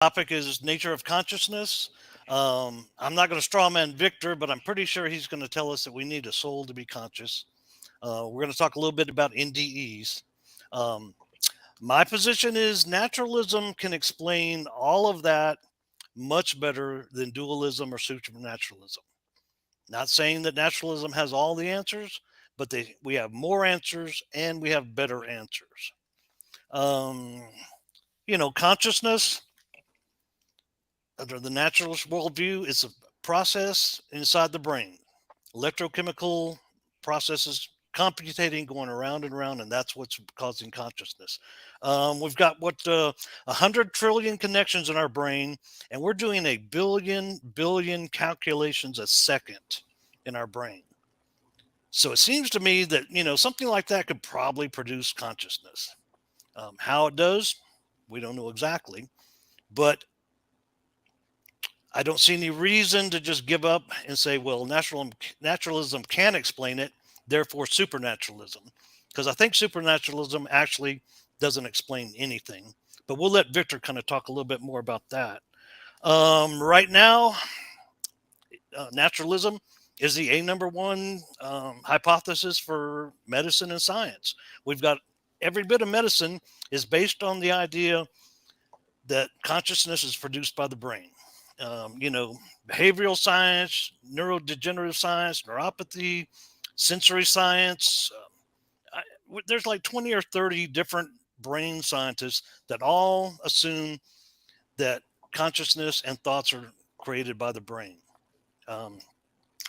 Topic is nature of consciousness. I'm not going to strawman Victor, but I'm pretty sure he's going to tell us that we need a soul to be conscious. We're going to talk a little bit about NDEs. Um, my position is naturalism can explain all of that much better than dualism or supernaturalism. Not saying that naturalism has all the answers, but we have more answers and we have better answers. Um, Consciousness under the naturalist worldview is a process inside the brain, electrochemical processes computating, going around and around, and that's what's causing consciousness. We've got 100 trillion connections in our brain, and we're doing a billion calculations a second in our brain. So it seems to me that something like that could probably produce consciousness. How it does, we don't know exactly, but I don't see any reason to just give up and say, well, naturalism can explain it, therefore supernaturalism. Because I think supernaturalism actually doesn't explain anything. But we'll let Victor kind of talk a little bit more about that. Right now, naturalism is the number one hypothesis for medicine and science. We've got every bit of medicine is based on the idea that consciousness is produced by the brain. Behavioral science, neurodegenerative science, neuropathy, sensory science. There's like 20 or 30 different brain scientists that all assume that consciousness and thoughts are created by the brain.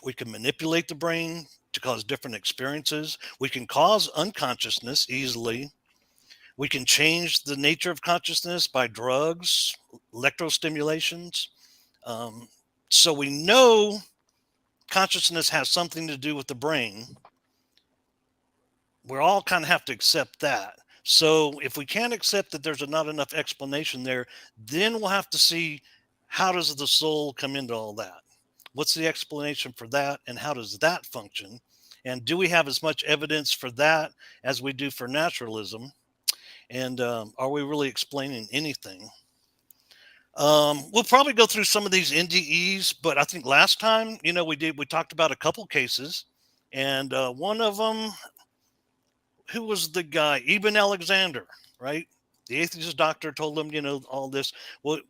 We can manipulate the brain to cause different experiences. We can cause unconsciousness easily. We can change the nature of consciousness by drugs, electrostimulations. So we know consciousness has something to do with the brain. We all kind of have to accept that. So if we can't accept that there's not enough explanation there, then we'll have to see, how does the soul come into all that? What's the explanation for that, and how does that function? And do we have as much evidence for that as we do for naturalism? And are we really explaining anything? We'll probably go through some of these NDEs, but I think last time, we talked about a couple cases, and one of them, who was the guy? Eben Alexander, right? The atheist doctor told him, all this. Well,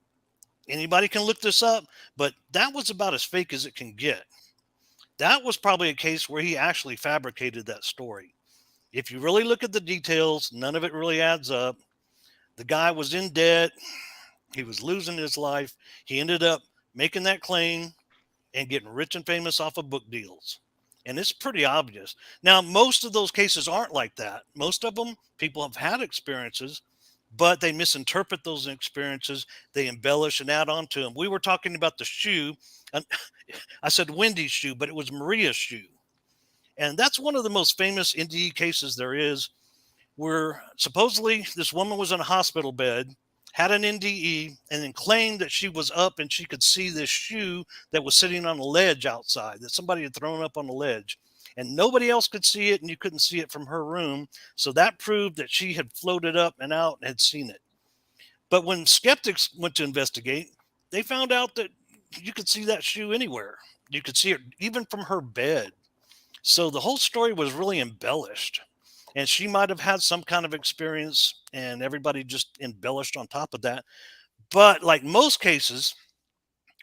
anybody can look this up, but that was about as fake as it can get. That was probably a case where he actually fabricated that story. If you really look at the details, none of it really adds up. The guy was in debt. He was losing his life. He ended up making that claim and getting rich and famous off of book deals. And it's pretty obvious. Now, most of those cases aren't like that. Most of them, people have had experiences, but they misinterpret those experiences. They embellish and add on to them. We were talking about the shoe. And I said Wendy's shoe, but it was Maria's shoe. And that's one of the most famous NDE cases there is, where supposedly this woman was in a hospital bed, had an NDE, and then claimed that she was up and she could see this shoe that was sitting on a ledge outside, that somebody had thrown up on the ledge. And nobody else could see it, and you couldn't see it from her room. So that proved that she had floated up and out and had seen it. But when skeptics went to investigate, they found out that you could see that shoe anywhere. You could see it even from her bed. So the whole story was really embellished. And she might have had some kind of experience, and everybody just embellished on top of that. But like most cases,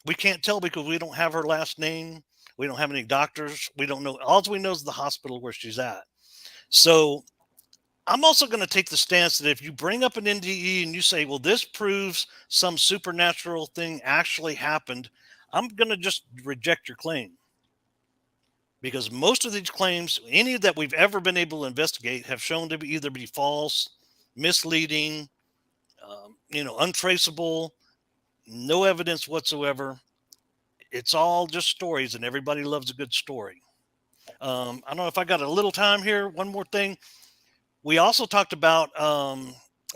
we can't tell because we don't have her last name. We don't have any doctors. We don't know. All we know is the hospital where she's at. So I'm also going to take the stance that if you bring up an NDE and you say, well, this proves some supernatural thing actually happened, I'm going to just reject your claim. Because most of these claims, any that we've ever been able to investigate, have shown to be either be false, misleading, untraceable, no evidence whatsoever. It's all just stories, and everybody loves a good story. I don't know if I got a little time here. One more thing. We also talked about,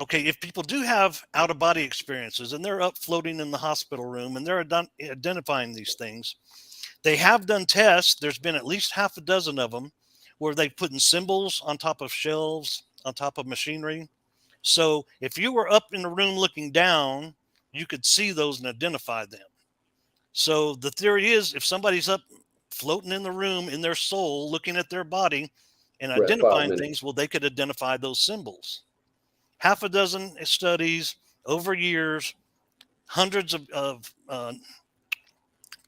okay, if people do have out-of-body experiences and they're up floating in the hospital room and they're identifying these things, they have done tests. There's been at least half a dozen of them where they've put in symbols on top of shelves, on top of machinery. So if you were up in the room looking down you could see those and identify them. So the theory is, if somebody's up floating in the room in their soul, looking at their body and We're at 5 identifying minutes. things, well, they could identify those symbols. Half a dozen studies over years, hundreds of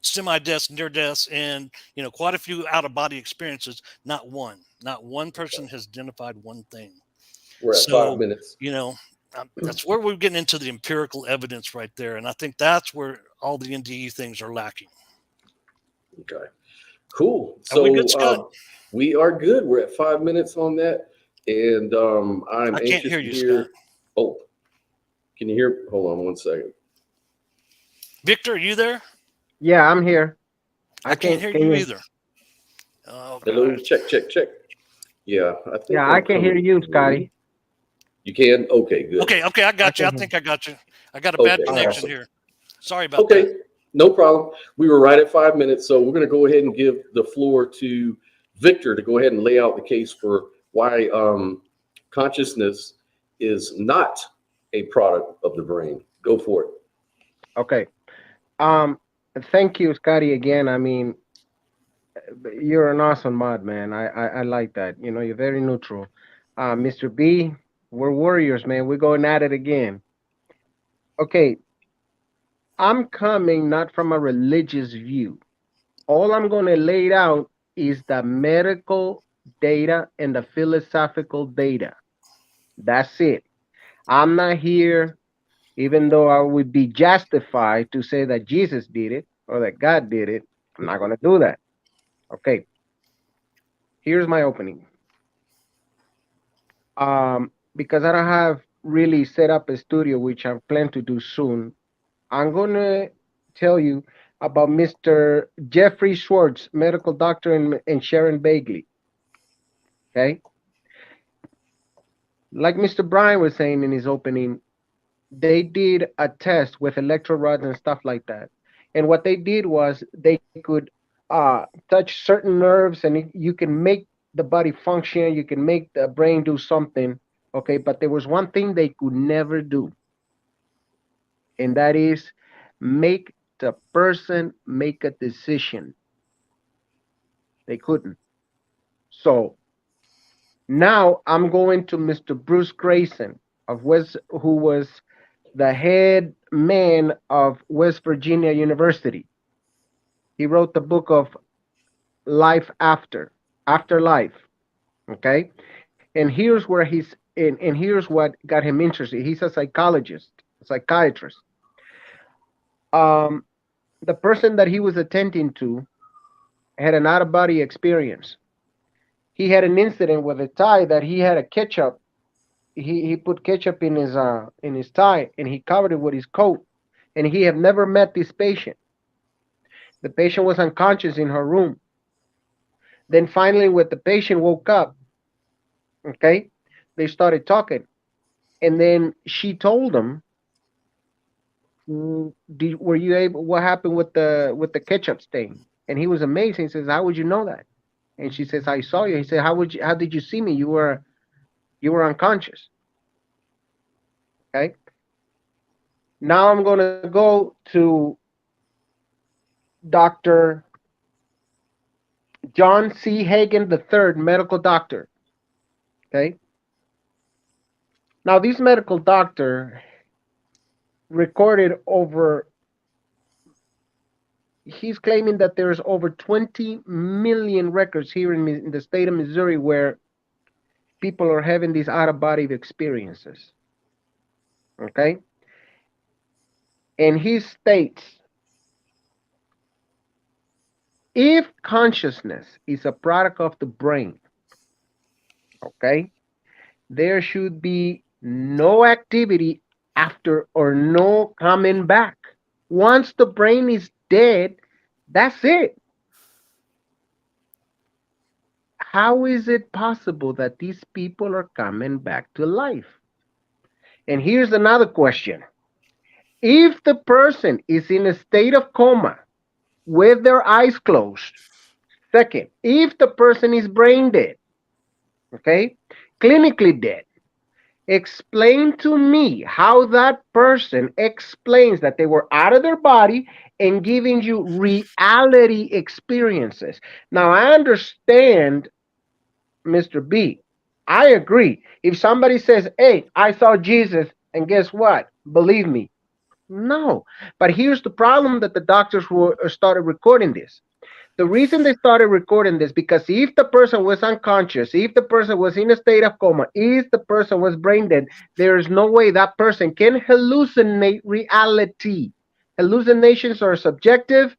semi-deaths, near deaths, and quite a few out-of-body experiences. Not one person Okay. has identified one thing. We're at five So, minutes. you know, that's where we're getting into the empirical evidence right there, and I think that's where all the NDE things are lacking. Okay. Cool. Are we good, So Scott? we are good. We're at 5 minutes on that. And I'm I can't anxious hear to you, Scott. hear. Oh, can you hear? Hold on one second. Victor, are you there? Yeah, I'm here. I can't hear Can you you? either. Oh Hello, God. check, check, check. Yeah, I think Yeah, I'm I can hear coming you, through. Scotty. You can? Okay, good. Okay, I I got you. can I hear. think I got you. I got a bad Okay, All right. connection awesome. here. Sorry about that. Okay, no problem. We were right at 5 minutes, so we're going to go ahead and give the floor to Victor to go ahead and lay out the case for why consciousness is not a product of the brain. Go for it. Okay. Um, Thank you, Scotty, again. I mean, you're an awesome mod, man. I like that. You're very neutral. Mr. B, we're warriors, man. We're going at it again. Okay, I'm coming not from a religious view. All I'm going to lay out is the medical data and the philosophical data. That's it. I'm not here, even though I would be justified to say that Jesus did it or that God did it. I'm not going to do that. Okay, here's my opening. Because I don't have really set up a studio, which I plan to do soon, I'm going to tell you about Mr. Jeffrey Schwartz, medical doctor, and Sharon Bagley. Okay. Like Mr. Brian was saying in his opening, they did a test with electro rods and stuff like that. And what they did was they could touch certain nerves, and you can make the body function, you can make the brain do something. Okay. But there was one thing they could never do, and that is make the person make a decision. They couldn't. So now I'm going to Mr. Bruce Grayson of West, who was the head man of West Virginia University. He wrote the book of Life After Life. Okay. And here's where and here's what got him interested. He's a psychologist, a psychiatrist. Um, the person that he was attending to had an out of body experience. He had an incident with a tie that he had a ketchup. He put ketchup in his tie, and he covered it with his coat. And he had never met this patient. The patient was unconscious in her room. Then finally, when the patient woke up, okay, they started talking, and then she told him, "Were you able? What happened with the ketchup stain?" And he was amazed. He says, "How would you know that?" And she says, "I saw you." He said, How did you see me? You were unconscious." Okay. Now I'm going to go to Dr. John C. Hagen III, medical doctor. Okay. Now this medical doctor recorded he's claiming that there's over 20 million records here in the state of Missouri where people are having these out of body experiences. Okay. And he states, if consciousness is a product of the brain, okay, there should be no activity after or no coming back. Once the brain is dead, that's it. How is it possible that these people are coming back to life? And here's another question. If the person is in a state of coma with their eyes closed, second, if the person is brain dead, okay, clinically dead, Explain to me how that person explains that they were out of their body and giving you reality experiences. Now, I understand, Mr. B. I agree. If somebody says, hey, I saw Jesus, and guess what? Believe me. No. But here's the problem that the doctors were started recording this. The reason they started recording this, because if the person was unconscious, if the person was in a state of coma, if the person was brain dead, there is no way that person can hallucinate reality. Hallucinations are subjective,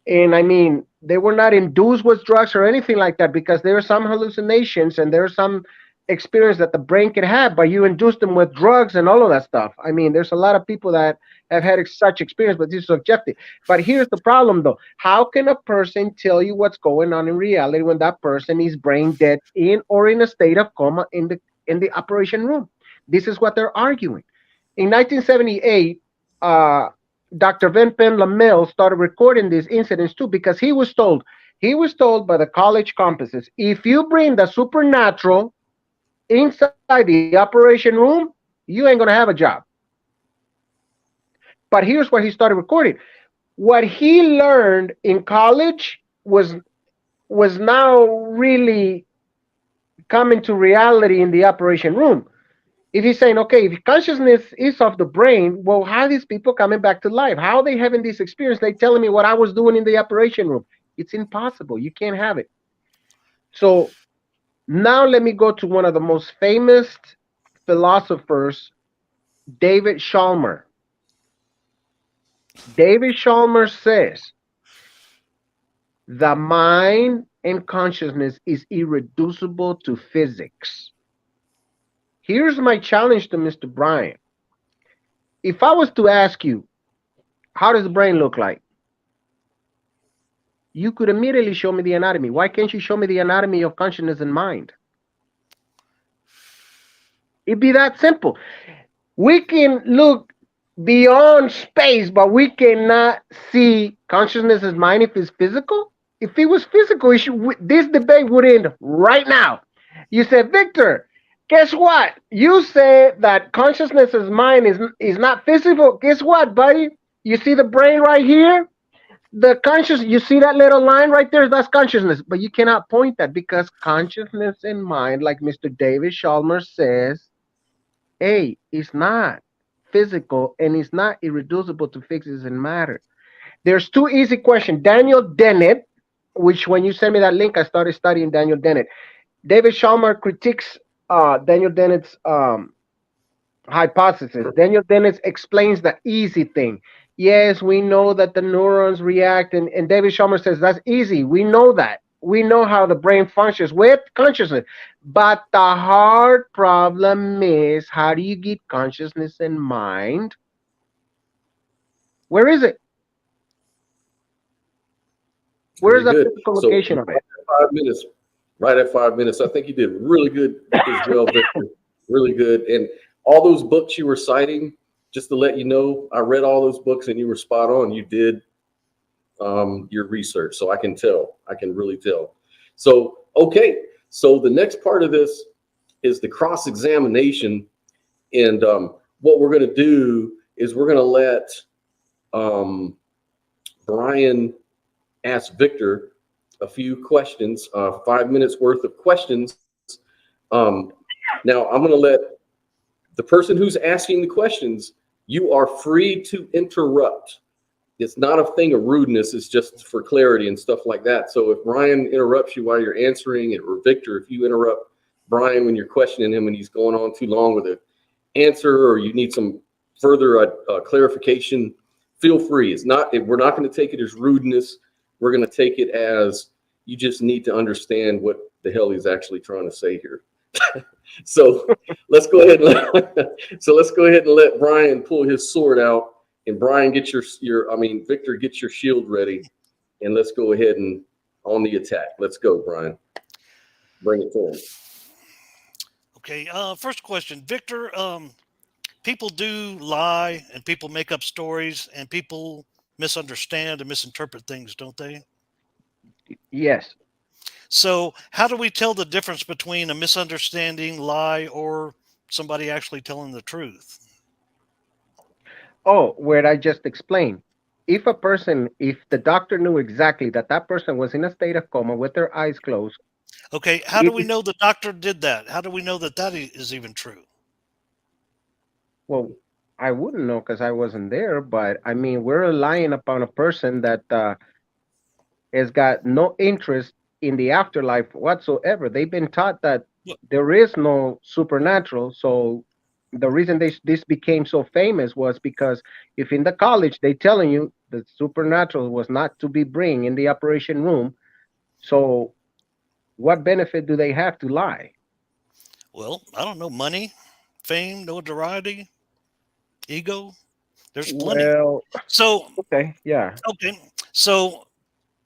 and I mean, they were not induced with drugs or anything like that, because there are some hallucinations and there are some experience that the brain can have, but you induce them with drugs and all of that stuff. I mean, there's a lot of people that have had such experience, but this is subjective. But here's the problem, though. How can a person tell you what's going on in reality when that person is brain dead in or in a state of coma in the operation room? This is what they're arguing. In 1978, Dr. Venpen Lamel started recording these incidents too, because he was told by the college campuses, if you bring the supernatural inside the operation room, you ain't gonna have a job. But here's what he started recording. What he learned in college was now really coming to reality in the operation room. If he's saying, okay, if consciousness is of the brain, well, how are these people coming back to life? How are they having this experience? They telling me what I was doing in the operation room. It's impossible. You can't have it. So now let me go to one of the most famous philosophers, David Chalmers. David Chalmers says the mind and consciousness is irreducible to physics. Here's my challenge to Mr. Brian. If I was to ask you, how does the brain look like? You could immediately show me the anatomy. Why can't you show me the anatomy of consciousness and mind? It'd be that simple. We can look beyond space, but we cannot see consciousness as mind if it's physical. If it was physical, this debate would end right now. You said, Victor, guess what? You said that consciousness as mind is not physical. Guess what, buddy? You see the brain right here? You see that little line right there? That's consciousness. But you cannot point that, because consciousness and mind, like Mr. David Chalmers says, hey, it's not physical and it's not irreducible to physics and matter. There's two easy questions. Daniel Dennett, which when you sent me that link, I started studying Daniel Dennett. David Chalmers critiques Daniel Dennett's hypothesis. Daniel Dennett explains the easy thing. Yes, we know that the neurons react, and David Chalmers says that's easy. We know that. We know how the brain functions with consciousness. But the hard problem is, how do you get consciousness and mind? Where is it? Where is the physical location of it? 5 minutes, right at 5 minutes. I think you did really good as well, Victor. Really good. And all those books you were citing, just to let you know, I read all those books and you were spot on. You did your research. So I can tell. I can really tell. So, okay. So the next part of this is the cross-examination. And what we're going to do is we're going to let Brian ask Victor a few questions, 5 minutes worth of questions. Now I'm going to let the person who's asking the questions, you are free to interrupt. It's not a thing of rudeness. It's just for clarity and stuff like that. So if Brian interrupts you while you're answering it, or Victor, if you interrupt Brian when you're questioning him and he's going on too long with an answer, or you need some further clarification, feel free. It's not, we're not going to take it as rudeness. We're going to take it as you just need to understand what the hell he's actually trying to say here. So let's go ahead and let Brian pull his sword out, and Brian, get Victor, get your shield ready, and let's go ahead and on the attack. Let's go, Brian. Bring it to him. Okay. First question, Victor. People do lie, and people make up stories, and people misunderstand and misinterpret things, don't they? Yes. So how do we tell the difference between a misunderstanding, lie, or somebody actually telling the truth? Oh, where I just explained. If the doctor knew exactly that that person was in a state of coma with their eyes closed, Okay, how do it we is, know the doctor did that? How do we know that is even true? well, I wouldn't know because I wasn't there, but I mean, we're relying upon a person that has got no interest in the afterlife whatsoever. They've been taught that Well, there is no supernatural. So the reason this became so famous was because if in the college they telling you the supernatural was not to be bring in the operation room, so what benefit do they have to lie? well, I don't know, money, fame, notoriety, ego. There's plenty. Well, So, okay, yeah, okay, so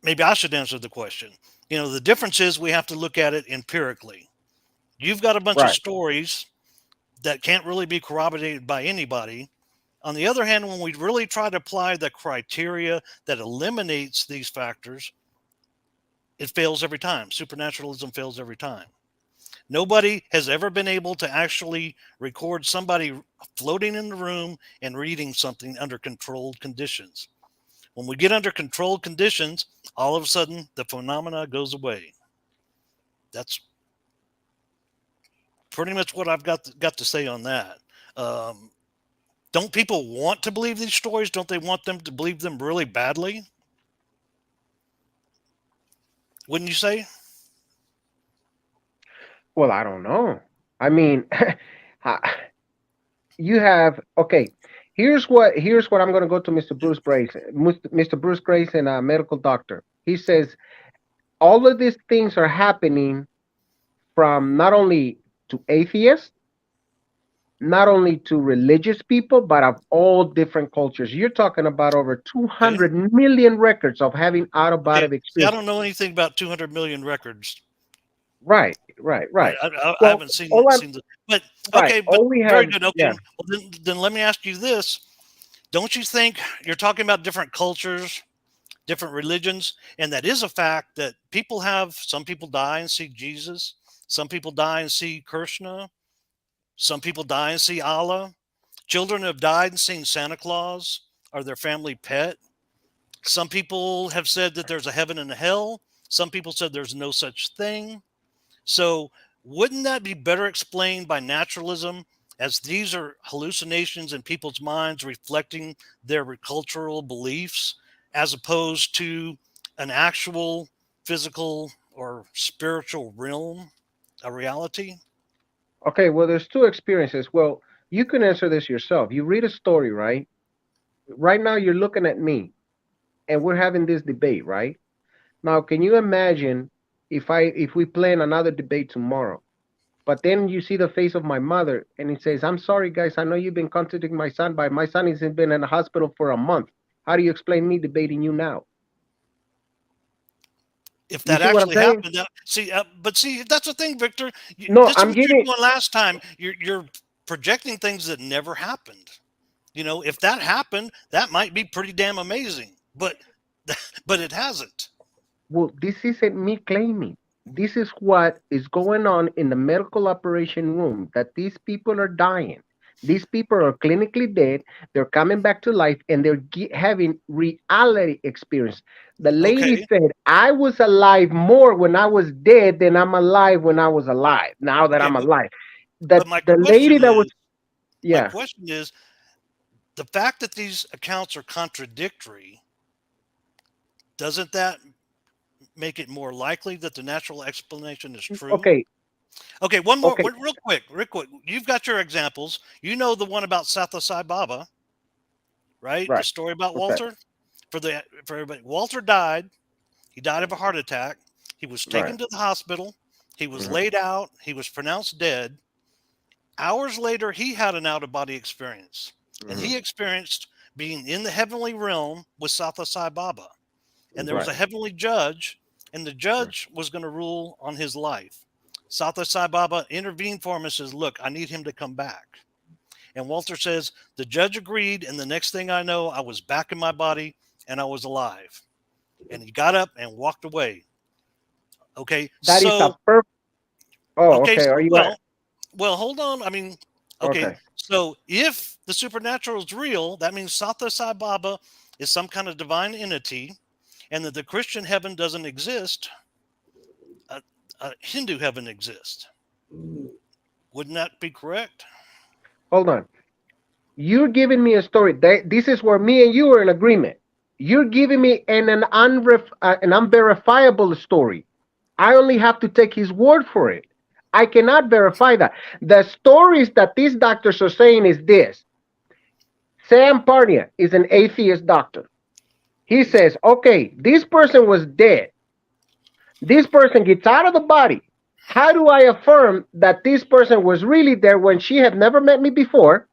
maybe I should answer the question. The difference is we have to look at it empirically. You've got a bunch of right. stories that can't really be corroborated by anybody. On the other hand, when we really try to apply the criteria that eliminates these factors, it fails every time. Supernaturalism fails every time. Nobody has ever been able to actually record somebody floating in the room and reading something under controlled conditions. When we get under controlled conditions, all of a sudden the phenomena goes away. That's pretty much what I've got to say on that. Um, don't people want to believe these stories? Don't they want them to believe them really badly? Wouldn't you say? Well, I don't know. I mean, you have okay. Here's what I'm going to go to Mr. Bruce Grace, Mr. Bruce Grace, and a medical doctor. He says all of these things are happening from not only to atheists, not only to religious people, but of all different cultures. You're talking about over Okay. 200 million records of having out of Okay. body See, I experience. don't know anything about 200 million records. Right, right, Right. right. I Well, haven't seen all I'm seen the. But right. okay. But All we very have, good. Okay. yeah. Well, then let me ask you this: don't you think you're talking about different cultures, different religions, and that is a fact that people have? Some people die and see Jesus. Some people die and see Krishna. Some people die and see Allah. Children have died and seen Santa Claus or their family pet. Some people have said that there's a heaven and a hell. Some people said there's no such thing. So, wouldn't that be better explained by naturalism, as these are hallucinations in people's minds reflecting their cultural beliefs, as opposed to an actual physical or spiritual realm, a reality? Okay, well, there's two experiences. Well, you can answer this yourself. You read a story, right? Right now, you're looking at me, and we're having this debate, right? Now, can you imagine if we plan another debate tomorrow? But then you see the face of my mother, and it says, "I'm sorry, guys. I know you've been contacting my son, but my son has been in the hospital for a month. How do you explain me debating you now?" If You that see what I'm actually saying? happened, but see, that's the thing, Victor. No, This is I'm what you're giving. doing last time. You're projecting things that never happened. If that happened, that might be pretty damn amazing. But but it hasn't. Well, this isn't me claiming. This is what is going on in the medical operation room, that these people are dying. These people are clinically dead. They're coming back to life and they're having reality experience. The lady Okay. said, I was alive more when I was dead than I'm alive when I was alive, now that Okay. I'm But alive. but The lady that was, my yeah. question is the fact that these accounts are contradictory. Doesn't that make it more likely that the natural explanation is true? Okay, Okay. One more, okay, real quick. You've got your examples. You know the one about Satha Sai Baba, right? The right, story about okay, Walter. For everybody, Walter died. He died of a heart attack. He was right. taken to the hospital. He was Mhm, laid out. He was pronounced dead. Hours later, he had an out of body experience. And mhm, he experienced being in the heavenly realm with Satha Sai Baba. And there was right, a heavenly judge, and the right, judge was going to rule on his life. Satha Sai Baba intervened for him and says, "Look, I need him to come back." And Walter says, "The judge agreed. And the next thing I know, I was back in my body and I was alive." And he got up and walked away. Okay. that is a So, perfect. Oh, okay. okay. So, Are you at? well, hold on. I mean, Okay, Okay. so if the supernatural is real, that means Satya Sai Baba is some kind of divine entity, and that the Christian heaven doesn't exist, a Hindu heaven exists. Wouldn't that be correct? Hold on. You're giving me a story. This is where me and you are in agreement. You're giving me an unverifiable story. I only have to take his word for it. I cannot verify that. The stories that these doctors are saying is this. Sam Parnia is an atheist doctor. He says, okay, this person was dead. This person gets out of the body. How do I affirm that this person was really there when she had never met me before?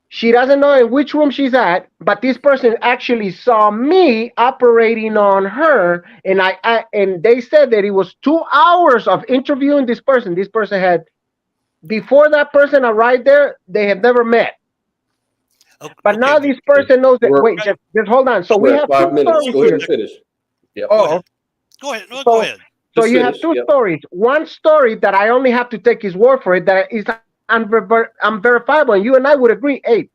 She doesn't know in which room she's at, but this person actually saw me operating on her, and and they said that it was 2 hours of interviewing this person. This person had, before that person arrived there, they had never met. But Okay, now this person knows that. We're- Wait, just hold on. So we We're at have 5 two minutes. stories Go ahead here. and finish. Yeah. Oh, Go ahead. No, So- go ahead. so Just you have finish, two yep. stories. One story that I only have to take his word for it, that is unverifiable, and you and I would agree. Hey,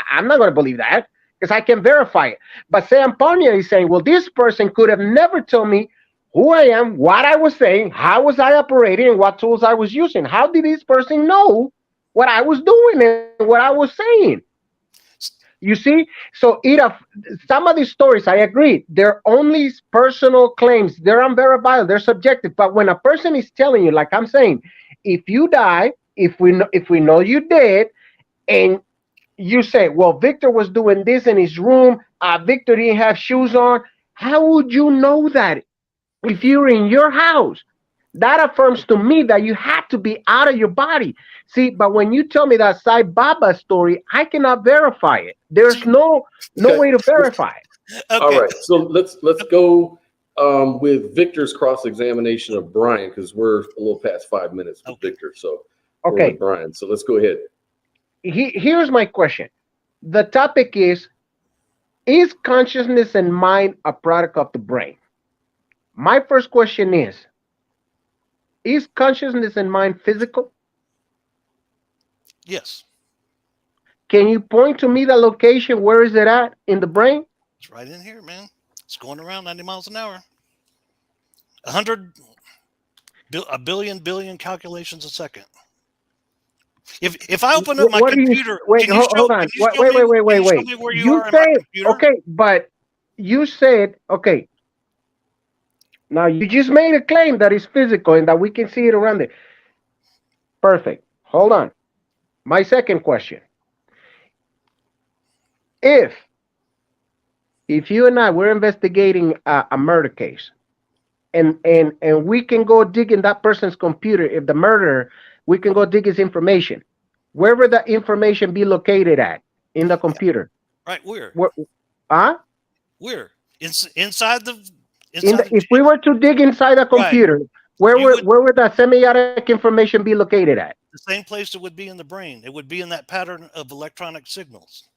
I'm not going to believe that because I can verify it. But Sam Parnia is saying, well, this person could have never told me who I am, what I was saying, how was I operating, and what tools I was using. How did this person know what I was doing and what I was saying? You see, so some of these stories, I agree, they're only personal claims. They're unverifiable. They're subjective. But when a person is telling you, like I'm saying, if you die, if we know you did, and you say, well, Victor was doing this in his room, Victor didn't have shoes on. How would you know that if you're in your house? That affirms to me that you have to be out of your body. See, but when you tell me that Sai Baba story, I cannot verify it. There's no way to verify it. Okay. All right. So let's go with Victor's cross-examination of Brian, because we're a little past 5 minutes with Victor. So we're Okay. with Brian. So let's go ahead. Here's my question. The topic is consciousness and mind a product of the brain? My first question is consciousness and mind physical? Yes. Can you point to me the location? Where is it at in the brain? It's right in here, man. It's going around 90 miles an hour. A billion calculations a second. If I open up my computer, wait, hold on. Wait. Show me where you are in my computer? Okay, but you said, okay. Now you just made a claim that is physical and that we can see it around it. Perfect. Hold on. My second question. If you and I were investigating a murder case, and we can go dig in that person's computer, if the murderer, we can go dig his information. Where would the information be located at in the computer? Right, where? Where? Inside the... If we were to dig inside the computer, right, where would that semiotic information be located at? The same place it would be in the brain. It would be in that pattern of electronic signals.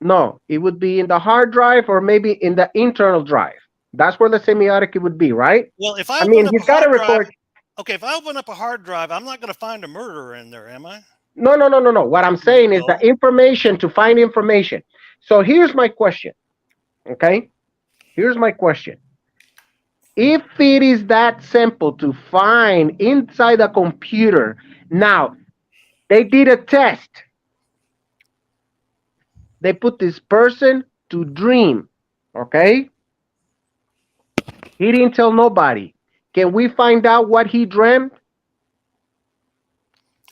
No, it would be in the hard drive or maybe in the internal drive. That's where the semiotic it would be, right? Well, if I open up he's got to record. Okay, if I open up a hard drive, I'm not going to find a murderer in there, am I? No. What I'm saying is the information to find information. So here's my question. Okay? Here's my question. If it is that simple to find inside a computer, now they did a test. They put this person to dream, okay? He didn't tell nobody. Can we find out what he dreamt?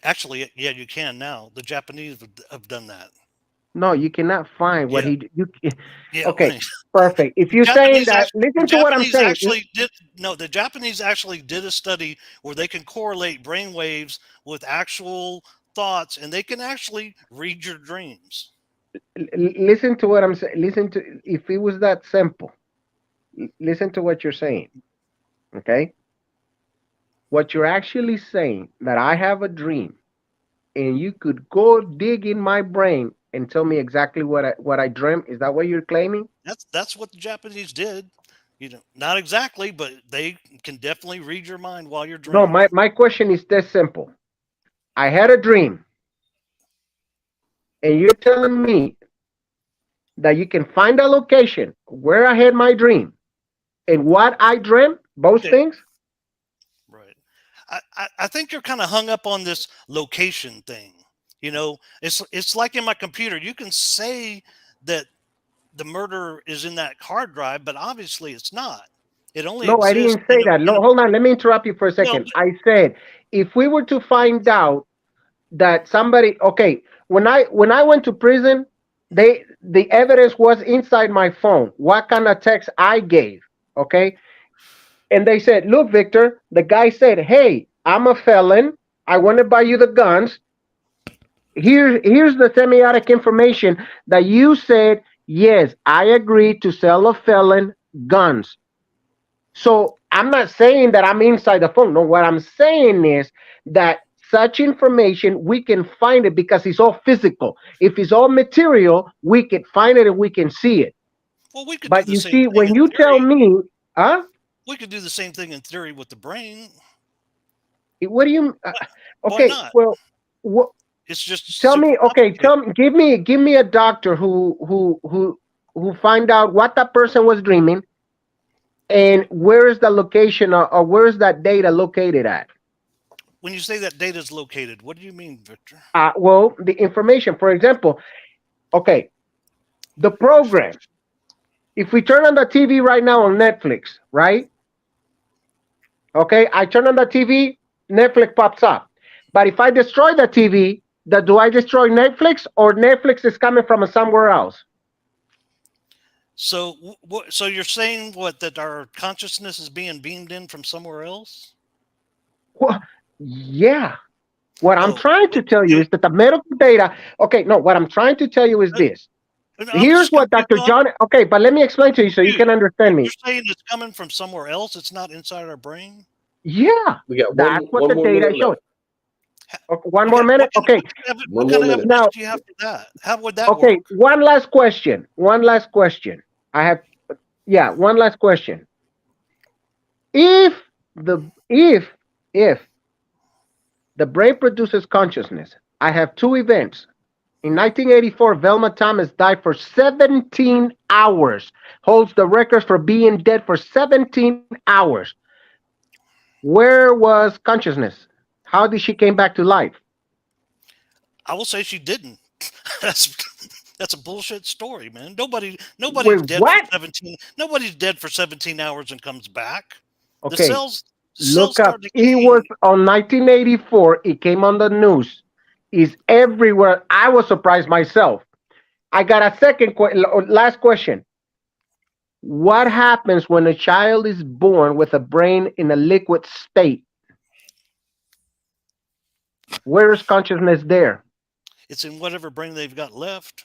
Actually, yeah, you can now. The Japanese have done that. No, you cannot find what Yeah, okay, perfect. If you're saying that, listen to what I'm saying. The Japanese actually did a study where they can correlate brain waves with actual thoughts, and they can actually read your dreams. Listen to what I'm saying. Listen to, if it was that simple, listen to what you're saying. Okay? What you're actually saying, that I have a dream, and you could go dig in my brain and tell me exactly what I dreamt. Is that what you're claiming? That's what the Japanese did. Not exactly, but they can definitely read your mind while you're dreaming. No, my question is this simple. I had a dream, and you're telling me that you can find a location where I had my dream and what I dreamt, both Okay. things. Right. I think you're kind of hung up on this location thing. You know, it's like in my computer. You can say that the murder is in that hard drive, but obviously it's not. It only No, I exists didn't say that. in a Hold on, let me interrupt you for a well, second. I said if we were to find out that somebody, okay, when I went to prison, the evidence was inside my phone. What kind of text I gave, okay? And they said, "Look, Victor," the guy said, "Hey, I'm a felon. I want to buy you the guns. Here's the semiotic information that you said, yes, I agree to sell a felon guns." So I'm not saying that I'm inside the phone. No, what I'm saying is that such information, we can find it because it's all physical. If it's all material, we can find it and we can see it. well, we could do But the you same see, thing when in you tell theory. me, huh? We could do the same thing in theory with the brain. What do you, Why okay, not? well, what, It's just tell super me, okay, complicated. give me a doctor who find out what that person was dreaming and where is the location, or where is that data located at? When you say that data is located, what do you mean, Victor? Well, the information, for example, okay, the program. If we turn on the TV right now on Netflix, right? Okay, I turn on the TV, Netflix pops up. But if I destroy the TV, do I destroy Netflix, or Netflix is coming from somewhere else? So, so you're saying what, that our consciousness is being beamed in from somewhere else? Well, yeah. What I'm Oh, trying to tell you is that the medical data. Okay, no. What I'm trying to tell you is uh, this. I'm Here's just what confused. Dr. John. Okay, but let me explain to you so you can understand me. You're saying it's coming from somewhere else. It's not inside our brain. Yeah, We got that's what one the more data minute showed. left. Okay, one more minute. Okay, One What kind more of minute. evidence now, do you have for that? How would that okay, work? one last question. One last question. I have, yeah, one last question. If the if the brain produces consciousness, I have two events. In 1984, Velma Thomas died for 17 hours, holds the record for being dead for 17 hours. Where was consciousness? How did she came back to life? I will say she didn't. That's that's a bullshit story, man. Nobody's Wait, dead for what? 17. Nobody's dead for 17 hours and comes back. The Okay, cells look up. start It was decaying. on 1984. It came on the news. It's everywhere. I was surprised myself. I got a last question. What happens when a child is born with a brain in a liquid state? Where is consciousness there? It's in whatever brain they've got left.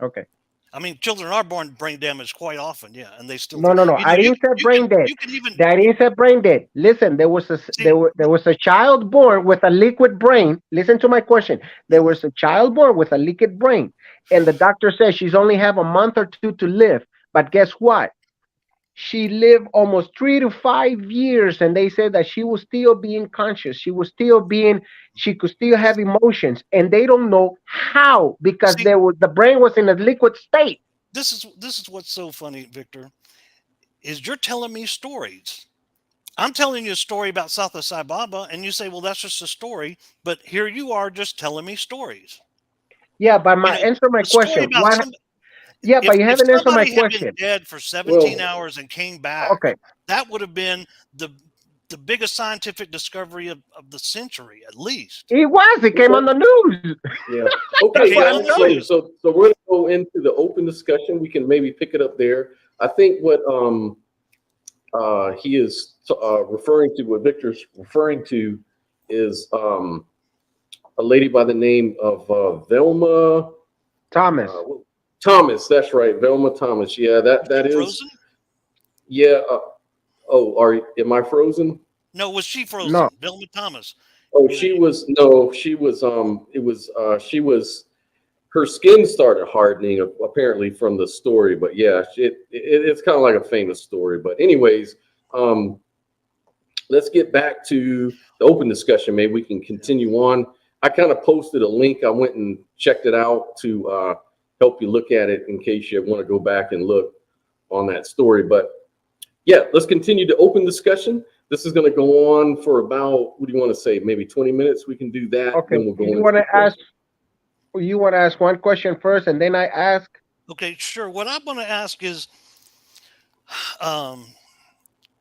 Okay. I mean, children are born brain damaged quite often, yeah, and they still No, do. no, no. You know, I didn't say brain dead. you can even I didn't say brain dead. Listen, see. there was a child born with a liquid brain. Listen to my question. There Mhm. was a child born with a liquid brain, and the doctor says she's only have a month or two to live. But guess what? She lived almost 3 to 5 years, and they said that she was still being conscious. She could still have emotions, and they don't know how because See, the brain was in a liquid state. this is what's so funny, Victor, is you're telling me stories. I'm telling you a story about South of Sai Baba, and you say, "Well, that's just a story." But here you are, just telling me stories. Yeah, but You my know, answer my the story question. about What? some. Yeah, but you If haven't answered my somebody had been question. dead for 17 Well, hours and came back, Okay. that would have been the biggest scientific discovery of the century, at least. It was. It came okay. on the news. Yeah. It That's Okay, what came I'm on guys. the telling So you. news. so so we're gonna go into the open discussion. We can maybe pick it up there. I think what he is referring to, what Victor's referring to, is a lady by the name of Velma Thomas. uh, Thomas. That's right, Velma Thomas. Yeah, that is. Frozen? Yeah. Am I frozen? No, was she No. frozen? Vilma Thomas. Oh, You know, she was no, she was. It was. She was. Her skin started hardening apparently from the story, but yeah, it's kind of like a famous story. But anyways, um, let's get back to the open discussion. Maybe we can continue on. I kind of posted a link. I went and checked it out to help you look at it in case you want to go back and look on that story. But yeah, let's continue the open discussion. This is going to go on for about, what do you want to say? Maybe 20 minutes. We can do that. Okay. Then we'll go You want to ask one question first, and then I ask? Okay, sure. What I'm going to ask is,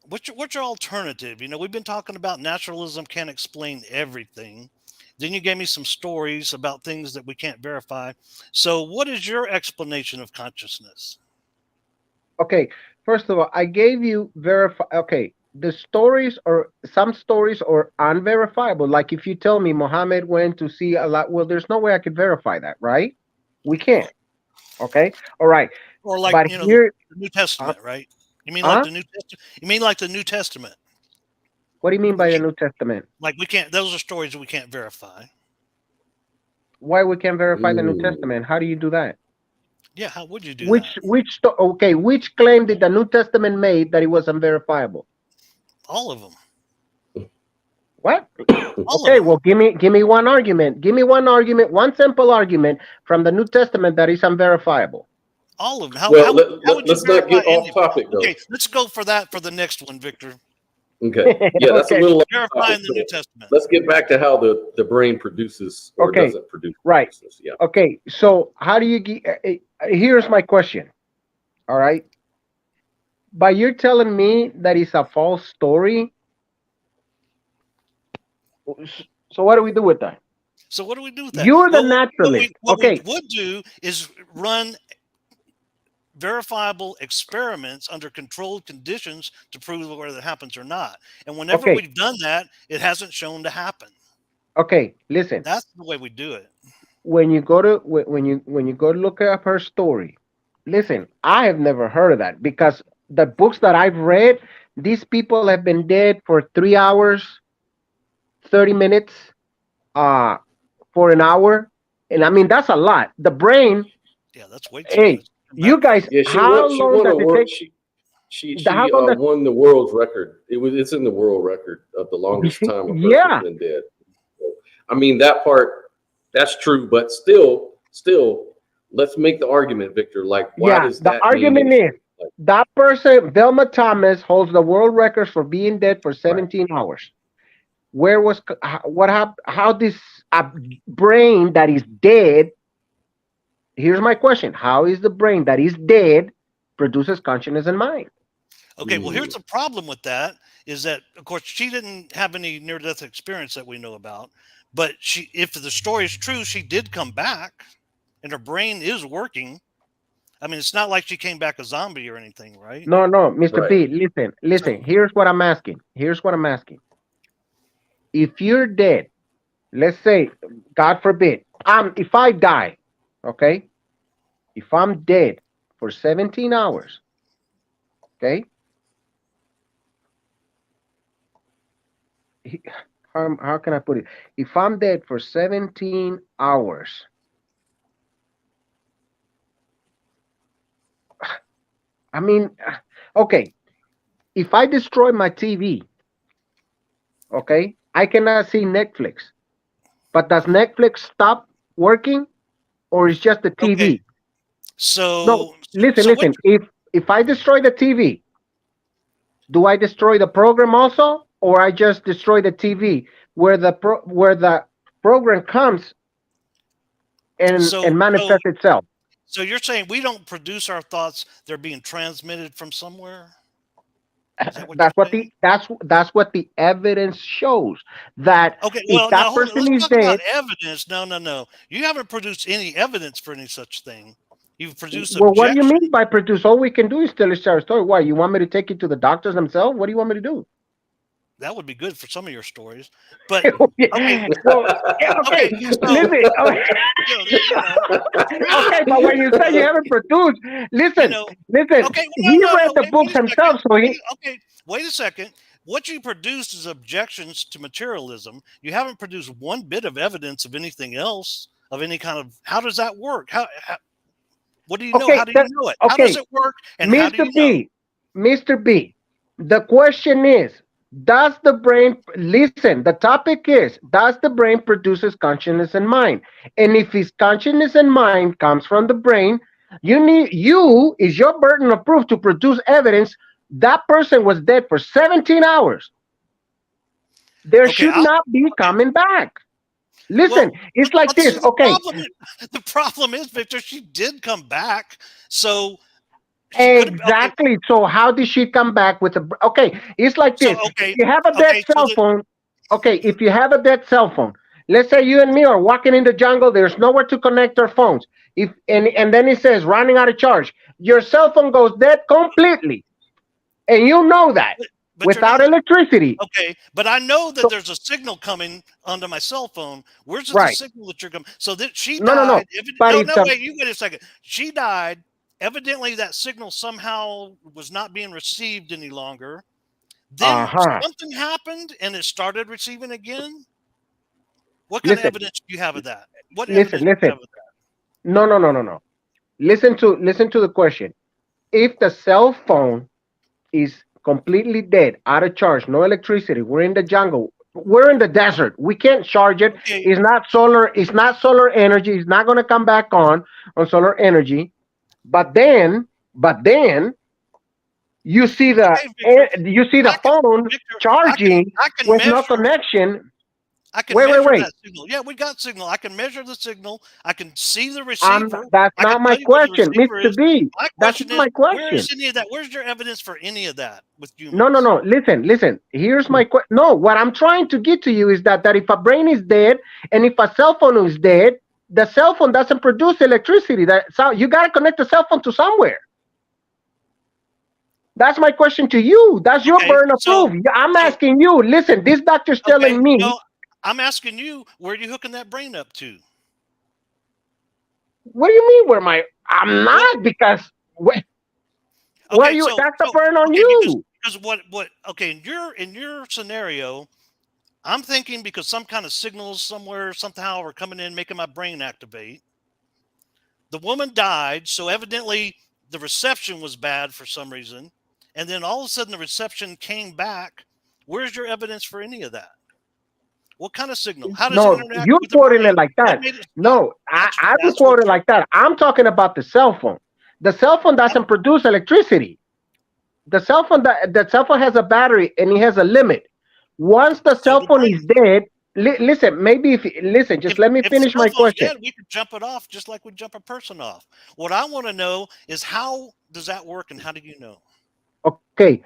what's your alternative? You know, we've been talking about naturalism can't explain everything. Then you gave me some stories about things that we can't verify. So what is your explanation of consciousness? Okay, first of all, I gave you okay, the stories, or some stories are unverifiable. Like if you tell me Muhammad went to see Allah, well, there's no way I could verify that, right? We can't. Okay, all right. Or like, But you know, here, the New Testament, right? You mean like huh? the New Testament? You mean like the New Testament? What do you mean by We the can't, New Testament? like we can't. Those are stories we can't verify. Why we can't verify the New Mm. Testament? How do you do that? Yeah, how would you do that? Okay, which claim did the New Testament made that it was unverifiable? All of them. What? All Okay, of them. well, give me one argument. Give me one argument, one simple argument from the New Testament that is unverifiable. All of them. Well, how would you let's not verify get any off of them? topic, though. Okay, let's go for that for the next one, Victor. Okay. Yeah, that's Okay. a little off Verifying topic, the New so Testament. let's get back to how the brain produces or Okay, doesn't produce right. consciousness. Yeah. Okay, so how do you here's my question. All right. But you're telling me that it's a false story. So what do we do with that? So what do we do with that? You're the Well, naturalist. what Okay. we would do is run verifiable experiments under controlled conditions to prove whether it happens or not. And whenever Okay. we've done that, it hasn't shown to happen. Okay. Listen. That's the way we do it. When you go to look up her story, listen, I have never heard of that, because the books that I've read, these people have been dead for 3 hours, 30 minutes, for an hour. And I mean, that's a lot. The brain, Yeah, that's way too hey, much. you guys, Yeah, how long does it take? She How long does, won the world's record. It's in the world record of the longest time a person's yeah. been dead. So, I mean, that part, that's true, but still, let's make the argument, Victor. Like, why Yeah, does the that argument mean is that person, Velma Thomas, holds the world record for being dead for 17 hours. Where was, what happened? How this brain that is dead? Here's my question: how is the brain that is dead produces consciousness and mind? Okay, well, here's the problem with that is that, of course, she didn't have any near-death experience that we know about. But if the story is true, she did come back, and her brain is working. I mean, it's not like she came back a zombie or anything, right? No, Mr. Right. B, listen. Here's what I'm asking. If you're dead, let's say, God forbid, if I die, okay, if I'm dead for 17 hours, okay, how can I put it? If I'm dead for 17 hours, I mean, okay, if I destroy my TV, okay, I cannot see Netflix. But does Netflix stop working, or is just the TV? Okay. So No, listen. If I destroy the TV, do I destroy the program also, or I just destroy the TV where the program comes and manifests itself? So you're saying we don't produce our thoughts; they're being transmitted from somewhere? That's what the evidence shows. That okay, well, if that now person let's is talk dead, about evidence. No. You haven't produced any evidence for any such thing. You've produced well, what do you objection. mean by produce? All we can do is tell our story. Why? You want me to take you to the doctors themselves? What do you want me to do? That would be good for some of your stories, but okay. Well, okay. Listen. Okay, but when you say you haven't produced, listen. Okay, He read the books himself, so he. Okay, wait a second. What you produced is objections to materialism. You haven't produced one bit of evidence of anything else, of any kind of. How does that work? How what do you know? How do you know it? How does it work? And how do you know? Mr. B, the question is, Does the brain listen? The topic is, does the brain produces consciousness and mind? And if his consciousness and mind comes from the brain, you is your burden of proof to produce evidence that person was dead for 17 hours. There Okay, should not be okay. coming back. Listen, Well, it's like see, this. Okay, the problem is, Victor, she did come back, so she could have. Okay, exactly. So how did she come back with a? Okay, it's like so this. If okay, you have a dead okay, so cell phone, okay, if you have a dead cell phone, let's say you and me are walking in the jungle. There's nowhere to connect our phones. If and then it says running out of charge. Your cell phone goes dead completely, and you know that but you're without not electricity. okay. But I know that So there's a signal coming onto my cell phone. Where's the right, signal that you're coming? So that she no, no, no. died. But No, if no, the wait. You wait a second. She died. Evidently, that signal somehow was not being received any longer. Then uh-huh. something happened, and it started receiving again. What kind of Listen, evidence do you have of that? What listen, evidence do you listen. have of that? No, no, no, no, no. Listen to the question. If the cell phone is completely dead, out of charge, no electricity, we're in the jungle, we're in the desert, we can't charge it. Okay, It's not solar energy. It's not going to come back on solar energy. But then you see the okay, Victor. I can, phone Victor. charging I can with no measure. connection. I can Wait, wait, measure wait. that signal. Yeah, we got signal. I can measure the signal. I can see the receiver. That's I can not my tell you where the question, receiver Mr. is. B. My That's question not is, my where is question. any of that? Where's your evidence for any of that with No, no, humans? no. Listen. Here's my question. No, what I'm trying to get to you is that if a brain is dead and if a cell phone is dead, the cell phone doesn't produce electricity. So you got to connect the cell phone to somewhere. That's my question to you. That's your Okay, burden of proof. I'm so asking you. Listen, this doctor's okay, telling me. no, I'm asking you, where are you hooking that brain up to? What do you mean? Where my? I'm Well, not because. Where okay, you? so That's the burden on okay, you. because what okay, in your scenario, I'm thinking because some kind of signals somewhere somehow are coming in making my brain activate. The woman died, so evidently the reception was bad for some reason. And then all of a sudden the reception came back. Where's your evidence for any of that? What kind of signal? How does it No, interact you're with the quoting it brain? like What that. made it stop? No, I don't That's what quote it you're. like that. I'm talking about the cell phone. The cell phone I'm, doesn't produce electricity. The cell phone has a battery and it has a limit. Once the so cell the phone is brain. dead, listen. Maybe if listen, just let me If the finish cell my phone's question. dead, we could jump it off just like we jump a person off. What I want to know is how does that work and how do you know? Okay,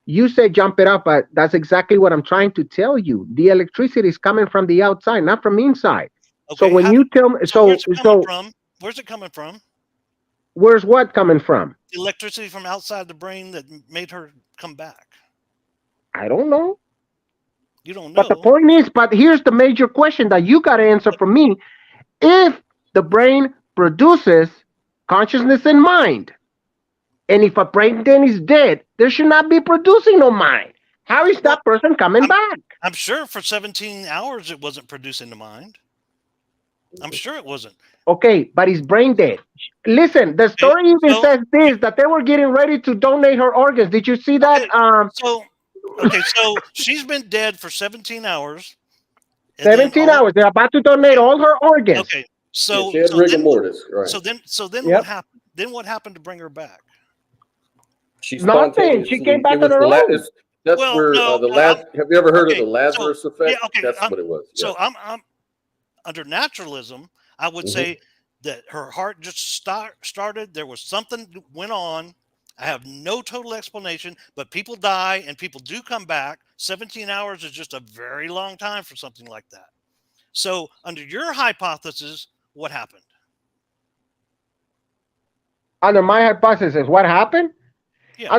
you say jump it up, but that's exactly what I'm trying to tell you. The electricity is coming from the outside, not from inside. So Okay, when how you do, tell me, so where's it coming so from? Where's it coming from? where's what coming from? The electricity from outside the brain that made her come back. I don't know. You don't But the know. point is, but here's the major question that you got to answer for me. If the brain produces consciousness and mind, and if a brain then is dead, there should not be producing no mind. How is Well, that person coming I'm back? I'm sure for 17 hours it wasn't producing the mind. I'm sure it wasn't. Okay, but his brain dead. Listen, the Okay, story even so says this that they were getting ready to donate her organs. Did you see that? okay, so so she's been dead for 17 hours, and then 17 all hours. They're about to donate okay, all her organs. okay. Yeah, So she had so rigor then mortis, right? so then what Yep. happened? Then what happened to bring her back? She Nothing. She came spontaneously, it back on was her the own. last, that's Well, where no, the no. last, have you ever heard of the Okay. So Lazarus yeah, effect? okay. That's what it was. Yeah. So I'm under naturalism. I would Hmm. say that her heart just started. There was something that went on. I have no total explanation, but people die and people do come back. 17 hours is just a very long time for something like that. So, under your hypothesis, what happened? Under my hypothesis, what happened? Yeah.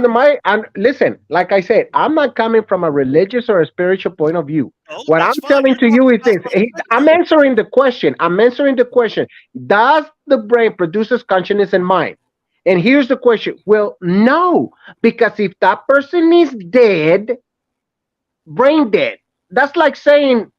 And listen, like I said, I'm not coming from a religious or a spiritual point of view. Oh, What I'm that's fine. telling You're to talking you is about this. something I'm different. answering the question. Does the brain produces consciousness and mind? And here's the question. Well, no, because if that person is dead, brain dead, that's like saying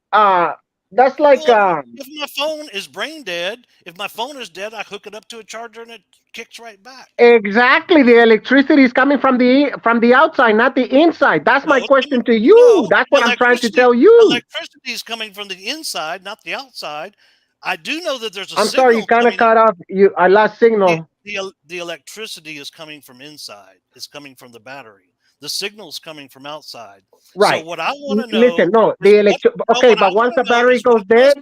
That's like Well, if my phone is brain dead, if my phone is dead, I hook it up to a charger and it kicks right back. exactly, the electricity is coming from the outside, not the inside. That's No, my it's coming, question to you. no, That's the what I'm trying to tell you. electricity is coming from the inside, not the outside. I do know that there's a I'm sorry, you signal kind of coming. cut off. I lost signal. The electricity is coming from inside. It's coming from the battery. The signal's coming from outside. So Right. what I want to know Listen, no, is the what no, okay, what I but once want the to know battery is goes dead,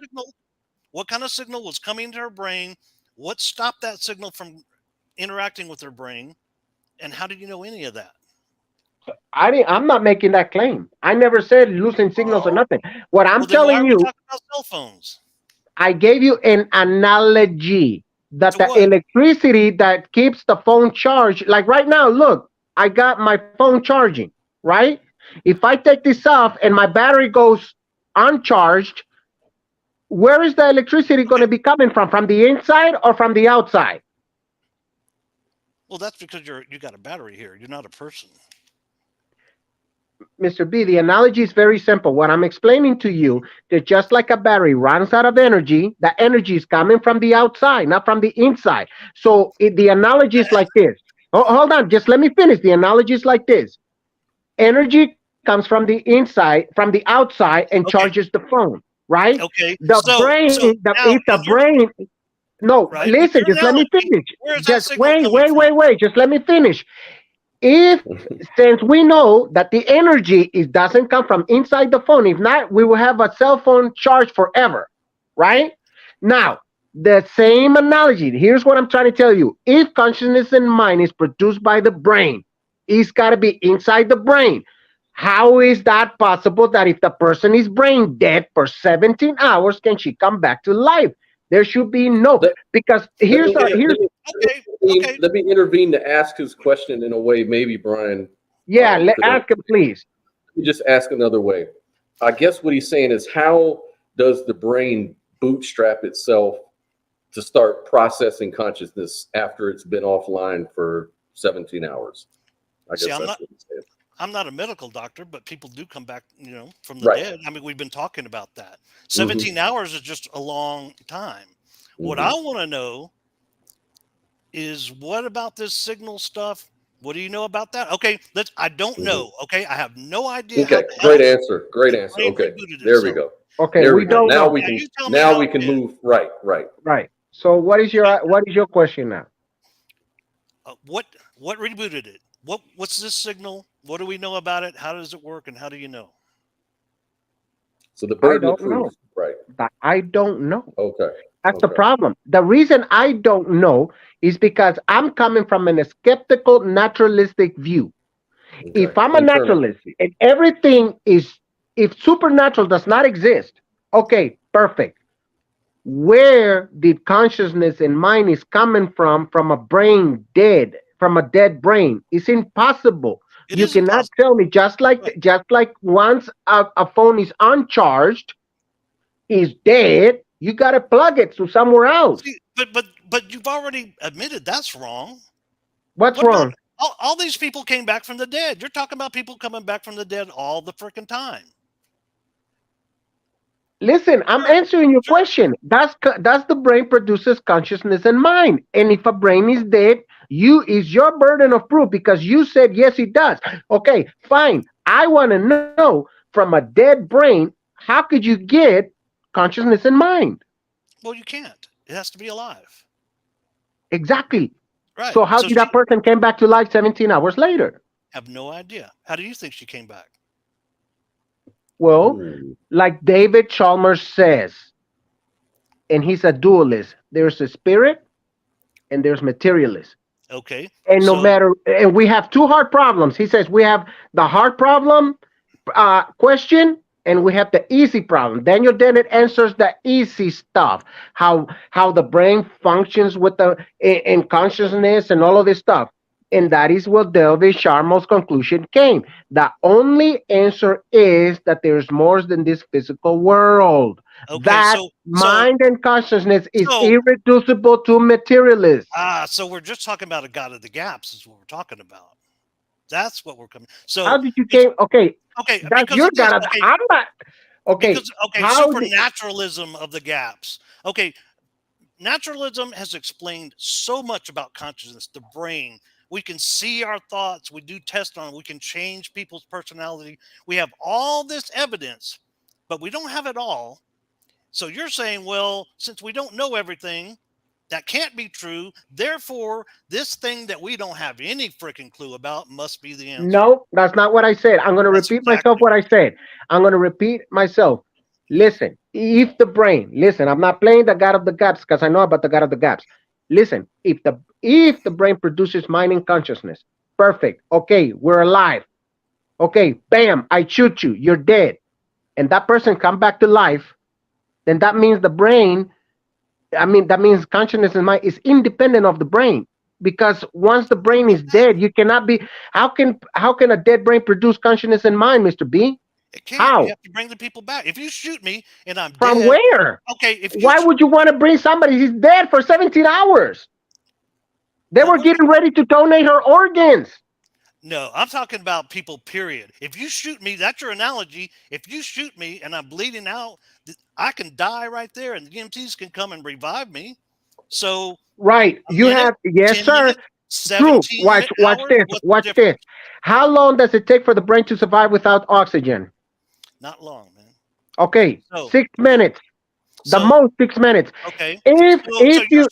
what kind of signal was coming to her brain, what stopped that signal from interacting with her brain, and how did you know any of that? I'm not making that claim. I never said losing signals or Oh, nothing. What I'm well then why telling are we you, talking about cell phones? I gave you an analogy that To the what? electricity that keeps the phone charged, like right now, look, I got my phone charging, right? If I take this off and my battery goes uncharged, where is the electricity going Okay. to be coming from? From the inside or from the outside? Well, that's because you got a battery here. You're not a person. Mr. B, the analogy is very simple. What I'm explaining to you that just like a battery runs out of energy, the energy is coming from the outside, not from the inside. So the analogy is like this. Oh, hold on, just let me finish. The analogy is like this. Energy comes from the inside, from the outside, and Okay. charges the phone, right? Okay. The So brain, now if the in your brain, no, right in listen, your just let me analogy, finish. where is that Just signal coming from? wait. Just let me finish. If since we know that the energy doesn't come from inside the phone, if not, we will have a cell phone charged forever, right? Now, the same analogy. Here's what I'm trying to tell you. If consciousness and mind is produced by the brain, it's got to be inside the brain. How is that possible that if the person is brain dead for 17 hours, can she come back to life? There should be no, Let, because let me, here's Okay. Okay. let me intervene to ask his question in a way, maybe Brian yeah, could ask him please. just ask another way. I guess what he's saying is, how does the brain bootstrap itself to start processing consciousness after it's been offline for 17 hours? I guess See, that's what he's saying. I'm not a medical doctor, but people do come back, from the Right. dead. I mean, we've been talking about that. Mm-hmm. 17 hours is just a long time. What I want to know is what about this signal stuff? What do you know about that? Okay, I don't know. Okay, I have no idea how Okay, the great hell answer. Great the answer. brain Okay, rebooted there we itself. go. Okay, There we we go. don't Now know. we Now can you tell me how it did. move. Right. Right. So what is your question now? What rebooted it? What's this signal? What do we know about it? How does it work? And how do you know? So the I burden of don't know. proof. Right. I don't know. Okay. That's the Okay. problem. The reason I don't know is because I'm coming from a skeptical, naturalistic view. Okay. If I'm a Internal. naturalist and everything is, if supernatural does not exist, okay, perfect. Where did consciousness and mind is coming from a brain dead, from a dead brain? It's impossible. It You is cannot impossible. tell me Right. just like once a phone is uncharged, is dead, you got to plug it to somewhere else. See, but you've already admitted that's wrong. What's What about wrong? all these people came back from the dead? You're talking about people coming back from the dead all the freaking time. Listen, I'm Sure, answering your sure. question. That's the brain produces consciousness and mind. And if a brain is dead, you is your burden of proof because you said yes, it does. Okay, fine. I want to know from a dead brain, how could you get consciousness and mind? Well, you can't. It has to be alive. Exactly. Right. So how So did that she person came back to life 17 hours later? have no idea. How do you think she came back? Well, Hmm. like David Chalmers says, and he's a dualist. There's a spirit and there's materialist. Okay. And no So matter, and we have two hard problems. He says we have the hard problem question and we have the easy problem. Daniel Dennett answers the easy stuff, how the brain functions with the in consciousness and all of this stuff. And that is what David Sharma's conclusion came. The only answer is that there's more than this physical world. okay, That so mind and consciousness is so irreducible to materialists. so we're just talking about a god of the gaps is what we're talking about. That's what we're coming. How So did you if came? Okay, okay, that's because your of this. God. Okay, I'm not. Okay, Because okay, how did, supernaturalism of the gaps. Okay, naturalism has explained so much about consciousness, the brain. We can see our thoughts. We do tests on. We can change people's personality. We have all this evidence, but we don't have it all. So you're saying, well, since we don't know everything, that can't be true. Therefore, this thing that we don't have any freaking clue about must be the answer. no, that's not what I said. I'm going to That's repeat myself exactly what what I said. I'm going to repeat myself. Listen, if the brain, listen, I'm not playing the God of the gaps because I know about the God of the gaps. Listen, if the brain produces mind and consciousness, perfect. Okay, we're alive. Okay, bam, I shoot you, you're dead. And that person come back to life, then that means the brain, I mean, that means consciousness and mind is independent of the brain. Because once the brain is dead, you cannot be. How can a dead brain produce consciousness and mind, Mr. B? it can't. You How? have to bring the people back. If you shoot me and I'm From dead, where? okay. If you Why would you want to bring somebody? He's dead for 17 hours. They now, were what are we getting ready to donate her organs. No, I'm talking about people, period. If you shoot me, that's your analogy. If you shoot me and I'm bleeding out, I can die right there and the EMTs can come and revive me. So Right. a You minute, have, yes, 10 sir. minutes, True. 17 Watch hours, this. what's the Watch this. difference? How long does it take for the brain to survive without oxygen? Not long, man. Okay, So, 6 minutes. The so most 6 minutes. okay. If So, if you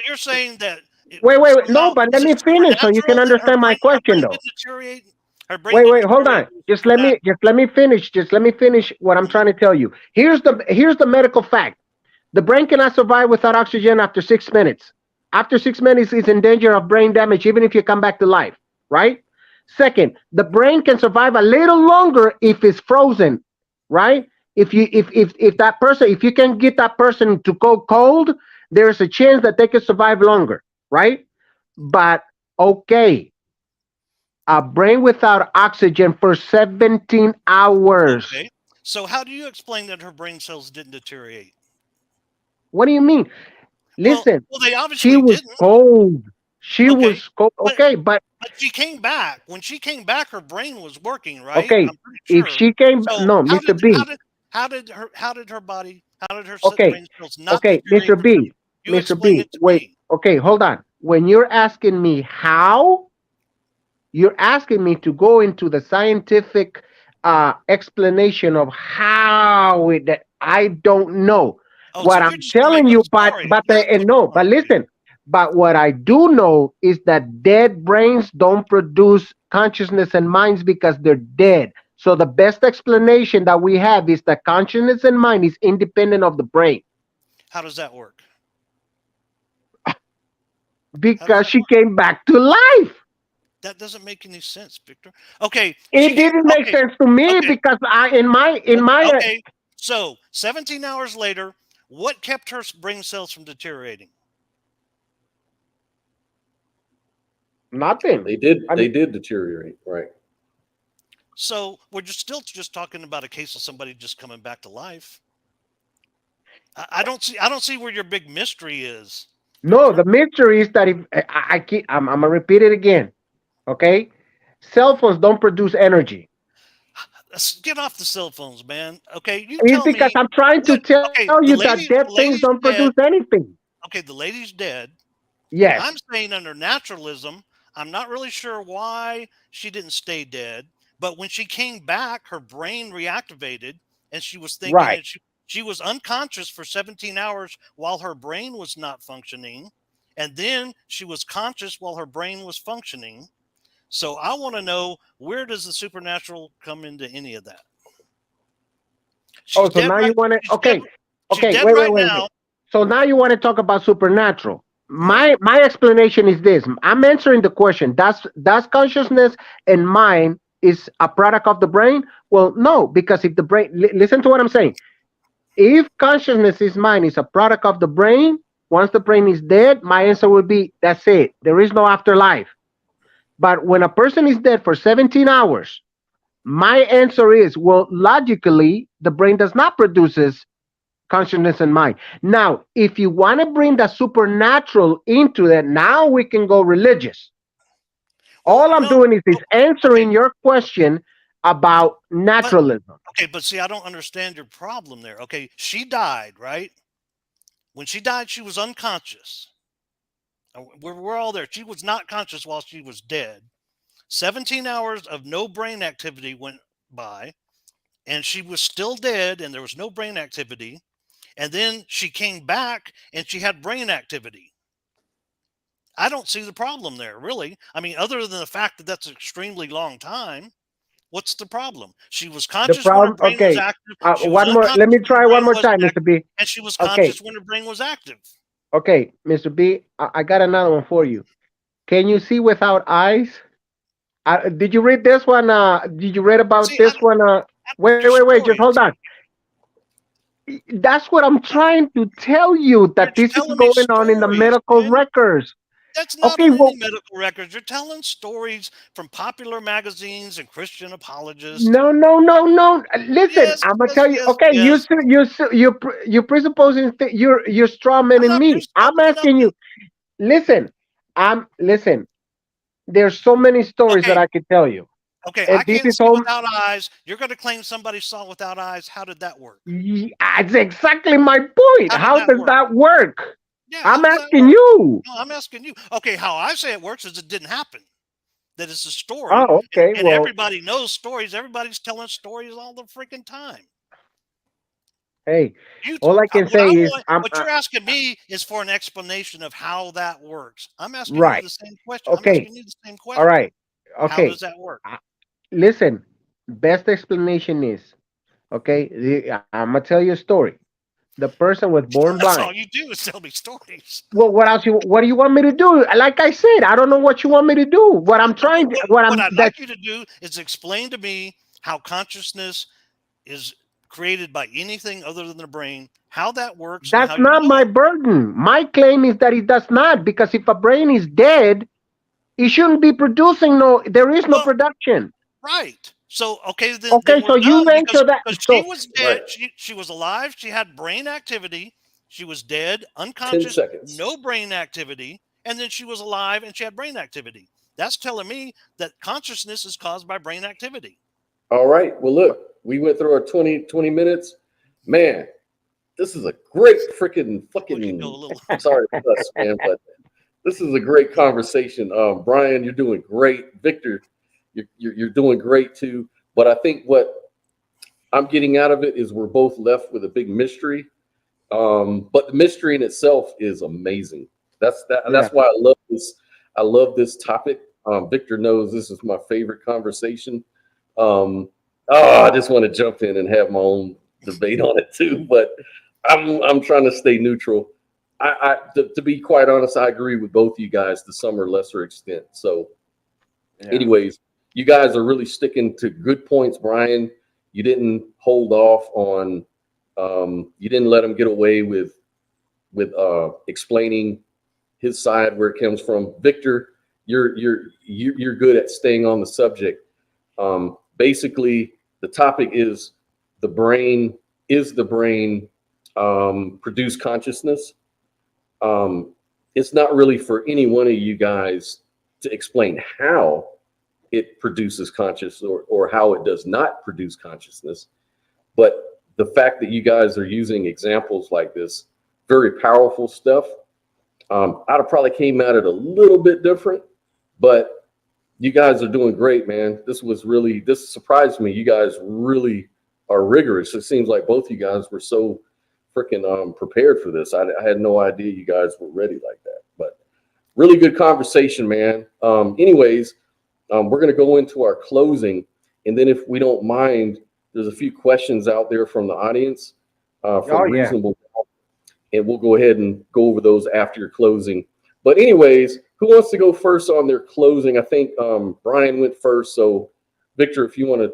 you're saying that wait. No, somehow but let is it me finish so you can supernatural that understand my her question brain though. didn't deteriorate? Her brain Wait, didn't hold deteriorate. on. It was Just let me supernatural. finish. Just let me finish what I'm trying to tell you. Here's the medical fact. The brain cannot survive without oxygen after 6 minutes. After 6 minutes, it's in danger of brain damage, even if you come back to life, right? Second, the brain can survive a little longer if it's frozen, right? If that person, if you can get that person to go cold, there's a chance that they can survive longer, right? But okay, a brain without oxygen for 17 hours. Okay. So how do you explain that her brain cells didn't deteriorate? What do you mean? Well, Listen, they she obviously was didn't. cold. She Okay. was cold. But Okay, but she came back. When she came back, her brain was working, right? okay, I'm pretty if sure. she came, So no, Mr. B. how did her Okay, brain cells not okay, deteriorate Mr. for B. you Mr. explain B. it to Wait, me? okay, hold on. When you're asking me how, you're asking me to go into the scientific explanation of how it, that I don't know. Oh, so What you're I'm just gonna telling make up you, a story. and no, but Okay. listen, but what I do know is that dead brains don't produce consciousness and minds because they're dead. So the best explanation that we have is that consciousness and mind is independent of the brain How does that work? How does because that she work? came back to life. That doesn't make any sense, Victor. Okay, she It came. didn't make Okay, sense to me okay, because in my okay. So 17 hours later, what kept her brain cells from deteriorating? nothing. They did. I They mean, did deteriorate. Right. So we're just talking about a case of somebody just coming back to life. I don't see where your big mystery is, no, the Victor. mystery is that if I keep, I'm gonna repeat it again. Okay, cell phones don't produce energy. Let's get off the cell phones, man. Okay, you It's tell because me I'm trying to what. tell Okay, you that dead the things lady's don't dead. produce anything. Okay, the lady's dead. Yes, I'm saying under naturalism, I'm not really sure why she didn't stay dead, but when she came back, her brain reactivated and she was thinking right. and she was unconscious for 17 hours while her brain was not functioning. And then she was conscious while her brain was functioning. So I want to know, where does the supernatural come into any of that? Oh, She's so dead now you right. want to? She's dead. Okay, She's okay. dead Wait, wait, right wait, wait. now. So now you want to talk about supernatural. Right. My explanation is this. I'm answering the question. Does consciousness and mind is a product of the brain? Well, no, because if the brain, listen to what I'm saying. If consciousness is mind is a product of the brain, once the brain is dead, my answer would be that's it. There is no afterlife. But when a person is dead for 17 hours, my answer is well, logically, the brain does not produces consciousness and mind. Now, if you want to bring the supernatural into that, now we can go religious. Well, All I'm no. doing is Okay. answering your question about But naturalism. okay, but see, I don't understand your problem there. Okay, she died, right? When she died, she was unconscious. We're all there. She was not conscious while she was dead. 17 hours of no brain activity went by, and she was still dead, and there was no brain activity. And then she came back, and she had brain activity. I don't see the problem there, really. I mean, other than the fact that that's an extremely long time, what's the problem? She was The conscious when her problem, brain was okay. active. She was One more. Let unconscious me when her try one brain more wasn't time, Mr. active, B. and she was Okay, conscious when her brain was active. okay, Mr. B. I got another one for you. Can you see without eyes? Did you read this one? Did you read about See, I this don't, one? I don't Wait, your wait, wait. Just hold stories. on. That's what I'm trying to tell you. You're That this is telling me going on in the stories, medical man. records. That's not Okay, on any well, medical records. You're telling stories from popular magazines and Christian apologists. no, no, no, no. Listen, Yes, I'm gonna yes, tell you. yes, Okay, yes. you're presupposing you're straw I'm manning not me. I'm presupposing asking nothing. you. Listen, listen. There's so many stories that Okay, I could tell you, okay. and I this can't is see home. without eyes. You're going to claim somebody saw without eyes. How did that work? That's exactly my point. How did How that does work? that work? Yeah, how I'm does that asking work? you. No, I'm asking you. Okay, how I say it works is it didn't happen. That it's a story, Oh, okay. and Well, everybody knows stories. Everybody's telling stories all the freaking time. hey, You all I can what I say is want, I'm what you're asking me is for an explanation of how that works. I'm asking you right. the same question. I'm Okay. asking you the same All question. right. How Okay. does that work? Uh, Listen. Best explanation is okay. I'm gonna tell you a story. The person was born That's blind. all you do is tell me stories. Well, what else? What do you want me to do? Like I said, I don't know what you want me to do. What I'm trying to, what What I'm I'd that like you to do is explain to me how consciousness is created by anything other than the brain, how that works, and that's how you not know my it. burden. My claim is that it does not, because if a brain is dead, it shouldn't be producing. No, there is no Well, production. right. So okay, then Okay, we're so you done answer that. because she So was Right. dead. She was alive. She had brain activity. She was dead, 10 unconscious, seconds. no brain activity, and then she was alive and she had brain activity. That's telling me that consciousness is caused by brain activity. All right. Well, look, we went through our 20 minutes. Man, this is a great freaking Well, you go a fucking, little. sorry to us, man, but this is a great conversation. Brian, you're doing great. Victor, you're doing great too. But I think what I'm getting out of it is we're both left with a big mystery. But the mystery in itself is amazing. yeah, That's why I love this. I love this topic. Victor knows this is my favorite conversation. I just want to jump in and have my own debate on it too, but I'm trying to stay neutral. To be quite honest, I agree with both you guys to some or lesser extent. So, yeah. anyways, you guys are really sticking to good points, Brian. You didn't hold off on. You didn't let him get away with explaining his side where it comes from. Victor, you're good at staying on the subject. Basically, the topic is the brain. Is the brain produce consciousness? It's not really for any one of you guys to explain how it produces consciousness or how it does not produce consciousness. But the fact that you guys are using examples like this, very powerful stuff, I'd have probably came at it a little bit different, but you guys are doing great, man. This surprised me. You guys really are rigorous. It seems like both you guys were so freaking prepared for this. I had no idea you guys were ready like that, but really good conversation, man. Anyways, we're going to go into our closing. And then if we don't mind, there's a few questions out there from the audience, Oh from yeah. reasonable, and we'll go ahead and go over those after your closing. But anyways, who wants to go first on their closing? I think Brian went first. So Victor, if you want to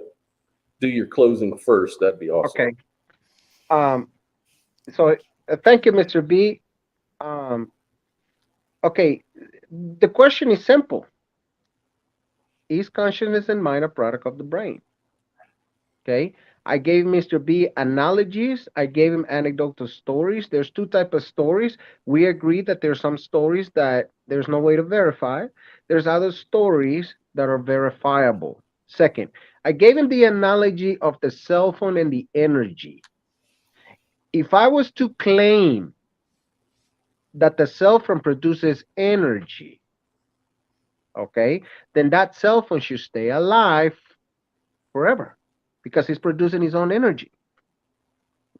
do your closing first, that'd be awesome. Okay. Um. So thank you, Mr. B. Um. Okay. The question is simple: is consciousness and mind a product of the brain? Okay. I gave Mr. B analogies. I gave him anecdotal stories. There's two types of stories. We agree that there's some stories that there's no way to verify. There's other stories that are verifiable. Second, I gave him the analogy of the cell phone and the energy. If I was to claim that the cell phone produces energy, okay, then that cell phone should stay alive forever because it's producing its own energy.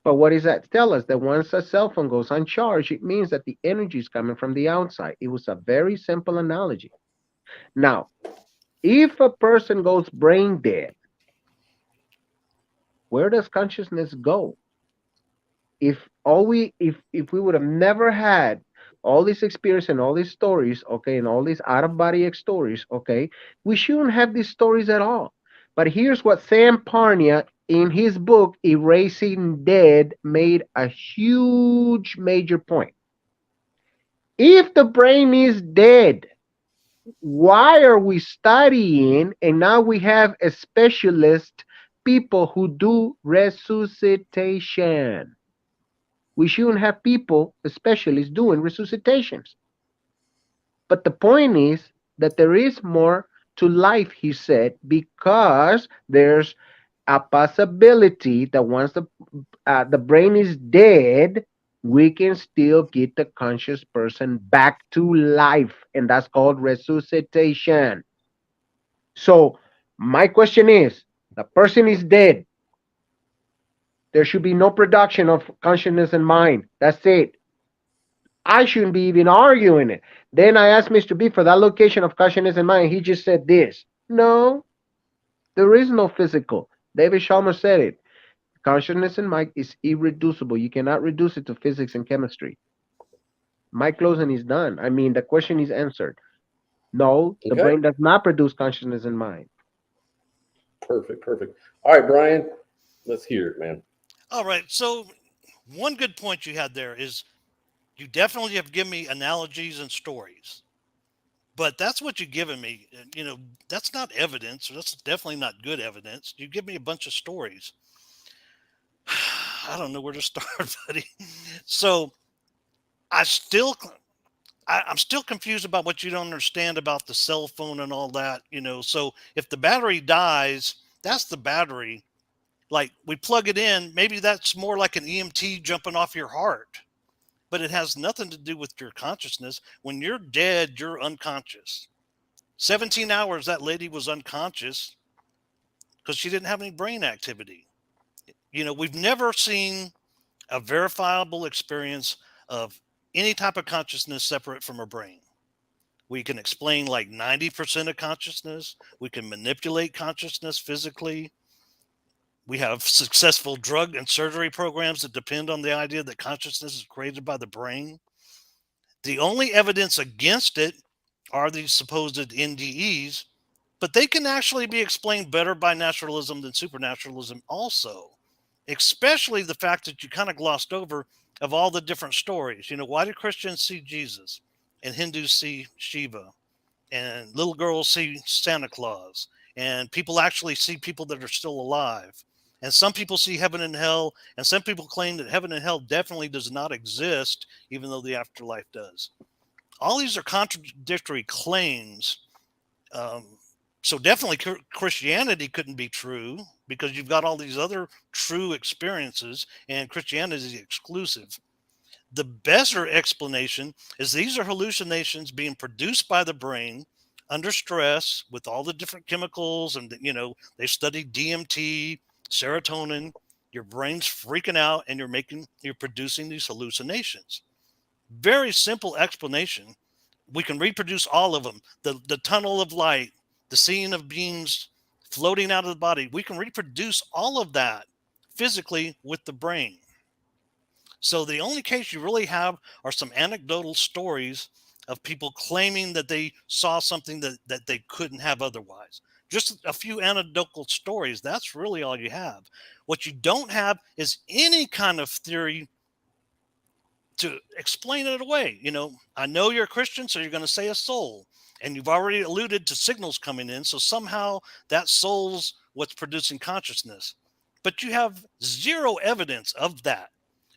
But what does that tell us? That once a cell phone goes uncharged, it means that the energy is coming from the outside. It was a very simple analogy. Now, if a person goes brain dead, where does consciousness go? If we would have never had all this experience and all these stories, okay, and all these out of body stories, okay, we shouldn't have these stories at all. But here's what Sam Parnia in his book Erasing Dead made a huge major point. If the brain is dead, why are we studying and now we have a specialist people who do resuscitation? We shouldn't have people, specialists, doing resuscitations. But the point is that there is more to life, he said, because there's a possibility that once the brain is dead, we can still get the conscious person back to life, and that's called resuscitation. So my question is, the person is dead. There should be no production of consciousness and mind. That's it. I shouldn't be even arguing it. Then I asked Mr. B for that location of consciousness and mind. He just said this. No, there is no physical. David Chalmers said it. Consciousness and mind is irreducible. You cannot reduce it to physics and chemistry. My closing is done. I mean, the question is answered. No, the Okay. brain does not produce consciousness and mind. Perfect. All right, Brian, let's hear it, man. All right. So one good point you had there is you definitely have given me analogies and stories, but that's what you've given me. That's not evidence. That's definitely not good evidence. You give me a bunch of stories. I don't know where to start, buddy. So I'm still confused about what you don't understand about the cell phone and all that. So if the battery dies, that's the battery. Like we plug it in, maybe that's more like an EMT jumping off your heart, but it has nothing to do with your consciousness. When you're dead, you're unconscious. 17 hours, that lady was unconscious because she didn't have any brain activity. We've never seen a verifiable experience of any type of consciousness separate from a brain. We can explain like 90% of consciousness. We can manipulate consciousness physically. We have successful drug and surgery programs that depend on the idea that consciousness is created by the brain. The only evidence against it are these supposed NDEs, but they can actually be explained better by naturalism than supernaturalism also, especially the fact that you kind of glossed over of all the different stories. Why do Christians see Jesus and Hindus see Shiva and little girls see Santa Claus and people actually see people that are still alive? And some people see heaven and hell, and some people claim that heaven and hell definitely does not exist, even though the afterlife does. All these are contradictory claims. So definitely Christianity couldn't be true because you've got all these other true experiences, and Christianity is exclusive. The better explanation is these are hallucinations being produced by the brain under stress with all the different chemicals, and they study DMT, serotonin. Your brain's freaking out and you're producing these hallucinations. Very simple explanation. We can reproduce all of them. The tunnel of light, the seeing of beings floating out of the body. We can reproduce all of that physically with the brain. So the only case you really have are some anecdotal stories of people claiming that they saw something that they couldn't have otherwise. Just a few anecdotal stories. That's really all you have. What you don't have is any kind of theory to explain it away. I know you're a Christian, so you're going to say a soul. And you've already alluded to signals coming in. So somehow that soul's what's producing consciousness. But you have zero evidence of that.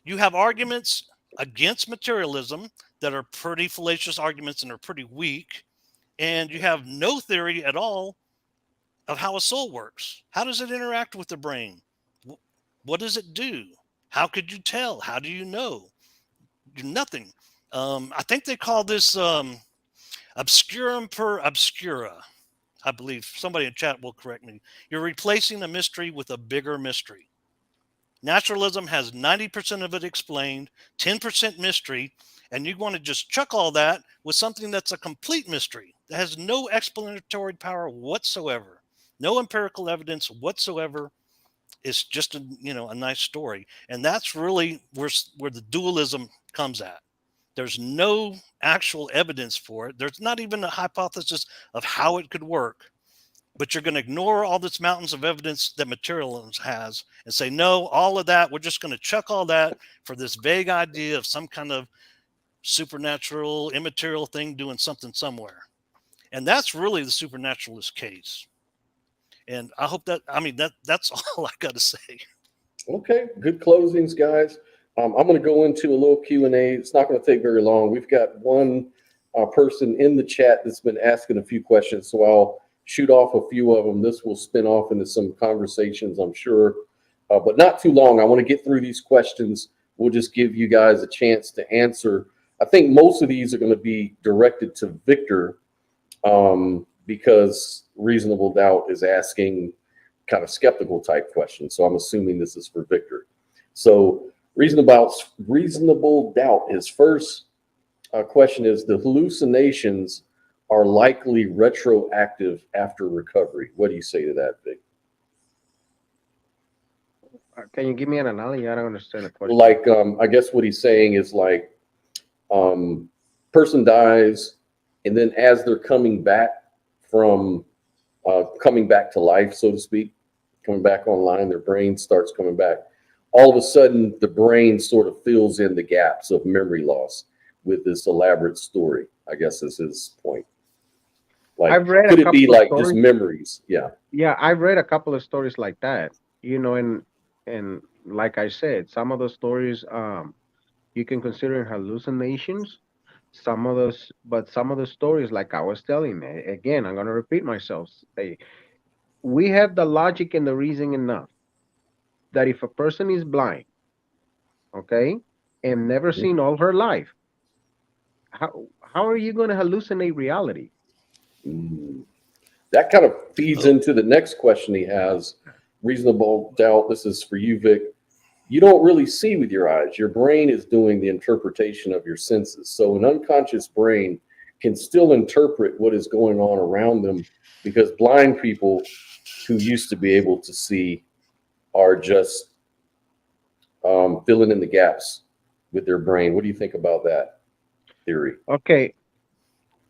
You have arguments against materialism that are pretty fallacious arguments and are pretty weak. And you have no theory at all of how a soul works. How does it interact with the brain? What does it do? How could you tell? How do you know? Nothing. I think they call this obscurum per obscura. I believe somebody in chat will correct me. You're replacing a mystery with a bigger mystery. Naturalism has 90% of it explained, 10% mystery, and you want to just chuck all that with something that's a complete mystery that has no explanatory power whatsoever, no empirical evidence whatsoever. It's just a nice story, and that's really where the dualism comes at. There's no actual evidence for it. There's not even a hypothesis of how it could work. But you're going to ignore all this mountains of evidence that materialism has and say, no, all of that, we're just going to chuck all that for this vague idea of some kind of supernatural, immaterial thing doing something somewhere. And that's really the supernaturalist case. And I hope that's all I got to say. Okay, good closings, guys. I'm going to go into a little Q&A. It's not going to take very long. We've got one person in the chat that's been asking a few questions, so I'll shoot off a few of them. This will spin off into some conversations, I'm sure, but not too long. I want to get through these questions. We'll just give you guys a chance to answer. I think most of these are going to be directed to Victor because Reasonable Doubt is asking kind of skeptical type questions. So I'm assuming this is for Victor. So Reasonable Doubt, his first question is, the hallucinations are likely retroactive after recovery. What do you say to that, Vic? Can you give me an analogy? I don't understand the question. Like, I guess what he's saying is like, person dies, and then as they're coming back from coming back to life, so to speak, coming back online, their brain starts coming back. All of a sudden, the brain sort of fills in the gaps of memory loss with this elaborate story, I guess is his point. Like, I've read could a it be couple of like just stories. memories? Yeah. Yeah, I've read a couple of stories like that, and like I said, some of those stories you can consider hallucinations. Some of the stories, like I was telling, again, I'm gonna repeat myself. We have the logic and the reason enough that if a person is blind, okay, and never seen all her life, how are you gonna hallucinate reality? Mm. That kind of feeds into the next question he has. Reasonable Doubt, this is for you, Vic. You don't really see with your eyes. Your brain is doing the interpretation of your senses. So an unconscious brain can still interpret what is going on around them, because blind people who used to be able to see are just filling in the gaps with their brain. What do you think about that theory? Okay,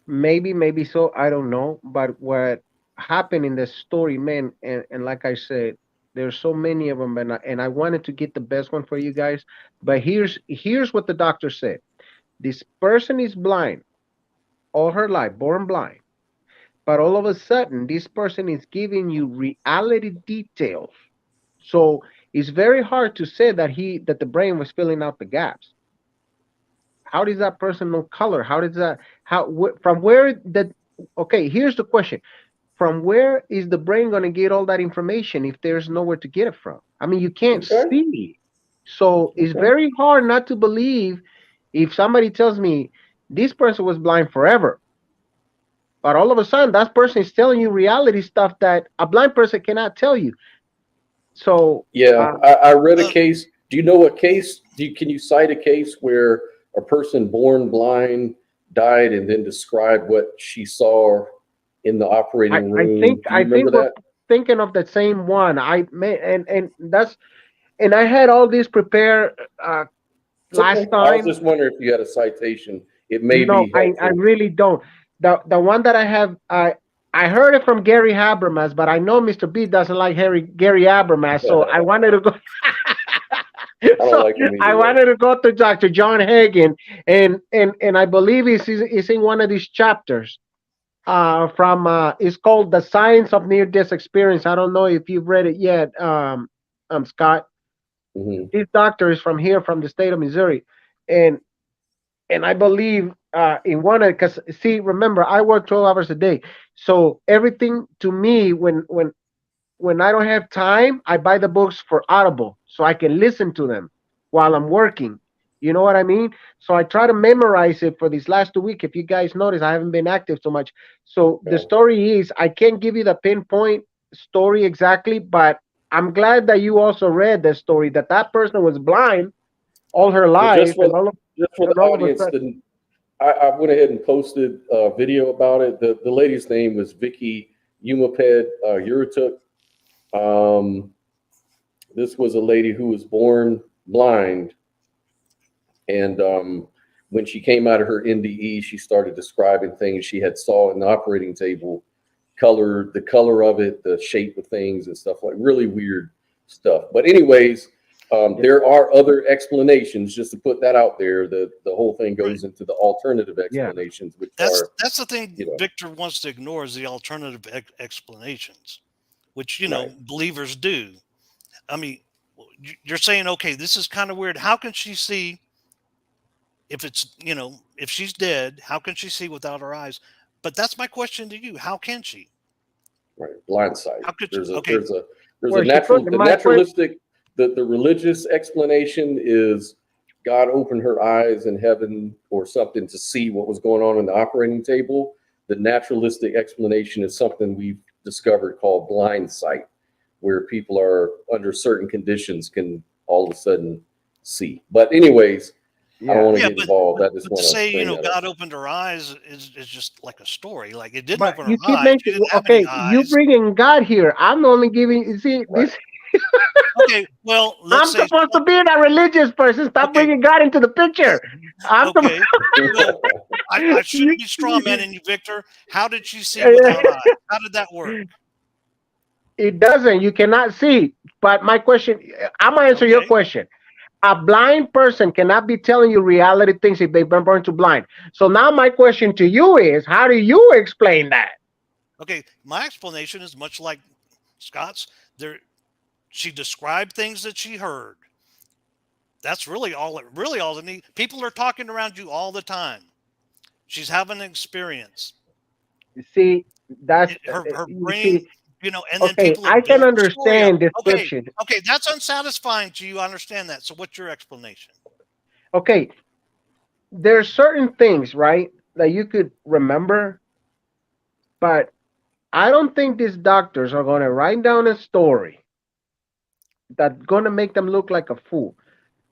maybe so. I don't know. But what happened in the story, man, and like I said, there's so many of them, and I wanted to get the best one for you guys. But here's what the doctor said. This person is blind all her life, born blind. But all of a sudden, this person is giving you reality details. So it's very hard to say that the brain was filling out the gaps. How does that person know color? How does that from where that? Okay, here's the question: from where is the brain going to get all that information if there's nowhere to get it from? I mean, you can't see. So it's very hard not to believe if somebody tells me this person was blind forever, but all of a sudden that person is telling you reality stuff that a blind person cannot tell you. So yeah, I read a case. Do you know a case? Can you cite a case where a person born blind died and then describe what she saw in the operating room? I think we're thinking of the same one. I had all this prepared last time. I was just wondering if you had a citation. It may be helpful. I really don't. The one that I have, I heard it from Gary Habermas, but I know Mr. B doesn't like Gary Habermas, so I wanted to go. I wanted to go to Dr. John Hagen, and I believe it's in one of these chapters. It's called The Science of Near-Death Experience. I don't know if you've read it yet, Scott. Mm-hmm. This doctor is from here, from the state of Missouri, and and I believe in one, because see, remember, I work 12 hours a day, so everything to me, when I don't have time, I buy the books for Audible so I can listen to them while I'm working. You know what I mean? So I try to memorize it for these last 2 weeks. If you guys notice, I haven't been active so much. So the Yeah. story is, I can't give you the pinpoint story exactly, but I'm glad that you also read the story that that person was blind all her So life, and just for the all of a audience, sudden, I went ahead and posted a video about it. The lady's name was Vicky Umaped Urituk. Um, this was a lady who was born blind, and when she came out of her NDE, she started describing things she had saw in the operating table, the color of it, the shape of things, and stuff like really weird stuff. But anyways, there are other explanations. Just to put that out there, the whole thing goes into the alternative explanations, which are, That's the thing you know, Victor wants to ignore is the alternative explanations, which right. believers do. I mean, you're saying, okay, this is kind of weird. How can she see if it's if she's dead? How can she see without her eyes? But that's my question to you. How can she? Right, blind sight. How could she? There's a Okay, where she put the my question. naturalistic, the religious explanation is God opened her eyes in heaven or something to see what was going on in the operating table. The naturalistic explanation is something we've discovered called blind sight, where people are under certain conditions can all of a sudden see. But anyways, I don't want to yeah, get involved. I just but to want to say bring that up. God opened her eyes is just like a story. Like it didn't But open her you keep eyes. She mentioning, didn't have any okay, you eyes. bringing God here. I'm only giving, you see, Right. this, Okay, well, let's I'm say supposed to be a religious person. Stop okay, bringing God into the picture. I'm supposed. okay. Well, I shouldn't be straw You- manning you, Victor. How did she see without eyes? How did that work? it doesn't. You cannot see. But my question, I'm gonna answer your Okay. question. A blind person cannot be telling you reality things if they've been born to blind. So now my question to you is, how do you explain that? Okay. My explanation is much like Scott's. There, she described things that she heard. That's really all it needs. People are talking around you all the time. She's having an experience. See, that's Her you brain, see. and then Okay, people I have can built the story up. understand Okay, description. okay, that's unsatisfying to you. I understand that. So what's your explanation? Okay, there's certain things, right, that you could remember, but I don't think these doctors are going to write down a story that's going to make them look like a fool.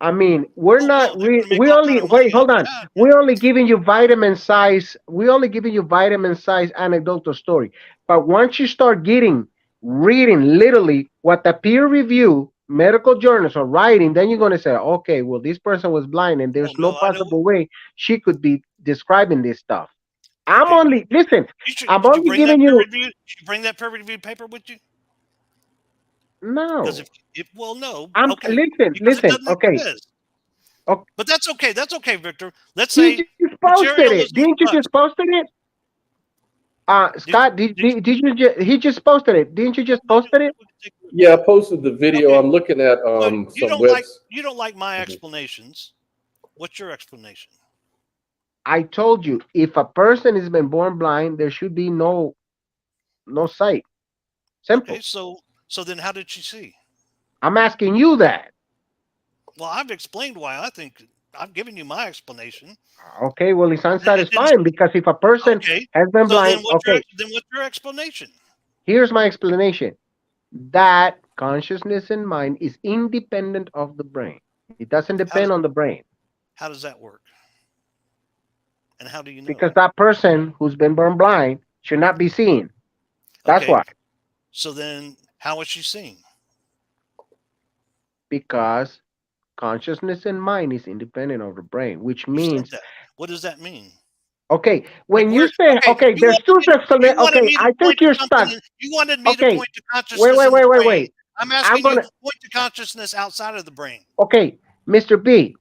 I mean, we're Oh no, not they're we going to make we all kind only of wait, money off hold of on. that. We're only giving you vitamin size. We're only giving you vitamin size anecdotal story. But once you start getting reading literally what the peer review medical journals are writing, then you're going to say, okay, well, this person was blind and Oh there's no no, I know. possible way she could be describing this stuff. I'm Okay, only listen. I'm did you only bring that giving peer you review? Did you bring that peer review paper with you? Because no. if well, no, I'm okay, listen, because it listen. doesn't Okay, exist. okay. But that's okay. That's okay, Victor. Let's He say just posted materialism it. is Didn't you crux. just posted it? Did Scott, did you? did you just, he just posted it. Didn't you just We can, posted it? we can take a look Yeah, at I it. posted the video. Okay, I'm looking at so some webs. you don't like my Mhm. explanations. What's your explanation? I told you, if a person has been born blind, there should be no sight. Okay, Simple. so then how did she see? I'm asking you that. Well, I've explained why I think I've given you my explanation. Okay, well, it's It didn't. unsatisfying because if a person Okay, has been so blind, okay, then what's your explanation? here's my explanation. That consciousness and mind is independent of the brain. It doesn't How depend does on the brain how does that work? And how do you because know? that person who's been born blind should not be seen. That's Okay, why. so then how is she seeing? Because consciousness and mind is independent of the brain, which You said means, that. What does that mean? okay, Like when you where? say, Okay, okay, there's two you wanted okay, me to I point think to you're something. stuck. You wanted me to Okay, point to consciousness in the brain. wait. I'm I'm asking you gonna, point to consciousness outside of the brain. okay, Mr. B,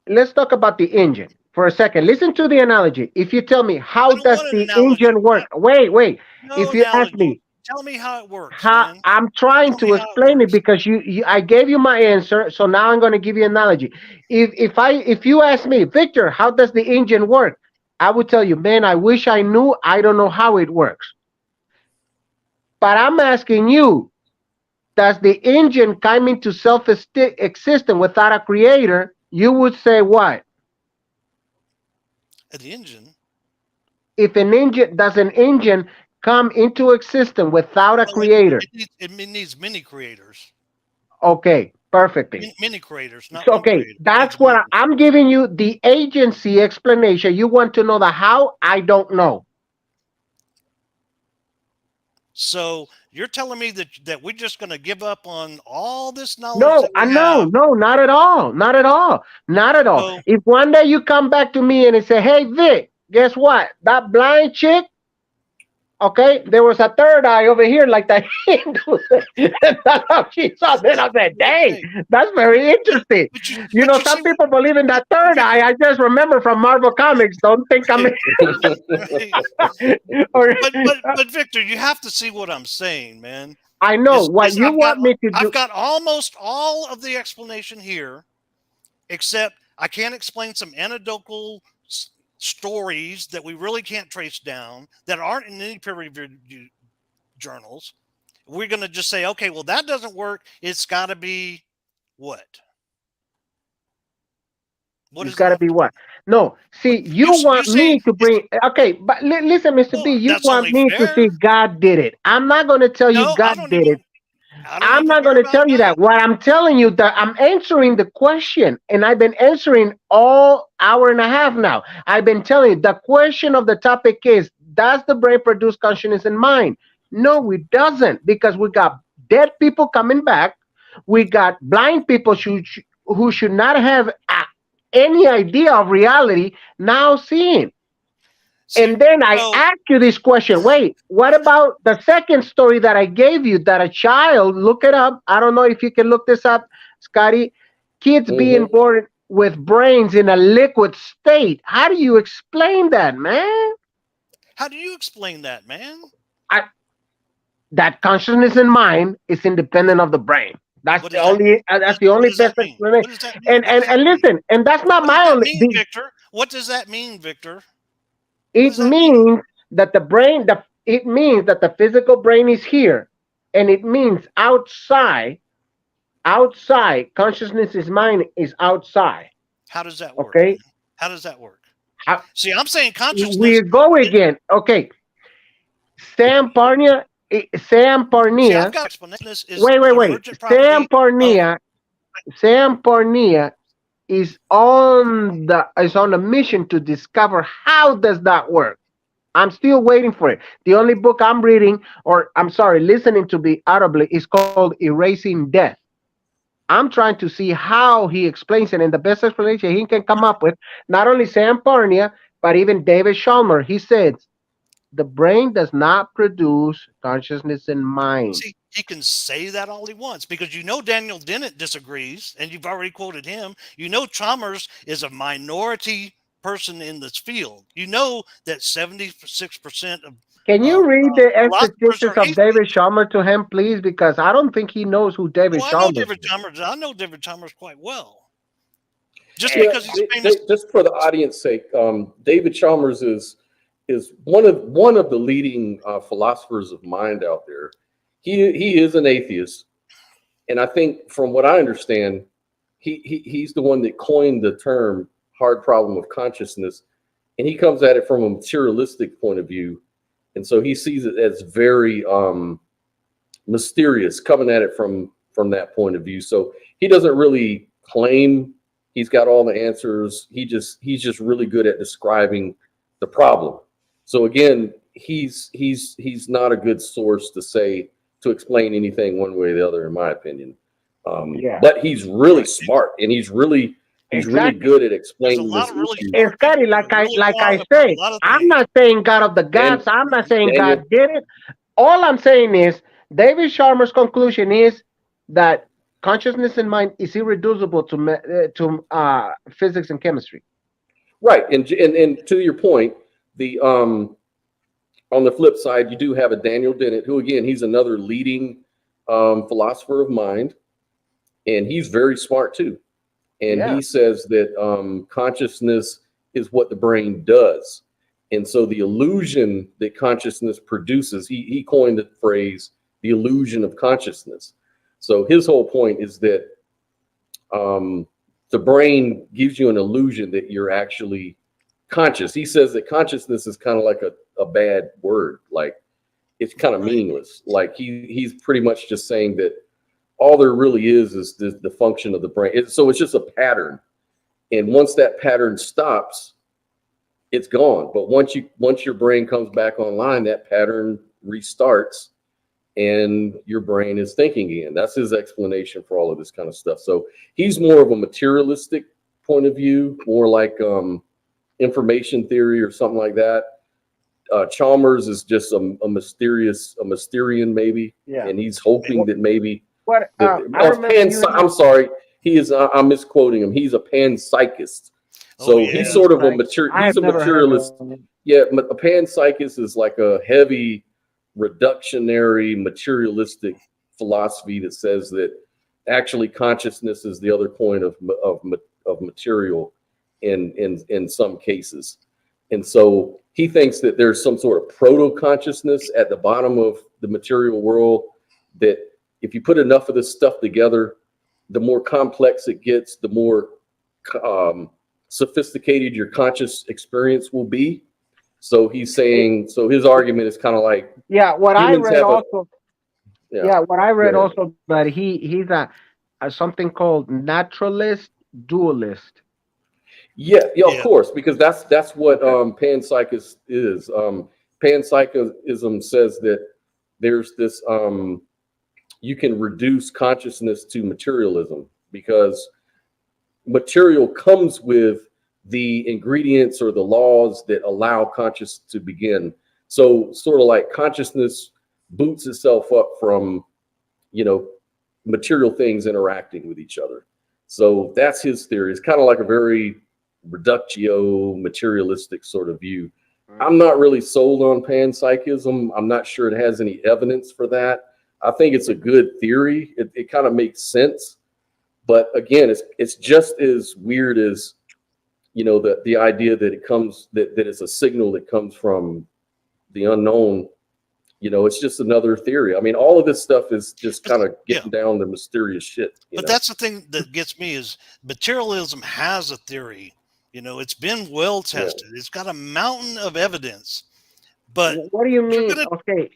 let's talk about the engine for a second. Listen to the analogy. If you tell me, I how don't does want an the analogy. engine work? Wait. No If you ask me, analogy. Tell me how it works, How man. I'm trying Tell me to how it explain it works. because I gave you my answer, so now I'm going to give you an analogy. If you ask me, Victor, how does the engine work? I would tell you, man, I wish I knew. I don't know how it works. But I'm asking you, does the engine come into self-existence without a creator? You would say what? The engine. If an engine come into existence without a Oh, creator? it needs many creators. Okay, perfectly. Many creators, not So, one okay, creator. It needs that's what many. I'm giving you the agency explanation. You want to know the how? I don't know. So you're telling me that we're just going to give up on all this knowledge No, that I we know, have? no, not at all, not at all, not at all. So If one day you come back to me and say, "Hey, Vic, guess what? That blind chick, okay, there was a third eye over here, like the Hindu." That's how she saw. Then I said, "Dang, okay, that's very but interesting." You but know, you some see what people believe in that third eye. Victor, I just remember from Marvel Comics. Don't think I'm right, right. or But Victor, you have to see what I'm saying, man. I know what Is you want me to I've do. got almost all of the explanation here, except I can't explain some anecdotal stories that we really can't trace down that aren't in any peer-reviewed journals. We're going to just say, okay, well, that doesn't work. It's got to be what? What It's does it got to have be to be? what? No, What see, you you want say? me to It's, bring. Okay, but listen, Mr. B, well, you that's want only me to see fair. God did it. I'm not going to tell you No, God did it. I don't I'm even not care going to about tell you God. that. What I'm telling you that I'm answering the question, and I've been answering all hour and a half now. I've been telling you the question of the topic is: does the brain produce consciousness in mind? No, it doesn't, because we got dead people coming back. We got blind people who should not have any idea of reality now seeing. See, And then I so ask you this question. Wait, what about the second story that I gave you that a child, look it up. I don't know if you can look this up, Scotty. Kids being Mhm. born with brains in a liquid state. How do you explain that, man? how do you explain that, man? I, that consciousness in mind is independent of the brain. That's What the does that only mean? that's the What only does that best mean? explanation. What does that mean? What does that And mean? listen, and that's not What does my that only. mean, Victor? What does that mean, Victor? What It does that mean? means that it means that the physical brain is here, and it means outside consciousness is mind is outside. How does that work, Okay, man? How does that work? how, See, I'm saying we consciousness. go again. Okay, Sam Parnia, Sam See, I've Parnia. got explanation. This is Wait, an wait. emergent Sam property of. Parnia, Sam Parnia is on a mission to discover how does that work. I'm still waiting for it. The only book I'm reading, or I'm sorry, listening to be audibly, is called Erasing Death. I'm trying to see how he explains it, and the best explanation he can come up with, not only Sam Parnia, but even David Chalmers. He says the brain does not produce consciousness in mind. See, he can say that all he wants because Daniel Dennett disagrees, and you've already quoted him. Chalmers is a minority person in this field. You know that 76% of Can you read the philosophers statistics are of David atheists. Chalmers to him, please? Because I don't think he knows who David Well, I know Chalmers David is. Chalmers. I know David Chalmers quite well. Just Eh, Yeah, because he's famous. just for the audience sake, David Chalmers is one of the leading philosophers of mind out there. He is an atheist, and I think from what I understand, he's the one that coined the term hard problem of consciousness, and he comes at it from a materialistic point of view, and so he sees it as very mysterious, coming at it from that point of view. So he doesn't really claim he's got all the answers. He's just really good at describing the problem. So again, he's not a good source to explain anything one way or the other, in my opinion. yeah, But he's really Right. smart, and he's really exactly. good at There's a explaining lot this of really issue. And smart Scotty, people that really like I wrong about a say, lot of I'm things. not saying God of the gods. Dan, I'm not saying Daniel, God did it. All I'm saying is David Sharma's conclusion is that consciousness in mind is irreducible to physics and chemistry. right? And to your point, the on the flip side, you do have a Daniel Dennett, who again, he's another leading philosopher of mind, and he's very smart too. And Yeah. he says that consciousness is what the brain does. And so the illusion that consciousness produces, he coined the phrase, the illusion of consciousness. So his whole point is that the brain gives you an illusion that you're actually conscious. He says that consciousness is kind of like a bad word. Like, it's kind of meaningless. Like he's pretty much just saying that all there really is the function of the brain. So it's just a pattern. And once that pattern stops, it's gone. But once your brain comes back online, that pattern restarts and your brain is thinking again. That's his explanation for all of this kind of stuff. So he's more of a materialistic point of view, more like information theory or something like that. Chalmers is just a Mysterian maybe. Yeah. And he's hoping that maybe What I'm sorry, he is. I'm misquoting him. He's a panpsychist. So he's sort of he's a materialist. Yeah, but a panpsychist is like a heavy reductionary materialistic philosophy that says that actually consciousness is the other point of material in some cases. And so he thinks that there's some sort of proto-consciousness at the bottom of the material world, that if you put enough of this stuff together, the more complex it gets, the more sophisticated your conscious experience will be. So he's saying, so his argument is kind of like, what I read also, but he's a something called naturalist dualist. Yeah, of course, because that's what panpsychism is. Panpsychism says that there's this you can reduce consciousness to materialism, because material comes with the ingredients or the laws that allow conscious to begin. So sort of like consciousness boots itself up from, material things interacting with each other. So that's his theory. It's kind of like a very reductio materialistic sort of view. I'm not really sold on panpsychism. I'm not sure it has any evidence for that. I think it's a good theory. It kind of makes sense. But again, it's just as weird as, the idea that it comes, that it's a signal that comes from the unknown. It's just another theory. I mean, all of this stuff is just kind of getting down to mysterious shit. But that's the thing that gets me, is materialism has a theory. It's been well tested. It's got a mountain of evidence. But what do you mean? Okay,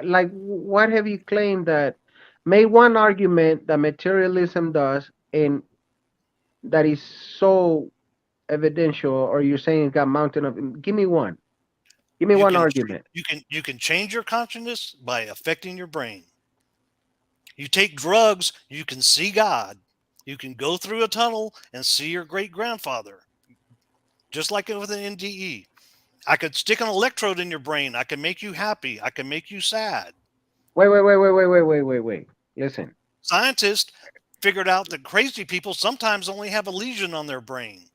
like, what have you claimed that? Made one argument that materialism does, and that is so evidential, or you're saying it got mountain of. Give me one. Give me one argument. You can change your consciousness by affecting your brain. You take drugs, you can see God. You can go through a tunnel and see your great grandfather. Just like with an NDE. I could stick an electrode in your brain. I can make you happy. I can make you sad. Wait. Listen. Scientists figured out that crazy people sometimes only have a lesion on their brain.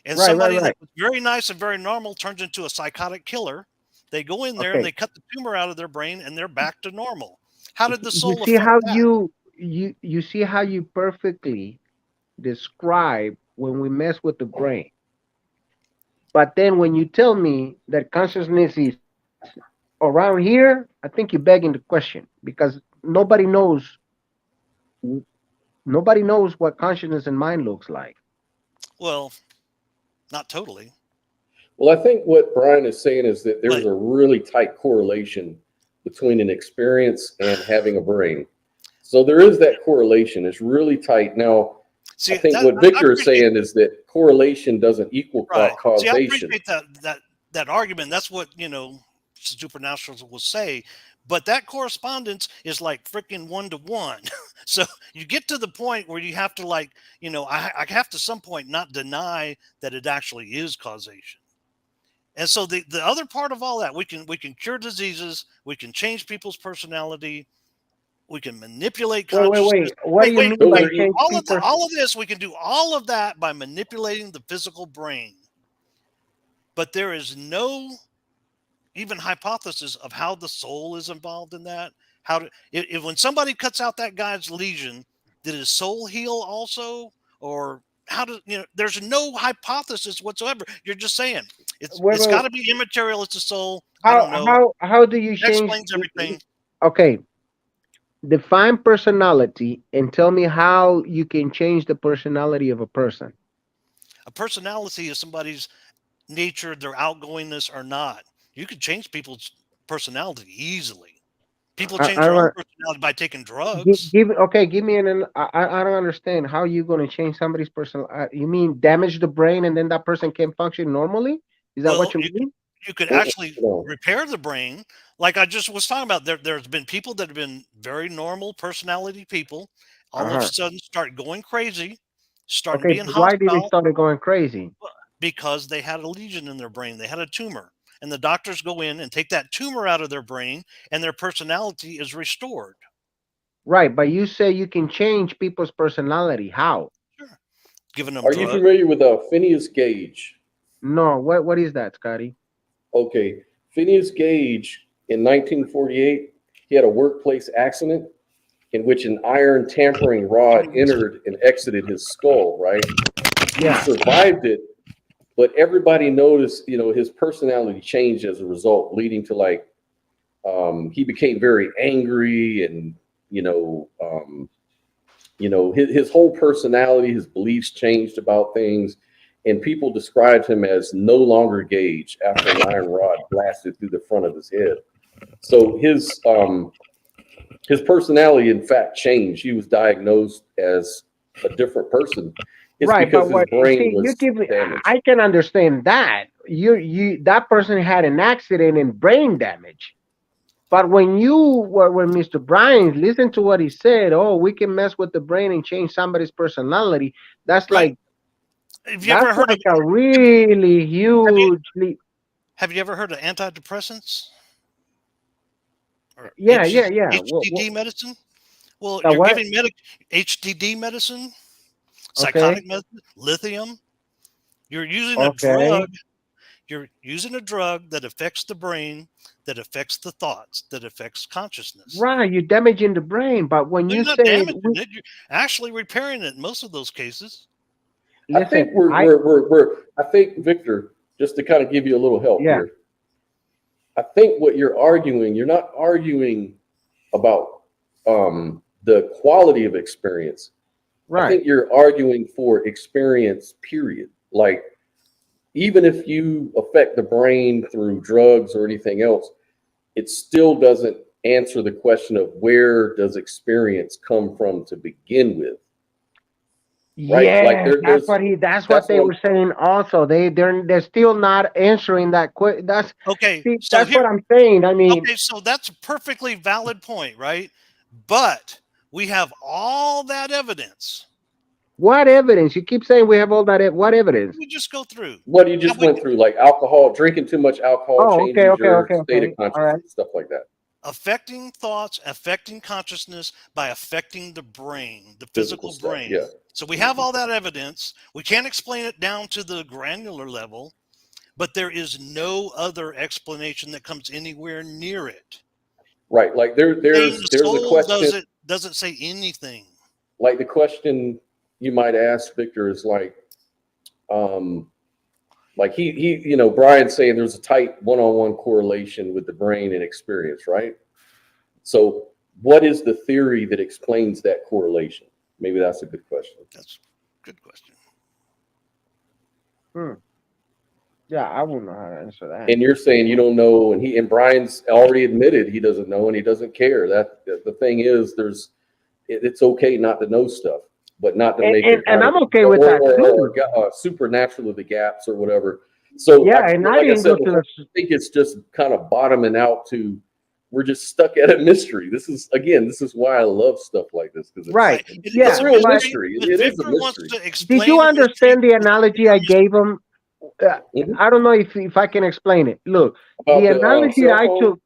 And somebody that was very nice and very normal turns into a psychotic killer. They go in there and they cut the tumor out of their brain, and they're back to normal. How did the soul affect that? You see how you perfectly describe when we mess with the brain. But then when you tell me that consciousness is around here, I think you're begging the question, because nobody knows what consciousness and mind looks like. Well, not totally. Well, I think what Brian is saying is that there's a really tight correlation between an experience and having a brain. So there is that correlation. It's really tight. Now, I think what Victor is saying is that correlation doesn't equal causation. See, I appreciate that argument. That's what, supernaturals will say. But that correspondence is like freaking 1-to-1. So you get to the point where you have to I have to some point not deny that it actually is causation. And so the other part of all that, we can cure diseases, we can change people's personality, we can manipulate consciousness. Wait. What do you mean by change people? All of this, we can do all of that by manipulating the physical brain. But there is no even hypothesis of how the soul is involved in that. How to if when somebody cuts out that guy's lesion, did his soul heal also, or how does There's no hypothesis whatsoever. You're just saying Wait, it's wait, got to be immaterial. It's a soul. I how don't know. how do you That change? explains everything. Okay, define personality and tell me how you can change the personality of a person. A personality is somebody's nature, their outgoingness or not. You could change people's personality easily. People I change their own don't personality by taking drugs. give me I don't understand how you going to change somebody's personal. You mean damage the brain and then that person can function normally? Is that what Well, you mean? you could Hold actually on. repair the brain. Like I just was talking about, there's been people that have been very normal personality people, all of a Uh-huh. sudden start going crazy, starting to Okay, be in but why did they hospital start going crazy? because they had a lesion in their brain. They had a tumor. And the doctors go in and take that tumor out of their brain, and their personality is restored. Right, but you say you can change people's personality. How? Sure. Giving them Are you drugs. familiar with Phineas Gage? No, what is that, Scotty? Okay, Phineas Gage in 1948, he had a workplace accident in which an iron tampering rod entered and exited his skull, right? He Yeah. survived it, but everybody noticed, his personality changed as a result, leading to he became very angry and, his whole personality, his beliefs changed about things. And people described him as no longer Gage after an iron rod blasted through the front of his head. So his personality, in fact, changed. He was diagnosed as a different person. It's Right, but because his what you brain see, you was give me, damaged. I can understand that. That person had an accident and brain damage. But when Mr. Bryan listened to what he said, oh, we can mess with the brain and change somebody's personality. That's Right. like Have you that's ever heard of like a really have you huge leap. have you ever heard of antidepressants or Yeah, yeah, yeah. HDD medicine? Well, The you're what? giving HDD medicine, Okay, psychotic medicine, lithium. You're using a okay. drug. You're using a drug that affects the brain, that affects the thoughts, that affects consciousness. Right, you're damaging the brain. But when No, you you're not say, damaging it. You're actually repairing it in most of those cases. I think listen, I think, Victor, just to kind of give you a little help yeah, here, I think what you're not arguing about the quality of experience. I right. think you're arguing for experience, period. Like, even if you affect the brain through drugs or anything else, it still doesn't answer the question of where does experience come from to begin with, right? Like Yes, that's what that's they what I'm, were saying also. They're still not answering that that's Okay, see, so that's here, what I'm saying. I mean, okay, so that's a perfectly valid point, right? But we have all that evidence. what evidence? You keep saying we have all that what evidence? We just go through. what you Have just we went through, like alcohol, drinking too much alcohol Oh, okay, changes okay, your okay, state of okay. All right. consciousness, stuff like that, affecting thoughts, affecting consciousness by affecting the brain, the physical physical stuff. brain? Yeah. So we have all that evidence. We can't explain it down to the granular level, but there is no other explanation that comes anywhere near it. Right. Like Saying the there's a soul question, doesn't say anything. like the question you might ask, Victor, is um, like Brian's saying there's a tight one-on-one correlation with the brain and experience, right? So what is the theory that explains that correlation? Maybe that's a good question. That's a good question. Hmm. Yeah, I wouldn't know how to answer that. And you're saying you don't know, and Brian's already admitted he doesn't know and he doesn't care. That the thing is, it's okay not to know stuff, but not to make it And out of I'm okay with that too. supernatural of the gaps or whatever. So, Yeah, and I like I didn't go said to before, I think it's just kind of bottoming out to we're just stuck at a mystery. This is why I love stuff like this, because right. Right. it's Yeah, a real but mystery. But It is a Victor wants mystery. to did explain you the mystery understand the with analogy another I mystery. gave him? Mhm. I don't know if I can explain it. Look, About the the analogy cell I phone. took,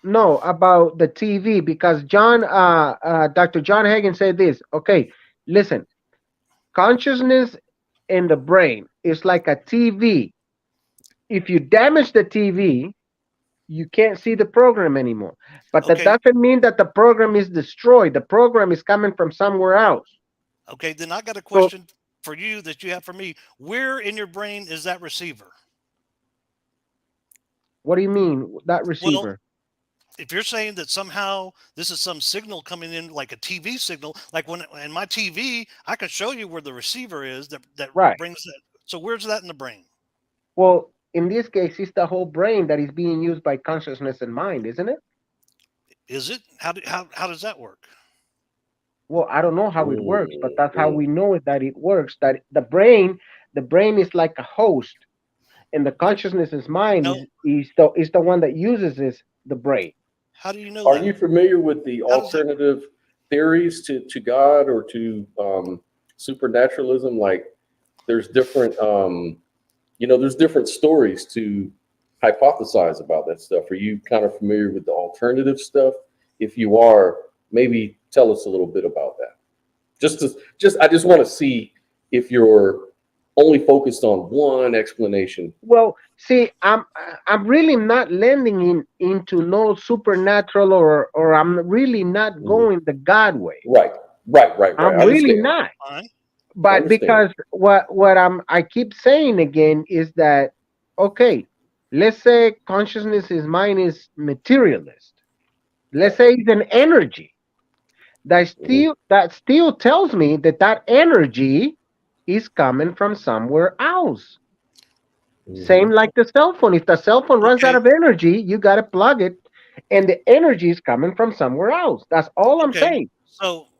no, about the TV, because Dr. John Hagen said this. Okay, listen, consciousness in the brain is like a TV. If you damage the TV, You can't see the program anymore. But that Okay. doesn't mean that the program is destroyed. The program is coming from somewhere else. Okay. Then I got a So question for you that you have for me. Where in your brain is that receiver? what do you mean that Well, receiver? if you're saying that somehow this is some signal coming in like a TV signal, like when in my TV, I can show you where the receiver is that Right. brings that. So where's that in the brain? Well, in this case, it's the whole brain that is being used by consciousness and mind, isn't it? Is it? How does that work? Well, I don't know how it works, but that's how we Mm. know it that it works. That the brain is like a host, and the consciousness is mind No. is the one that uses the brain. How do you know Are that? you familiar with the How does that work? alternative theories to God or to supernaturalism? Like there's different, there's different stories to hypothesize about that stuff. Are you kind of familiar with the alternative stuff? If you are, maybe tell us a little bit about that. I just want to see if you're only focused on one explanation. Well, see, I'm really not lending into no supernatural or I'm really not Mhm. going the God way. Right, right. I'm I really understand. not. Fine. I But understand. because I keep saying again is that okay, let's say consciousness is mine is materialist. Let's Right. say it's an energy Mhm. that still tells me that that energy is coming from somewhere else. Same Mhm. like the cell phone. If the cell phone runs out Okay. of energy, you got to plug it, and the energy is coming from somewhere else. That's all I'm Okay. saying.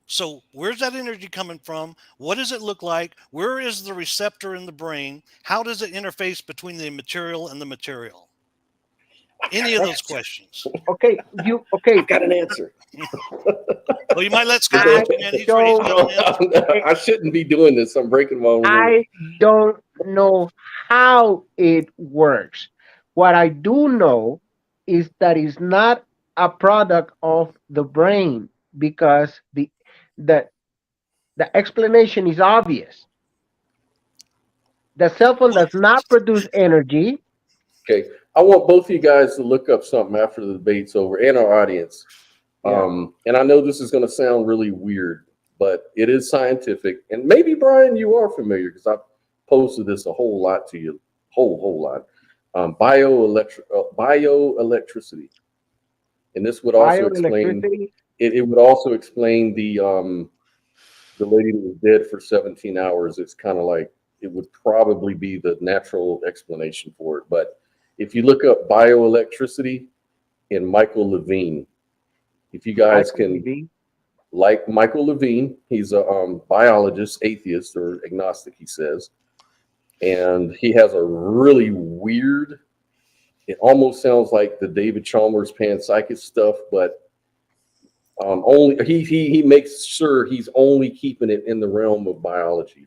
So where's that energy coming from? What does it look like? Where is the receptor in the brain? How does it interface between the material and the material? I've got Any an of those answer. questions. I've got an answer. Well, you might let Scott I answer, man. He's don't. got an answer. I shouldn't be doing this. I'm breaking my own rules. I don't know how it works. What I do know is that it's not a product of the brain because the the explanation is obvious. The cell phone Well, does not produce energy. Okay. I want both of you guys to look up something after the debate's over and our audience. Yeah. And I know this is going to sound really weird, but it is scientific. And maybe, Brian, you are familiar because I've posted this a whole lot to you, whole lot. Bioelectricity. And this would also explain, Bioelectricity. it would also explain the lady that was dead for 17 hours. It's kind of like, it would probably be the natural explanation for it. But if you look up bioelectricity and Michael Levine, if you guys Michael can, Levine. like Michael Levine, he's a biologist, atheist or agnostic, he says, and he has a really weird. It almost sounds like the David Chalmers panpsychist stuff, but only he makes sure he's only keeping it in the realm of biology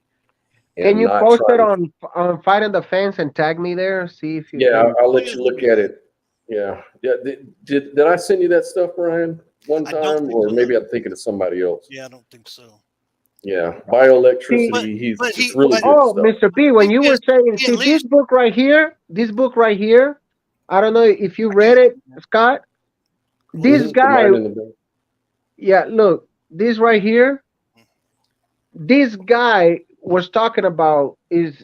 Can and you not post it trying. on Fighting the Fence and tag me there? See if you Yeah, can. I'll oh let yeah, you let look me. at it. Yeah, yeah. Did I send you that stuff, Brian, one I don't time, think or so. No. maybe I'm thinking of somebody else? Yeah, I don't think so. Yeah, See, But bioelectricity. It's really but good oh, stuff. Mr. B, the when thing you is, were saying, he at see least this book right here, I don't know if you I read can't. it, Scott. What is This it? The guy, mind in the brain. yeah, look, this right here, this guy was talking about is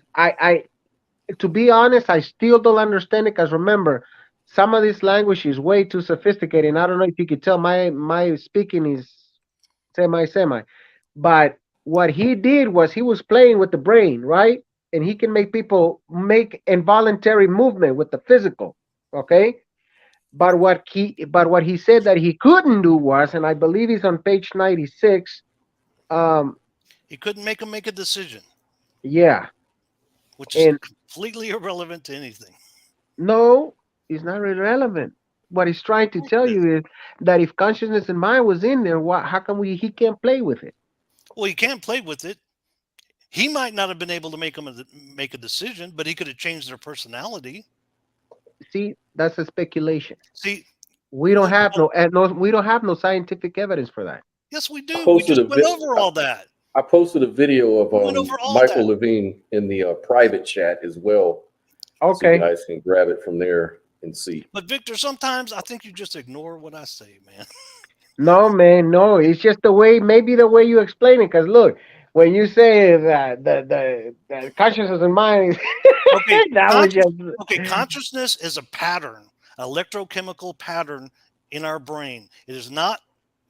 to be honest, I still don't understand it because remember, some of this language is way too sophisticated. And I don't know if you could tell my speaking is semi. But what he did was he was playing with the brain, right? And he can make people make involuntary movement with the physical. Okay. But what he said that he couldn't do was, and I believe he's on page 96. Um, He couldn't make a decision, yeah. which is And completely irrelevant to anything. no, it's not really relevant. What he's trying to tell you is that if consciousness and mind was in there, how come he can't play with it? Well, you can't play with it. He might not have been able to make a decision, but he could have changed their personality. See, that's a speculation. See, We don't well, have we don't have no scientific evidence for that. yes, we I do. We posted just a went vi- over all that. I posted a video of We went over all that. Michael Levine in the private chat as well, so you Okay. guys can grab it from there. and see. But Victor, sometimes I think you just ignore what I say, man. No, man, no. It's just the way, maybe the way you explain it. Because look, when you say that the consciousness of mind, Okay, that was conscious, just okay, consciousness is a pattern, electrochemical pattern in our brain. It is not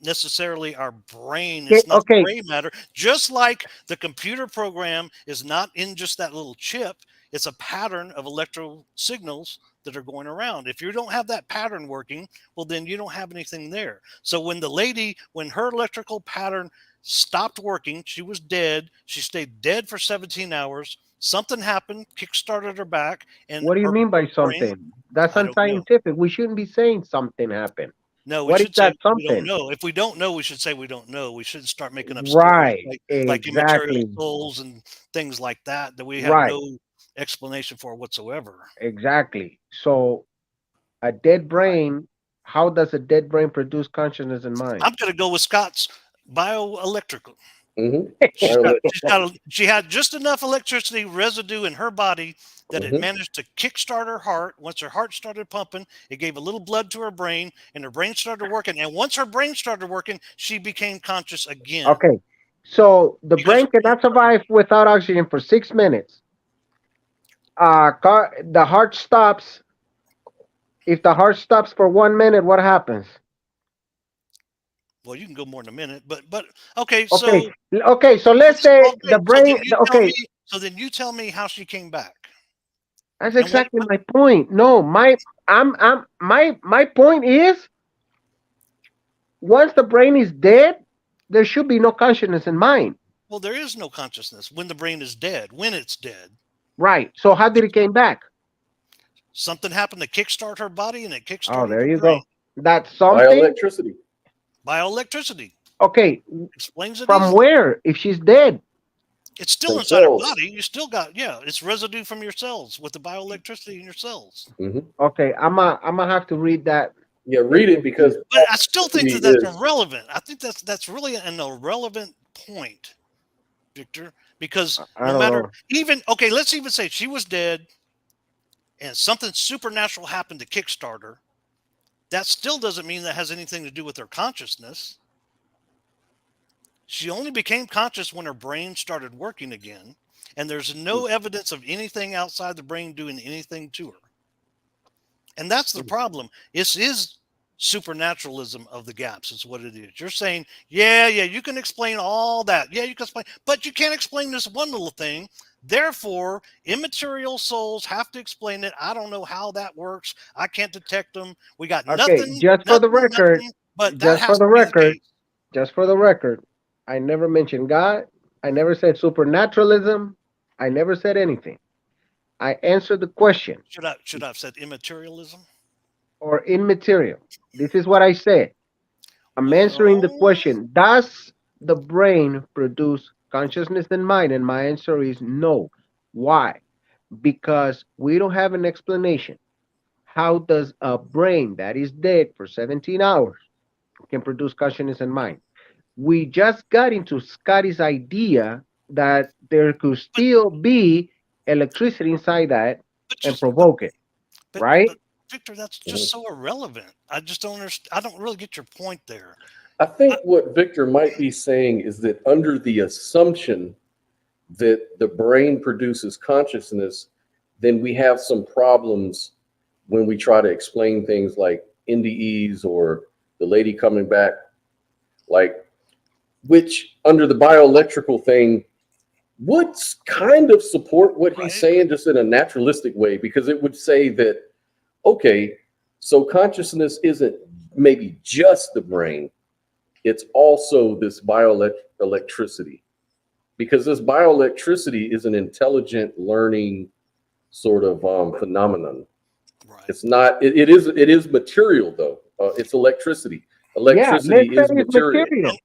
necessarily our brain. It's not the okay. gray matter. Just like the computer program is not in just that little chip, it's a pattern of electro signals that are going around. If you don't have that pattern working, well, then you don't have anything there. So when the lady, when her electrical pattern stopped working, she was dead. She stayed dead for 17 hours. Something happened, kick-started her back, and What do you her mean by brain, something? That's I don't know. unscientific. We shouldn't be saying something happened. No, we What is should say that we don't something? know. If we don't know, we should say we don't know. We shouldn't start making up stories Right. like immaterial Exactly. souls and things like that that we have Right. no explanation for whatsoever. Exactly. So a dead brain, how does a dead brain produce consciousness and mind? I'm going to go with Scott's bioelectrical. Mm-hmm. She had just enough electricity residue in her body that it Mm-hmm. managed to kickstart her heart. Once her heart started pumping, it gave a little blood to her brain, and her brain started working. And once her brain started working, she became conscious again. Okay. So the Because brain cannot survive without oxygen for 6 minutes. The heart stops. If the heart stops for 1 minute, what happens? well, you can go more in a minute, but okay. Okay. So Okay. So let's say the okay, brain. Okay. So then you tell me how she came back That's and exactly my point. No, my point is once the brain is dead, there should be no consciousness in mind. well, there is no consciousness when the brain is dead. When it's dead, Right. So how did it came back? something happened to kickstart her body, and it Oh, kickstarted there her you brain. go. That's something. Bioelectricity. Bioelectricity Okay. explains it From easily. where? If she's dead. It's still From inside her cells. body. You still got, yeah, it's residue from your cells with the bioelectricity in your cells. Mm-hmm. Okay. I'm gonna have to read that. Yeah, read it because But I still think that electricity that's is. irrelevant. I think that's really an irrelevant point, Victor, because I no don't matter know. even okay, let's even say she was dead and something supernatural happened to kickstart her. That still doesn't mean that has anything to do with her consciousness. She only became conscious when her brain started working again, and there's no evidence of anything outside the brain doing anything to her. And that's the problem. This is supernaturalism of the gaps, is what it is. You're saying, yeah, you can explain all that. Yeah, you can explain, but you can't explain this one little thing. Therefore, immaterial souls have to explain it. I don't know how that works. I can't detect them. We got Okay. nothing, Just for the record. nothing, but that Just for has the to be the record. case. Just for the record. I never mentioned God. I never said supernaturalism. I never said anything. I answered the question. Should I have said immaterialism? Or immaterial. This is what I said. I'm answering the Well, question. Does the brain produce consciousness and mind? And my answer is no. Why? Because we don't have an explanation. How does a brain that is dead for 17 hours can produce consciousness and mind? We just got into Scotty's idea that there could but still be electricity inside that but and just provoke it, right? but Victor, that's just so irrelevant. I just don't understand. I don't really get your point there. I think what Victor might be saying is that under the assumption that the brain produces consciousness, then we have some problems when we try to explain things like NDEs or the lady coming back, like, which under the bioelectrical thing would kind of support what he's Right? saying just in a naturalistic way, because it would say that, okay, so consciousness isn't maybe just the brain, it's also this bioelectricity, because this bioelectricity is an intelligent learning sort of phenomenon. Right. It's not, it is material though. It's electricity. Yeah, let's Electricity say is it's material. material.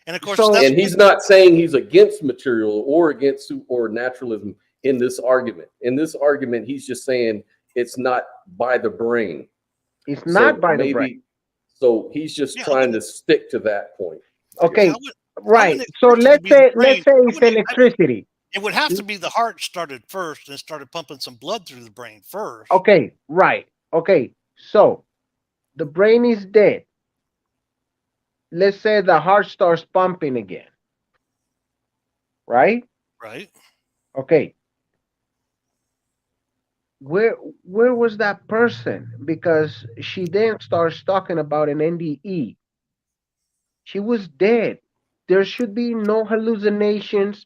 And of course, So, that's And he's not saying he's against material or against or naturalism in this argument. In this argument, he's just saying it's not by the brain. it's So not by the brain. maybe, so he's just yeah. trying to stick to that point. Okay, I right. wouldn't So expect it to be the brain. let's say it's electricity. It would have to be the heart started first and started pumping some blood through the brain first. Okay, right. Okay, so the brain is dead. Let's say the heart starts pumping again, right? Right. Okay, where where was that person? Because she then starts talking about an NDE. She was dead. There should be no hallucinations.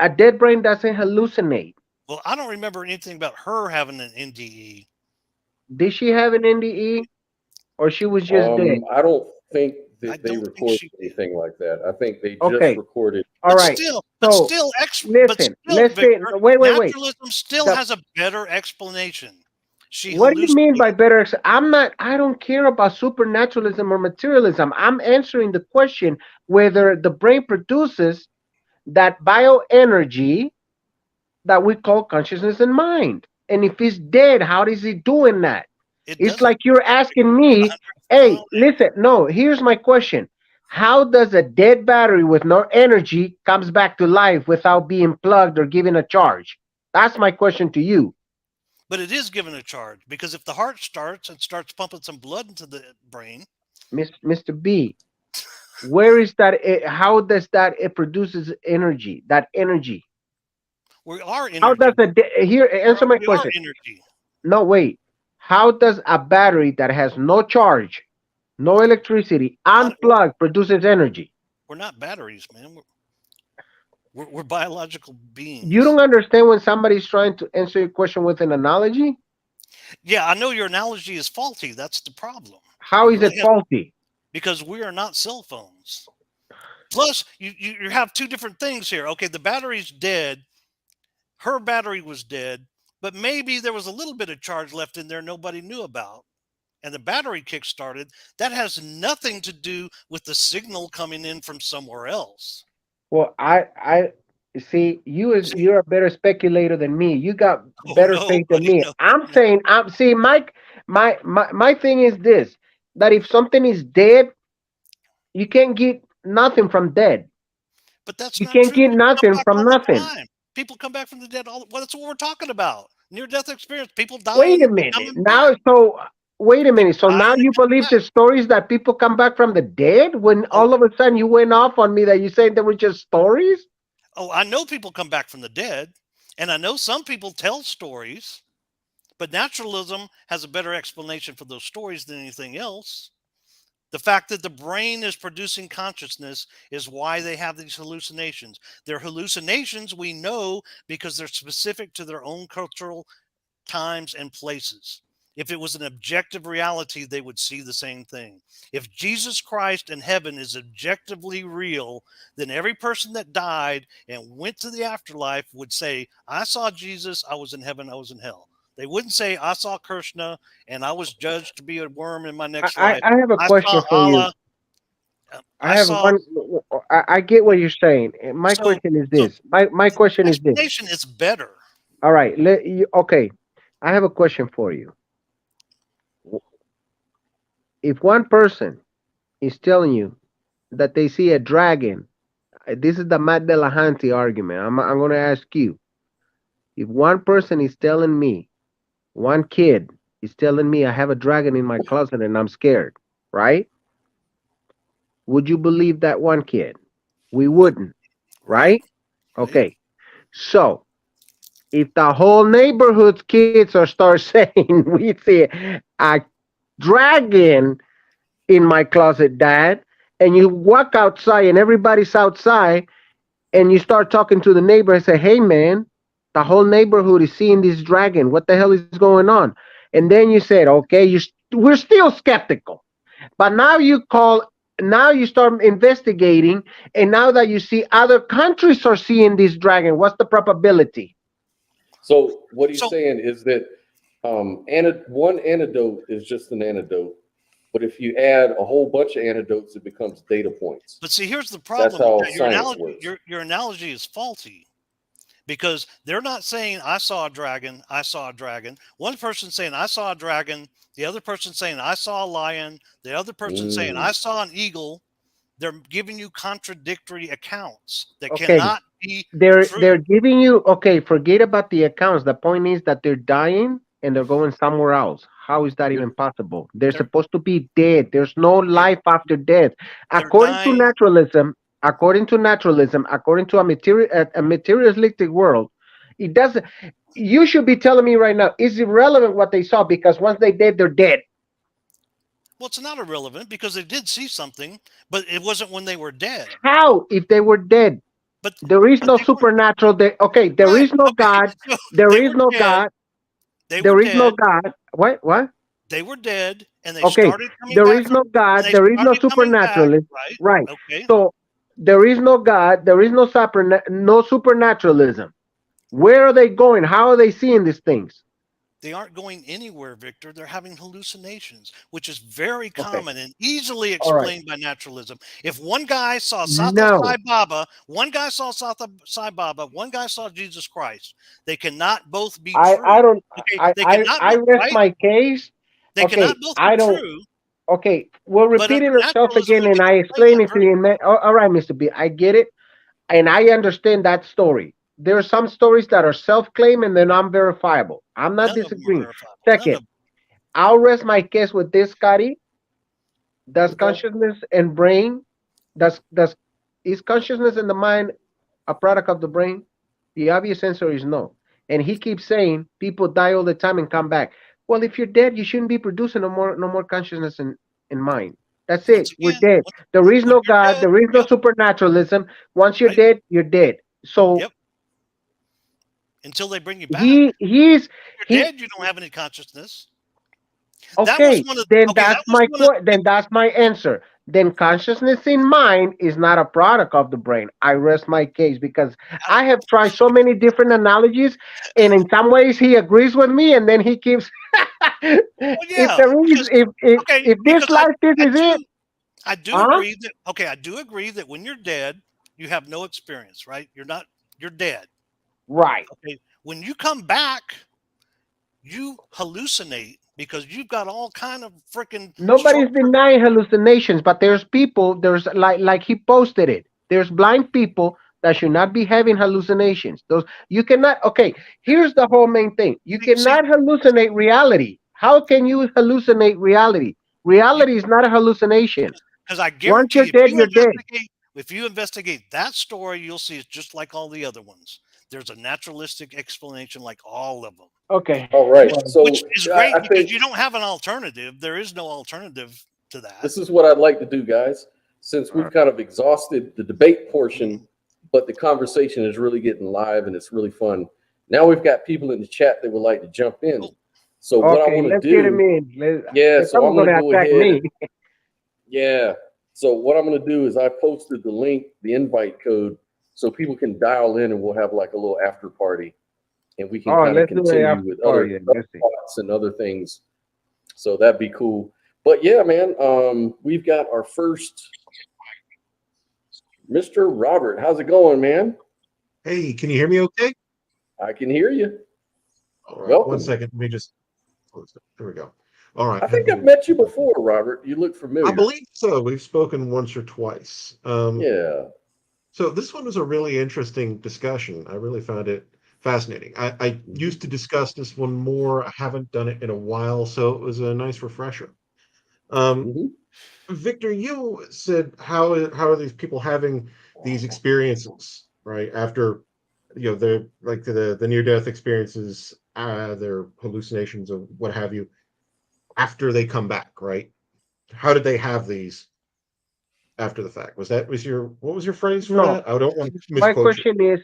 A dead brain doesn't hallucinate. Well, I don't remember anything about her having an NDE. Did she have an NDE or she was just dead? I don't think I that they don't think recorded she did. anything like that. I think they just Okay, recorded. all right. So But listen, still, listen. Victor, Wait. naturalism still The has a better explanation. She What do you mean by hallucinated. better? I'm not. I don't care about supernaturalism or materialism. I'm answering the question whether the brain produces that bioenergy that we call consciousness and mind. And if it's dead, how is he doing that? It It's doesn't like you're asking me, 100 hey, listen, no, here's my question. How does a dead battery with no energy comes back to life without being plugged or given a charge? That's my question to you, but it is given a charge because if the heart starts and starts pumping some blood into the brain, Mr. B. Where is that? How does that it produces energy? That energy. we are How does energy. here answer my We are question? energy. No, wait. How does a battery that has no charge, no electricity, Not, we're, unplugged produces energy? we're not batteries, man. We're biological You beings. don't understand when somebody's trying to answer your question with an analogy? Yeah, I know your analogy is faulty. That's the problem. How You is it really have faulty? because we are not cell phones. Plus, you have two different things here. Okay, the battery's dead. Her battery was dead, but maybe there was a little bit of charge left in there nobody knew about, and the battery kick started. That has nothing to do with the signal coming in from somewhere else. Well, I see you as See? you're a better speculator than me. You got Oh better no, faith than buddy, me. no, I'm no. saying, I'm see, Mike, my thing is this: that if something is dead, you can't get nothing from dead. But that's You not can't true. get People come nothing back from all the nothing. time. People come back from the dead. Well, that's what we're talking about. Near-death experience. People dying Wait a and minute. coming Now, back. so wait a minute. People So now dying and you coming believe back. the stories that people come back from the dead? When Oh, all of a sudden you went off on me that you said they were just stories? oh, I know people come back from the dead, and I know some people tell stories. But naturalism has a better explanation for those stories than anything else. The fact that the brain is producing consciousness is why they have these hallucinations. They're hallucinations, we know, because they're specific to their own cultural times and places. If it was an objective reality, they would see the same thing. If Jesus Christ and heaven is objectively real, then every person that died and went to the afterlife would say, I saw Jesus, I was in heaven, I was in hell. They wouldn't say, I saw Krishna and I was judged to be a worm in my I, next I life. I have a I question saw for you. Allah. I I have saw. one. I get what you're saying. My So, question is so this. My question is this. explanation is better. All right. Okay. I have a question for you. If one person is telling you that they see a dragon, this is the Matt Delahanty argument. I'm going to ask you. If one person is telling me, one kid is telling me I have a dragon in my closet and I'm scared, right? Would you believe that one kid? We wouldn't, Right, right? right. Okay. So if the whole neighborhood's kids are start saying we see a dragon in my closet, dad, and you walk outside and everybody's outside and you start talking to the neighbor and say, hey man, the whole neighborhood is seeing this dragon. What the hell is going on? And then you said, okay, we're still skeptical. But now now you start investigating, and now that you see other countries are seeing this dragon, what's the probability? So what he's So, saying is that one antidote is just an antidote, but if you add a whole bunch of antidotes, it becomes data points. but see, here's the That's problem with how that. Your science analogy, works. your analogy is faulty because they're not saying I saw a dragon, I saw a dragon. One person saying I saw a dragon, the other person saying I saw a lion, the other person saying I Mm. saw an eagle. They're giving you contradictory accounts that Okay, cannot be they're true. giving you, okay, forget about the accounts. The point is that they're dying. and they're going somewhere else. How is that You're- even possible? They're They're supposed to be dead. There's no life after death. they're According to dying. naturalism, according to a materialistic world, it doesn't. You should be telling me right now, it's irrelevant what they saw because once they dead, they're dead. Well, it's not irrelevant because they did see something, but it wasn't when they were dead. How if they were dead? But There is but no they weren't supernatural. Okay, there right. is no Okay, God. so There they is were no dead. God. They were There is no dead. God. What? What? They were dead, and they Okay, started coming there back is no when God, they there is no started coming back. supernaturalist, Right. right? Okay. So there is no God, there is no supernaturalism. Where are they going? How are they seeing these things? They aren't going anywhere, Victor. They're having hallucinations, which is very Okay, common and easily all right. explained by naturalism. If one guy saw Sata No, Sai Baba, one guy saw Sata Sai Baba, one guy saw Jesus Christ, they cannot both be true. I don't. Okay, they cannot I both, rest right? my case. They cannot Okay, both be I don't. true, Okay, we're but under repeating ourselves naturalism, again, we and can I explain explain that it to very you. All right, Mr. B, I get it, and I understand that story. There are some stories that are self-claim and they're non-verifiable. I'm not none of them are disagreeing. verifiable. None Second, of them. I'll rest my case with this, Scotty. Does Okay. consciousness and brain, does is consciousness and the mind a product of the brain? The obvious answer is no. And he keeps saying people die all the time and come back. Well, if you're dead, you shouldn't be producing no more consciousness and mind. That's it. Once We're again, dead. There is when no you're God. dead, There is no yep, supernaturalism. Once you're right, dead, you're dead. So yep. Until they bring you back. he's You're he dead, you don't have any consciousness. That was Okay, one of then okay, that that's was my one of then that's my answer. Then consciousness in mind is not a product of the brain. I rest my case because I, I have tried so many different analogies, and in some ways he agrees with me, and then he keeps. well, If yeah, there is, because okay, if this because life this I is it, do huh? agree that okay, I do agree that when you're dead, you have no experience, right? You're dead. Right. Okay. When you come back, you hallucinate because you've got all kind of freaking short Nobody's denying hallucinations, but there's people, there's like he posted it. There's blind people that should not be having hallucinations. Those you cannot okay, here's the whole main thing. You see cannot hallucinate reality. How can you hallucinate reality? you Reality is not a hallucination. because I Once you're guarantee dead, you're dead. if you investigate that story, you'll see it's just like all the other ones. There's a naturalistic explanation like all of them. Okay. All right. Well, Which So is I great because think you don't have an alternative. There is no alternative to that. this is what I'd like to do, guys. Since we've kind of exhausted the debate portion, but the conversation is really getting live and it's really fun. Now we've got people in the chat that would like to jump in. Oh, So what I okay, want to let's get him do, in. yeah, They're so probably I'm going to gonna go attack ahead me. and yeah. So what I'm going to do is I posted the link, the invite code, so people can dial in and we'll have like a little after party and we can Oh, kind of let's do it continue after with party other then. Let's see. thoughts and other things. So that'd be cool. But yeah, man, we've got our first Mr. Robert. How's it going, man? Hey, can you hear me okay? I can hear you. All right, Welcome. 1 second. Let me just close it. There we go. All right. I think I've met you before, Robert. You look I familiar. believe so. We've spoken once or twice. Yeah. So this one was a really interesting discussion. I really found it fascinating. I used to discuss this one more. I haven't done it in a while, so it was a nice refresher. Um, hmm Victor, you said how are these people having these experiences, right? After they're like the near death experiences, their hallucinations or what have you, after they come back, right? How did they have these after the fact? What was your phrase for No, that? I don't want to my misquote you. question is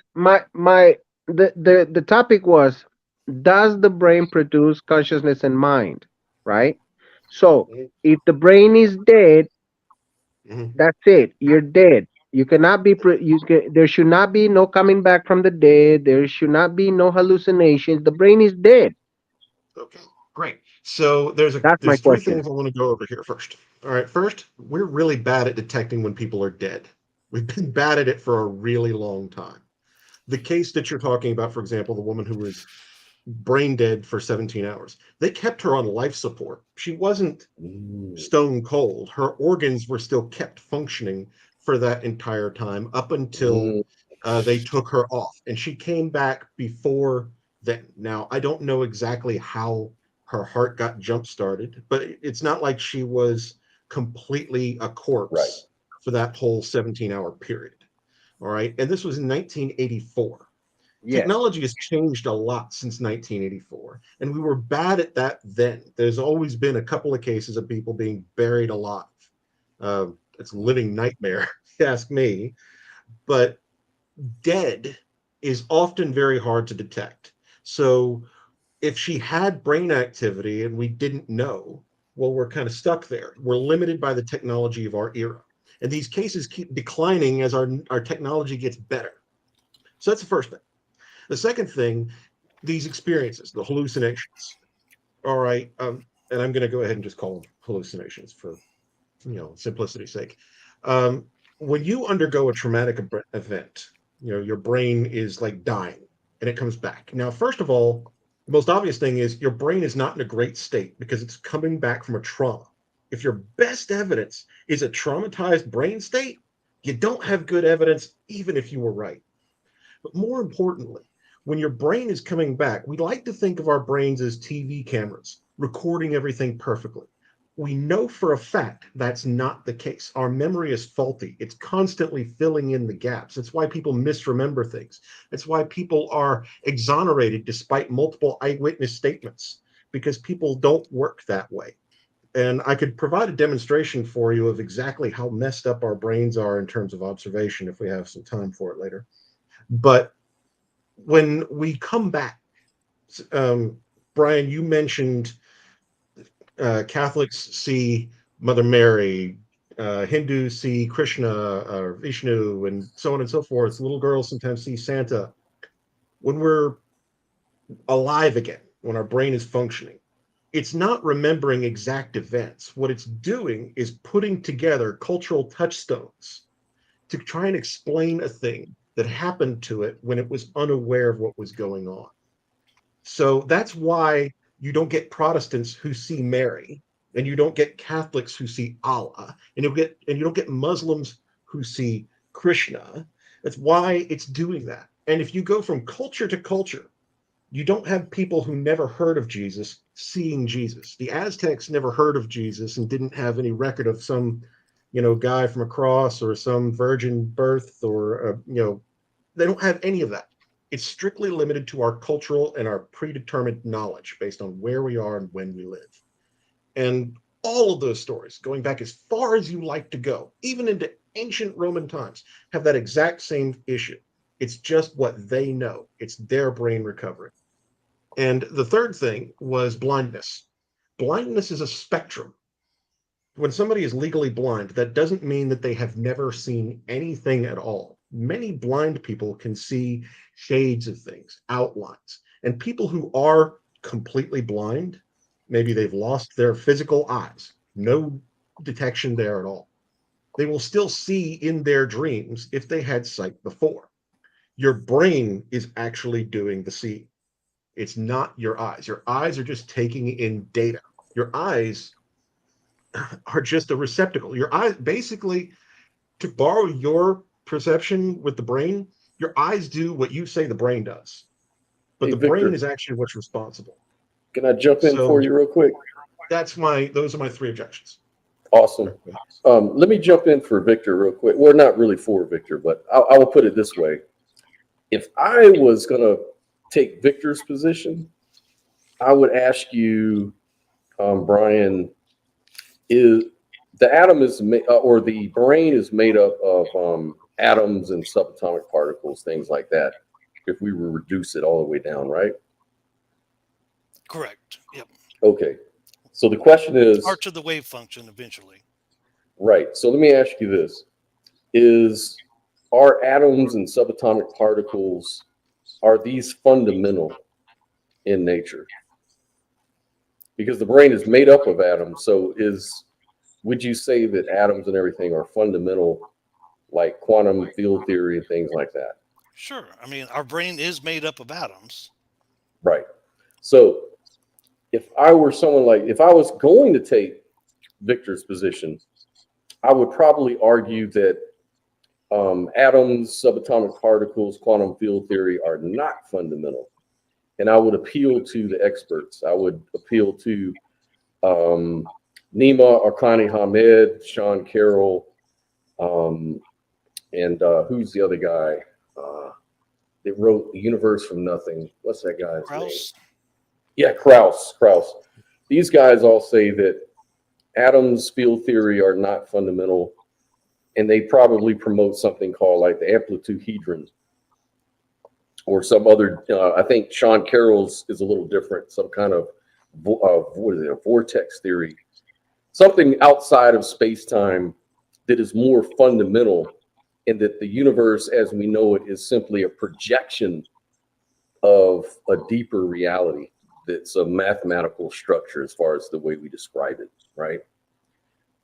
the topic was, does the brain produce consciousness and mind, right? So if the brain is dead, Mhm. that's it, you're dead. You cannot be there should not be no coming back from the dead. There should not be no hallucinations. The brain is dead. Okay, great. So That's my there's three question. things I want to go over here first. All right, first, we're really bad at detecting when people are dead. We've been bad at it for a really long time. The case that you're talking about, for example, the woman who was brain dead for 17 hours, they kept her on life support. She wasn't stone cold. Her organs were still kept functioning for that entire time up until they took her off. And she came back before then. Now, I don't know exactly how her heart got jump started, but it's not like she was completely a corpse Right. for that whole 17-hour period. All right. And this was in 1984. Yeah. Technology has changed a lot since 1984, and we were bad at that then. There's always been a couple of cases of people being buried alive. It's a living nightmare, if you ask me. But dead is often very hard to detect. So if she had brain activity and we didn't know, well, we're kind of stuck there. We're limited by the technology of our era. And these cases keep declining as our technology gets better. So that's the first thing. The second thing, these experiences, the hallucinations. All right. And I'm going to go ahead and just call them hallucinations for, simplicity's sake. When you undergo a traumatic event, your brain is like dying and it comes back. Now, first of all, the most obvious thing is your brain is not in a great state because it's coming back from a trauma. If your best evidence is a traumatized brain state, you don't have good evidence, even if you were right. But more importantly, when your brain is coming back, we like to think of our brains as TV cameras, recording everything perfectly. We know for a fact that's not the case. Our memory is faulty. It's constantly filling in the gaps. It's why people misremember things. It's why people are exonerated despite multiple eyewitness statements, because people don't work that way. And I could provide a demonstration for you of exactly how messed up our brains are in terms of observation if we have some time for it later. But when we come back, Brian, you mentioned Catholics see Mother Mary, Hindus see Krishna or Vishnu, and so on and so forth. Little girls sometimes see Santa. When we're alive again, when our brain is functioning, it's not remembering exact events. What it's doing is putting together cultural touchstones to try and explain a thing that happened to it when it was unaware of what was going on. So that's why you don't get Protestants who see Mary, and you don't get Catholics who see Allah, and you don't get Muslims who see Krishna. That's why it's doing that. And if you go from culture to culture, you don't have people who never heard of Jesus seeing Jesus. The Aztecs never heard of Jesus and didn't have any record of some, guy from a cross or some virgin birth or, they don't have any of that. It's strictly limited to our cultural and our predetermined knowledge based on where we are and when we live. And all of those stories, going back as far as you like to go, even into ancient Roman times, have that exact same issue. It's just what they know. It's their brain recovering. And the third thing was blindness. Blindness is a spectrum. When somebody is legally blind, that doesn't mean that they have never seen anything at all. Many blind people can see shades of things, outlines. And people who are completely blind, maybe they've lost their physical eyes, no detection there at all. They will still see in their dreams if they had sight before. Your brain is actually doing the seeing. It's not your eyes. Your eyes are just taking in data. Your eyes are just a receptacle. Your eyes, basically, to borrow your perception with the brain, your eyes do what you say the brain does. But Hey, the Victor, brain is actually what's responsible. can I jump in So for you real quick? those are my three objections. Awesome. Let me jump in for Victor real quick. Well, not really for Victor, but I will put it this way. If I was going to take Victor's position, I would ask you, Brian, is the atom is or the brain is made up of atoms and subatomic particles, things like that. If we were reduce it all the way down, right? Correct. Yep. Okay. So the question is, Parts of the wave function eventually. right. So let me ask you this: are atoms and subatomic particles, are these fundamental in nature? Because the brain is made up of atoms. So would you say that atoms and everything are fundamental, like quantum field theory and things like that? Sure. I mean, our brain is made up of atoms. Right. So if I was going to take Victor's position, I would probably argue that atoms, subatomic particles, quantum field theory are not fundamental. and I would appeal to the experts. I would appeal to Nima Arkani Hamed, Sean Carroll, and who's the other guy that wrote The Universe from Nothing? What's that guy's name? Yeah, Krauss. These guys all say that atoms, field theory are not fundamental, and they probably promote something called like the amplitude-hedron or some other. I think Sean Carroll's is a little different, some kind of what is it, a vortex theory, something outside of space-time that is more fundamental, and that the universe as we know it is simply a projection of a deeper reality that's a mathematical structure as far as the way we describe it, right?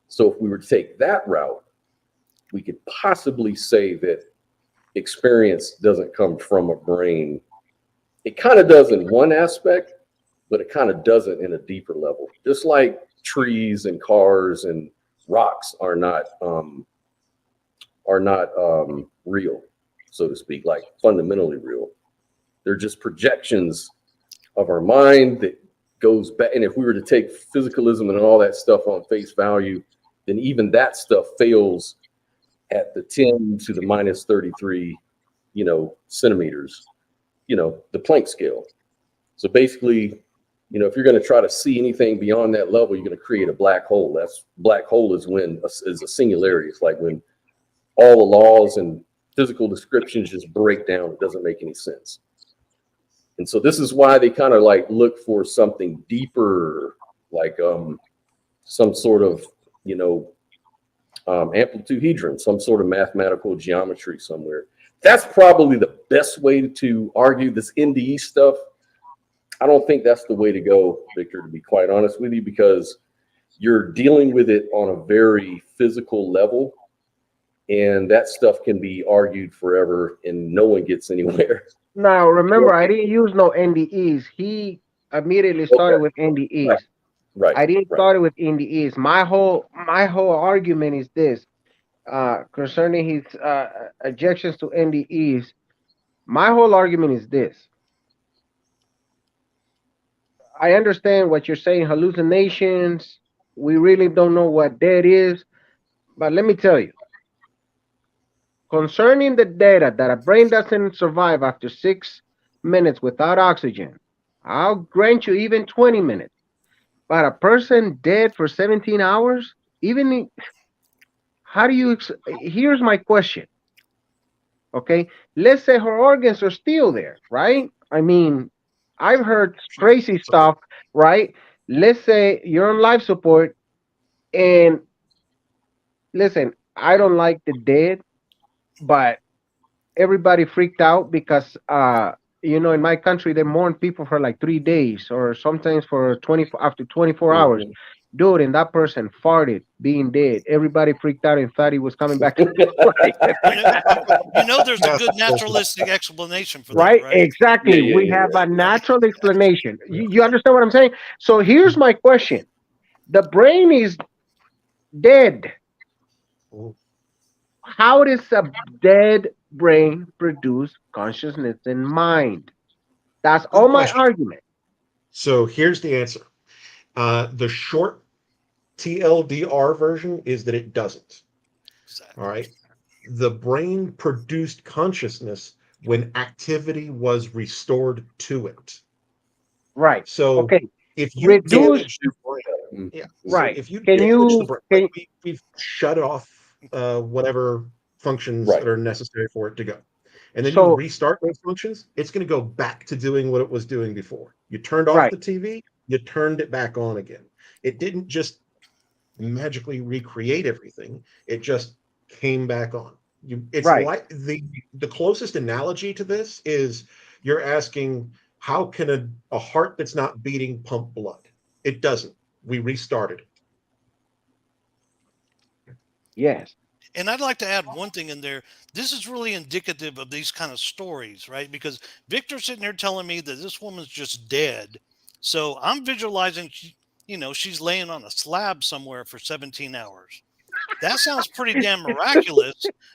So if we were to take that route, we could possibly say that experience doesn't come from a brain. It kind of does in one aspect, but it kind of doesn't in a deeper level. Just like trees and cars and rocks are not real, so to speak, like fundamentally real. They're just projections of our mind that goes back. And if we were to take physicalism and all that stuff on face value, then even that stuff fails at the 10 to the minus 33, centimeters, the Planck scale. So basically, if you're going to try to see anything beyond that level, you're going to create a black hole. Black hole is is a singularity. It's like when all the laws and physical descriptions just break down. It doesn't make any sense. And so this is why they kind of like look for something deeper, like some sort of, amplitude-hedron, some sort of mathematical geometry somewhere. That's probably the best way to argue this NDE stuff. I don't think that's the way to go, Victor, to be quite honest with you, because you're dealing with it on a very physical level, and that stuff can be argued forever and no one gets anywhere. Now, remember, I didn't use no NDEs. He immediately started with NDEs. Right. I didn't start it with NDEs. My whole argument is this, concerning his objections to NDEs. My whole argument is this. I understand what you're saying, hallucinations. We really don't know what that is. But let me tell you, concerning the data that a brain doesn't survive after 6 minutes without oxygen, I'll grant you even 20 minutes. But a person dead for 17 hours, how do you, here's my question. Okay, let's say her organs are still there, right? I mean, I've heard crazy stuff, right? Let's say you're on life support, and listen, I don't like the dead, but everybody freaked out because in my country they mourn people for like 3 days or sometimes for 24 hours. Dude, and that person farted being dead. Everybody freaked out and thought he was coming back to life. There's a good naturalistic explanation for right? that, right? Exactly. We have a natural explanation. You understand what I'm saying? So here's my question. The brain is dead. How does a dead brain produce consciousness and mind? That's all my argument. So here's the answer. The short TLDR version is that it doesn't. Exactly. All right. The brain produced consciousness when activity was restored to it. Right. So okay. If you damage your brain, right. So if you Can damage you, the brain, we've shut off whatever functions that are necessary for it to go. And then you restart those functions, it's going to go back to doing what it was doing before. You turned off the TV, you turned it back on again. It didn't just magically recreate everything. It just came back on. It's like the closest analogy to this is you're asking, how can a heart that's not beating pump blood? It doesn't. We restarted it. Yes. And I'd like to add one thing in there. This is really indicative of these kind of stories, right? Because Victor's sitting here telling me that this woman's just dead. So I'm visualizing, she's laying on a slab somewhere for 17 hours. That sounds pretty damn miraculous.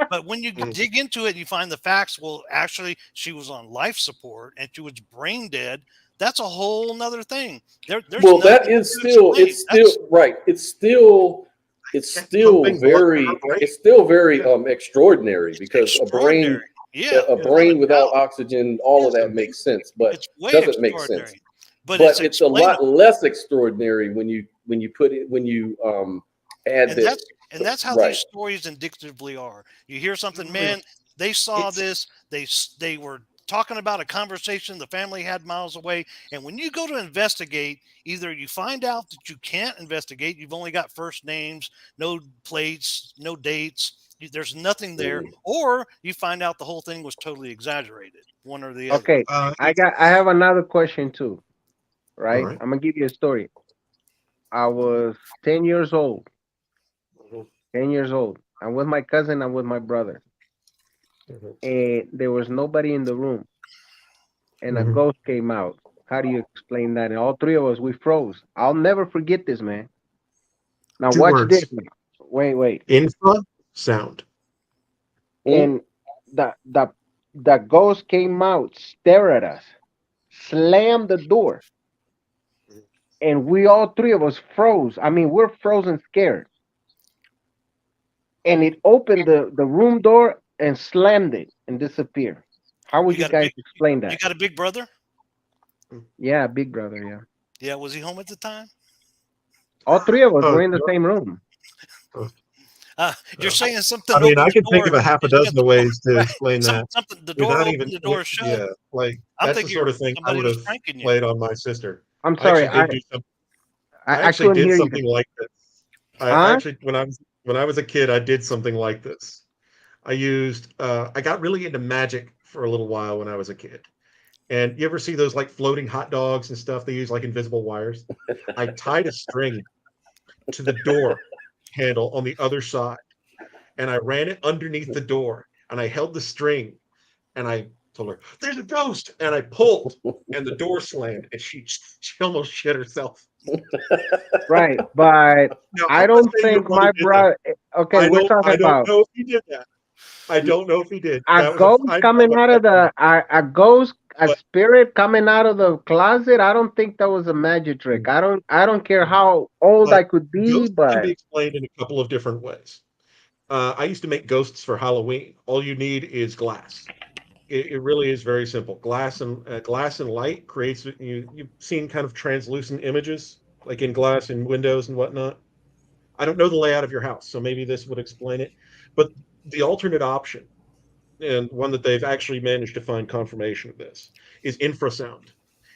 But when you dig into it, you find the facts. Well, actually, she was on life support and she was brain dead. That's a whole nother thing. There's Well, that nothing is to still, explain. it's still, right. It's still Pumping blood to her brain. it's still very extraordinary, because extraordinary. Yeah, a brain without doubt. oxygen, all of that makes sense, but It's way doesn't make sense. extraordinary. But But it's a lot explainable. less extraordinary when you put it, when you add And this. that's how Right. these stories indicatively are. You hear something, man, they saw this, they were talking about a conversation the family had miles away, and when you go to investigate, either you find out that you can't investigate, you've only got first names, no plates, no dates, there's nothing there, or you find out the whole thing was totally exaggerated, one or the other. Okay, I have another question too, right? All right. I'm gonna give you a story. I was 10 years old. 10 years old. I'm with my cousin, I'm with my brother. And there was nobody in the room. And a ghost came out. How do you explain that? And all three of us, we froze. I'll never forget this, man. Now Two watch words. this. Man. Wait. Infrasound. And the ghost came out, stared at us, slammed the door. And we all three of us froze. I mean, we're frozen scared. And it opened the room door and slammed it and disappeared. How would you guys explain that? You got a big brother? Yeah, big brother, yeah. Yeah, was he home at the time? All three of us were in the same room. You're saying something. I mean, I can opened the think of door. a half a dozen ways to explain that. Something, the door Without opened, even the door shut. Yeah, like I'm that's the thinking sort of thing I somebody would was have pranking you. played on my sister. I'm sorry. I actually did do something. I I actually couldn't did hear something you. like this. I Huh? actually, when I was a kid, I did something like this. I got really into magic for a little while when I was a kid. And you ever see those like floating hot dogs and stuff? They use like invisible wires. I tied a string to the door handle on the other side, and I ran it underneath the door, and I held the string, and I told her, "There's a ghost," and I pulled, and the door slammed, and she almost shit herself. Right, but Now, I I'm not don't saying your think my did that. brother. Okay, I we're don't talking about know if he did that. I don't know if he did. a That was ghost I coming out of the a ghost, a But- spirit coming out of the closet. I don't think that was a magic trick. I don't care how old But I could be, ghosts can but be explained in a couple of different ways. I used to make ghosts for Halloween. All you need is glass. It really is very simple. Glass and light creates. You've seen kind of translucent images like in glass and windows and whatnot. I don't know the layout of your house, so maybe this would explain it. But the alternate option, and one that they've actually managed to find confirmation of this, is infrasound.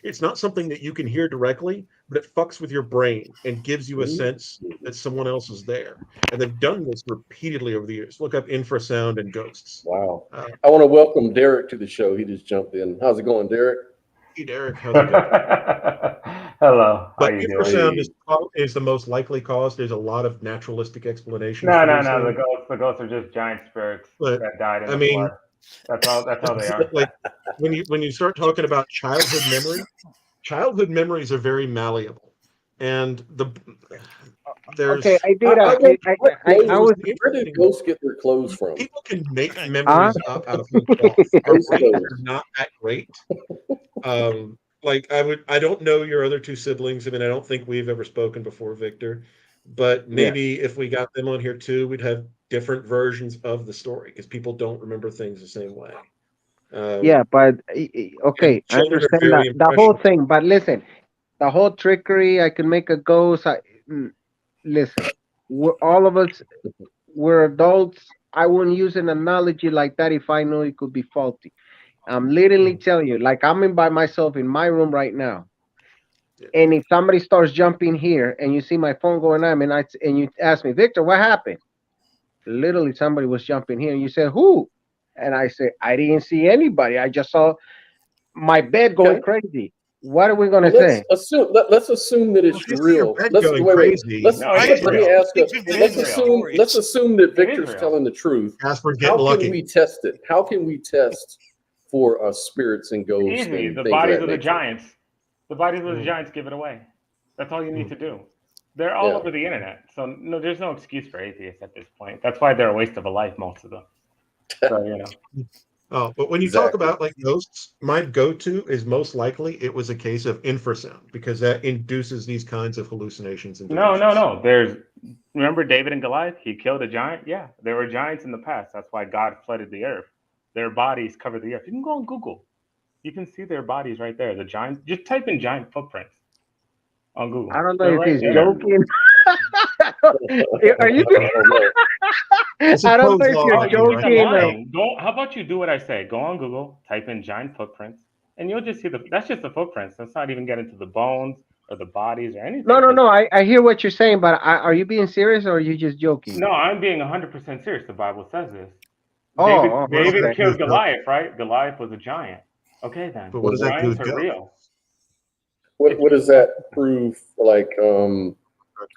It's not something that you can hear directly, but it fucks with your brain and gives you a sense that someone else is there. And they've done this repeatedly over the years. Look up infrasound and ghosts. Wow. I want to welcome Derek to the show. He just jumped in. How's it going, Derek? Hey, Derek, how's it going? Hello. How But you infrasound doing? is the most likely cause. There's a lot of naturalistic explanations. No. for The these things. ghosts are just giant spirits But, that died in I the mean, flood. That's how they are. Like when you start talking about childhood memories are very malleable, and there's okay, I did. I was. Where did ghosts get their clothes from? people can make memories up out of whole cloth. Our brains are not that great. Like I don't know your other two siblings. I mean, I don't think we've ever spoken before, Victor. But maybe if we got them on here too, we'd have different versions of the story because people don't remember things the same way. Yeah, but okay, I children are understand very that the whole impressionable. thing. But listen, the whole trickery. I can make a ghost. Listen, all of us, we're adults. I wouldn't use an analogy like that if I know it could be faulty. I'm literally telling you, like I'm in by myself in my room right now. And if somebody starts jumping here and you see my phone going on and you ask me, Victor, what happened? Literally somebody was jumping here and you said, who? And I say, I didn't see anybody. I just saw my bed going crazy. What are we going to say? Let's assume that it's real. Let's assume that Victor's telling the truth. How can we test it? How can we test for spirits and ghosts? Easy. And the things bodies of of that the nature? giants. The bodies of the giants give it away. That's all you need to do. They're all Yeah. over the internet. So no, there's no excuse for atheists at this point. That's why they're a waste of a life, most of them. So Oh, but when you talk Exactly. about like ghosts, my go-to is most likely it was a case of infrasound because that induces these kinds of hallucinations and no, delusions. Remember David and Goliath? He killed a giant. Yeah, there were giants in the past. That's why God flooded the earth. Their bodies cover the earth. You can go on Google. You can see their bodies right there. The giant. Just type in giant footprints on Google. I don't know They're if right he's there. joking. Are you? I don't know. I don't know if law you're Oh, of you think I'm joking. lying? Go. How about you do what I say? Go on Google, type in giant footprints, and you'll just see that's just the footprints. Let's not even get into the bones or the bodies or anything. No. I hear what you're saying, but are you being serious or are you just joking? No, I'm being 100% serious. The Bible says this. Oh, David okay. killed Goliath, right? Goliath was a giant. Okay, then. But what does that do Giants with are ghosts? real. What does that prove? Like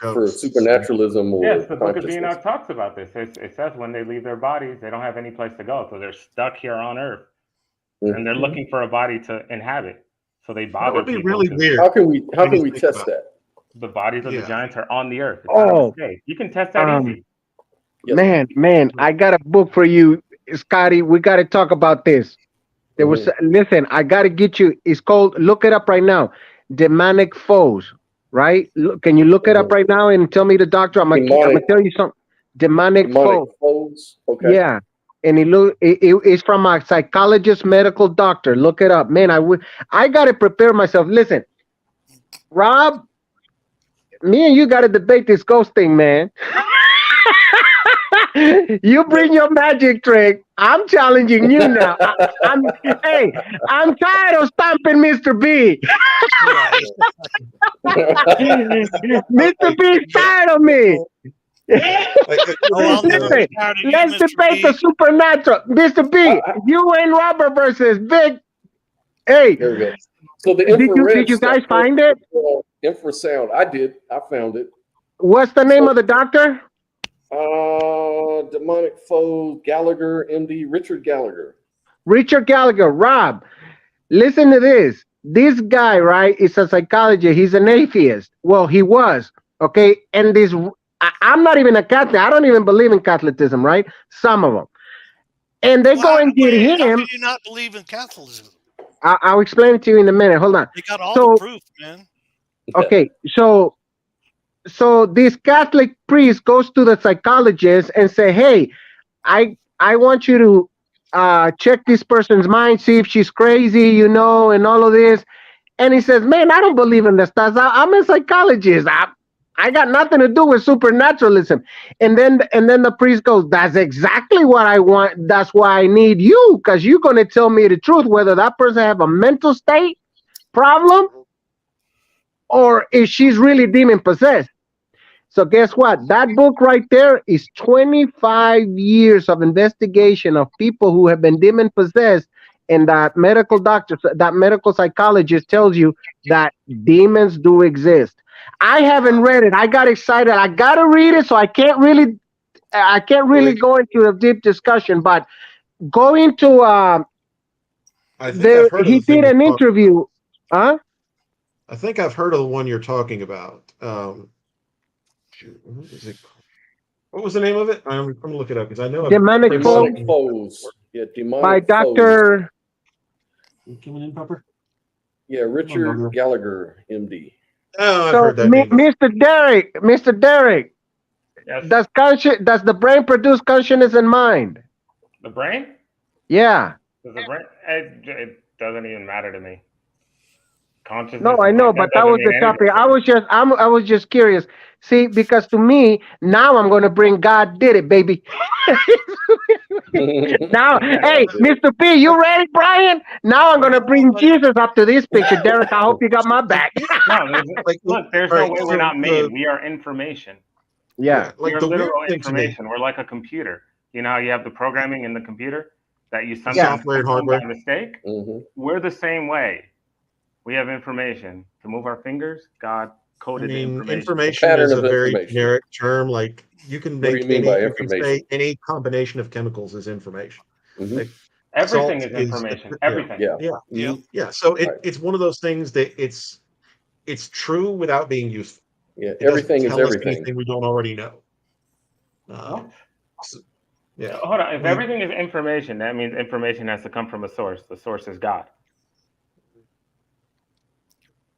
for supernaturalism or Yes, the book of consciousness? Enoch talks about this. It says when they leave their bodies, they don't have any place to go. So they're stuck here on earth. And they're looking for a body to inhabit. So they bother That would be people really to- weird. How can we when you think test about that? The bodies of the Yeah. giants are on the earth. It's not a mistake. You can test that easy. Yes. Man, I got a book for you, Scotty. We got to talk about this. There was listen. I got to get you. It's called. Look it up right now. Demonic foes. Right? Can you look it up right now and tell me the doctor? I'm gonna tell you something. Demonic foes. Okay. Yeah. And it's from a psychologist, medical doctor. Look it up, man. I got to prepare myself. Listen, Rob, me and you got to debate this ghost thing, man. You bring your magic trick. I'm challenging you now. I'm tired of stomping Mr. B. Mr. B's tired of me. I'll never be tired of you, Let's Mr. debate B. the supernatural. Mr. B, you and Robert versus Big. Hey, There we go. So the did infrared you guys stuff, find it? Infrasound. I did. I found it. What's the name of the doctor? Demonic foes, Gallagher, MD, Richard Gallagher. Richard Gallagher. Rob, listen to this. This guy, right, is a psychologist. He's an atheist. Well, he was. Okay. And I'm not even a Catholic. I don't even believe in Catholicism, right? Some of them. And they go and get him. How can you not believe in Catholicism? I'll explain it to you in a minute. Hold on. They got all the proof, man. Okay. So this Catholic priest goes to the psychologist and say, hey, I want you to check this person's mind, see if she's crazy, and all of this. And he says, man, I don't believe in this stuff. I'm a psychologist. I got nothing to do with supernaturalism. And then the priest goes, that's exactly what I want. That's why I need you, because you're going to tell me the truth, whether that person have a mental state problem or if she's really demon possessed. So guess what? That book right there is 25 years of investigation of people who have been demon possessed, and that medical doctor, that medical psychologist tells you that demons do exist. I haven't read it. I got excited. I got to read it, so I can't really go into a deep discussion. But going to he did an interview. Huh? I think I've heard of the one you're talking about. What is it? What was the name of it? I'm going to look it up because I know Demonic Foes. Yeah, Demonic by Dr. Coming in, Pepper? Yeah, Richard Gallagher, MD. Oh, I've heard that name. Mr. Derek, Yes. does the brain produce consciousness and mind? The brain? Yeah. Does the brain? It doesn't even matter to me. Consciousness. No, I know, but that was the topic. I was just curious. See, because to me, now I'm going to bring God did it, baby. Now, hey, Mr. P, you ready, Brian? Now I'm going to bring Jesus up to this picture. Derek, I hope you got my back. No, there's no way we're not made. We are information. Yeah. Like We're the weird literal thing to me, information. We're like a computer. You know how you have the programming in the computer that you sometimes software and hardware by mistake? Mm-hmm. We're the same way. We have information. To move our fingers, God coded information. Information is a very generic term. Like you can make any combination of chemicals is information. Mm-hmm. Like, everything is information. Everything. Yeah. So it's one of those things that it's true without being useful. Yeah, It doesn't everything is tell us everything. anything we don't already know. What? So- yeah. Hold on. If We- everything is information, that means information has to come from a source. The source is God.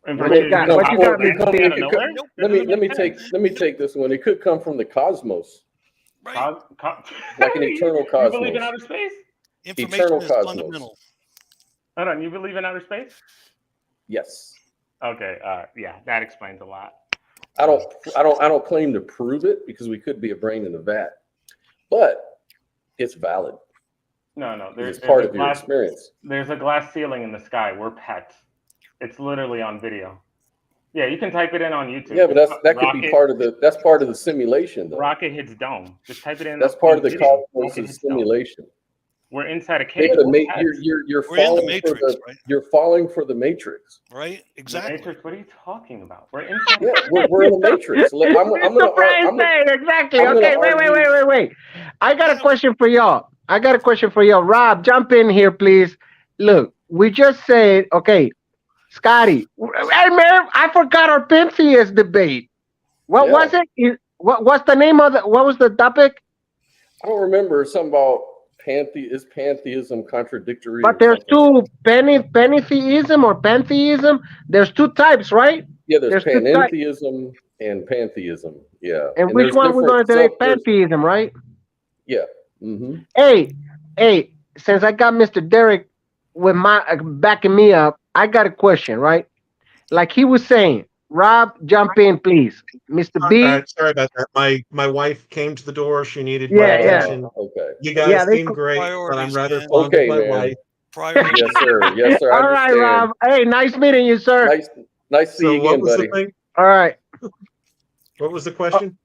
What you got? What you got, It could Mr. come- D? it could come- Nope. Let me take this one. It could come from the cosmos, Right. like an eternal You believe in cosmos. outer space? Information Eternal is cosmos. fundamental. Hold on. You believe in outer space? Yes. Okay. Yeah, that explains a lot. I don't claim to prove it because we could be a brain in a vat, but it's valid. No. It's part of your experience. There's a glass ceiling in the sky. We're pets. It's literally on video. Yeah, you can type it in on YouTube. Yeah, but that could be part of the simulation, though. Rocket hits dome. Just type it in. That's part of the video. cosmos Rocket hits simulation. dome. We're inside a cage. Victor, We're pets. you're We're in the falling Matrix, for the right? you're falling for the Matrix. Right? Exactly. Matrix, what are you talking about? We're inside. Yeah, we're in the Matrix. I'm gonna Exactly. I'm gonna Okay, argue- wait. I got a question for y'all. Rob, jump in here, please. Look, we just said, okay, Scotty. Hey, man, I forgot our pantheist debate. What was it? What's the name of what was the topic? I don't remember. Something about pantheism contradictory? But there's two, pantheism or pantheism. There's two types, right? Yeah, there's two types. panentheism and pantheism. Yeah. And which one we're going to debate? Pantheism, right? Yeah. Mm-hmm. Hey, since I got Mr. Derek with my backing me up, I got a question, right? Like he was saying, Rob, jump in, please. Mr. B. Sorry about that. My wife came to the door. She needed my Yeah. attention. Okay. You guys seem great, but I'm Priorities, rather man. fond Okay, of my man. wife. Priorities. Yes, sir. Yes, sir. I All right, understand. Rob. Hey, nice meeting you, sir. Nice to see you So what again, was buddy. the thing? All right. What was the question?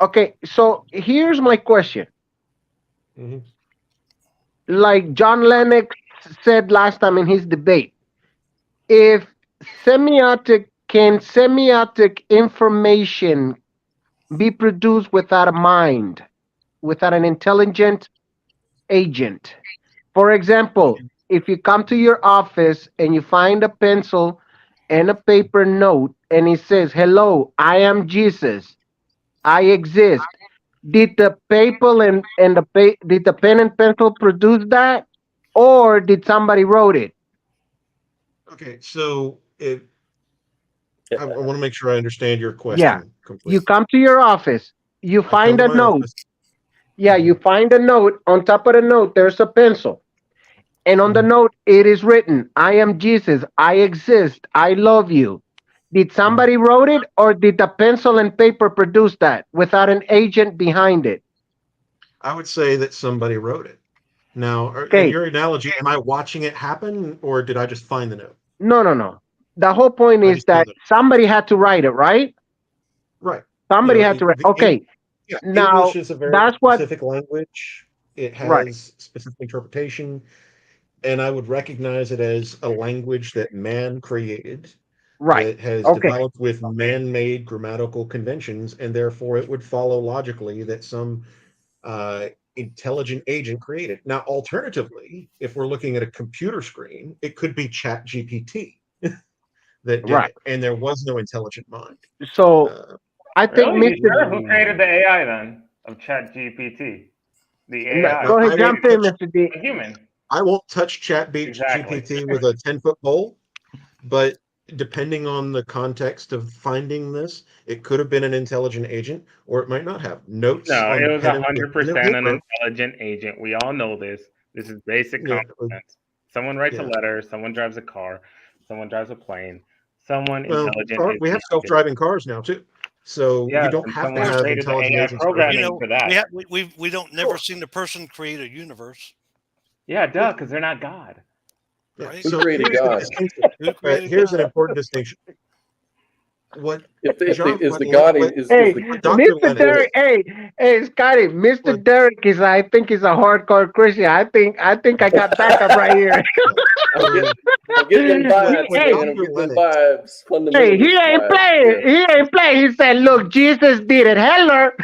Okay, so here's my question. Mhm. Like John Lennox said last time in his debate, if semiotic information be produced without a mind, without an intelligent agent? For example, if you come to your office and you find a pencil and a paper note and it says, "Hello, I am Jesus. I exist." Did the paper did the pen and pencil produce that, or did somebody wrote it? Okay, so I want to make sure I understand your question. Yeah. completely. You come to your office, you I find come a to my note. office. Yeah, you find a note. On top of the note, there's a pencil. And on the note, it is written, "I am Jesus. I exist. I love you." Did somebody wrote it, or did the pencil and paper produce that without an agent behind it? I would say that somebody wrote it. Now, Okay. in your analogy, am I watching it happen, or did I just find the note? No. The whole point I is just know that that. somebody had to write it, right? Right. Somebody You know, had to write. the Okay. Yeah, Now, English is a very that's what- specific language. It has Right. specific interpretation, and I would recognize it as a language that man created, Right. that has Okay. developed with man-made grammatical conventions, and therefore it would follow logically that some intelligent agent created. Now, alternatively, if we're looking at a computer screen, it could be Chat GPT that did Right. it, and there was no intelligent mind. So Uh, I think Really? You Mr. sure? Who created the AI then of ChatGPT? The AI. Go ahead, I jump won't in, Mr. D. A human. I won't touch Chat Exactly. GPT with a 10-foot pole, but depending on the context of finding this, it could have been an intelligent agent, or it might not have. Notes No, on it was pen and 100% paper. an intelligent agent. We all know this. This is basic Yeah, common sense. Someone writes a yeah. letter. Someone drives a car. Someone drives a plane. Someone Well, intelligent. we have self-driving cars now too, so Yes, you don't and have to someone have created the intelligent AI agents. for programming. everything. For that. We don't never seen a person create a universe. Yeah, duh, because they're not God. Yeah, Right? Who so created here's the God? distinction. Who created Here's an God? important distinction. What If the what God Len- is Hey, the Dr. Mr. Lennox- Derek. Hey, Scotty. Mr. What? Derek is. I think he's a hardcore Christian. I think I got backup right here. I'm getting them vibes, Hey, man. I'm getting them Lennox- vibes. Hey, he Fundamentalist ain't vibes, playing. yeah. He ain't playing. He said, "Look, Jesus did it." Hitler.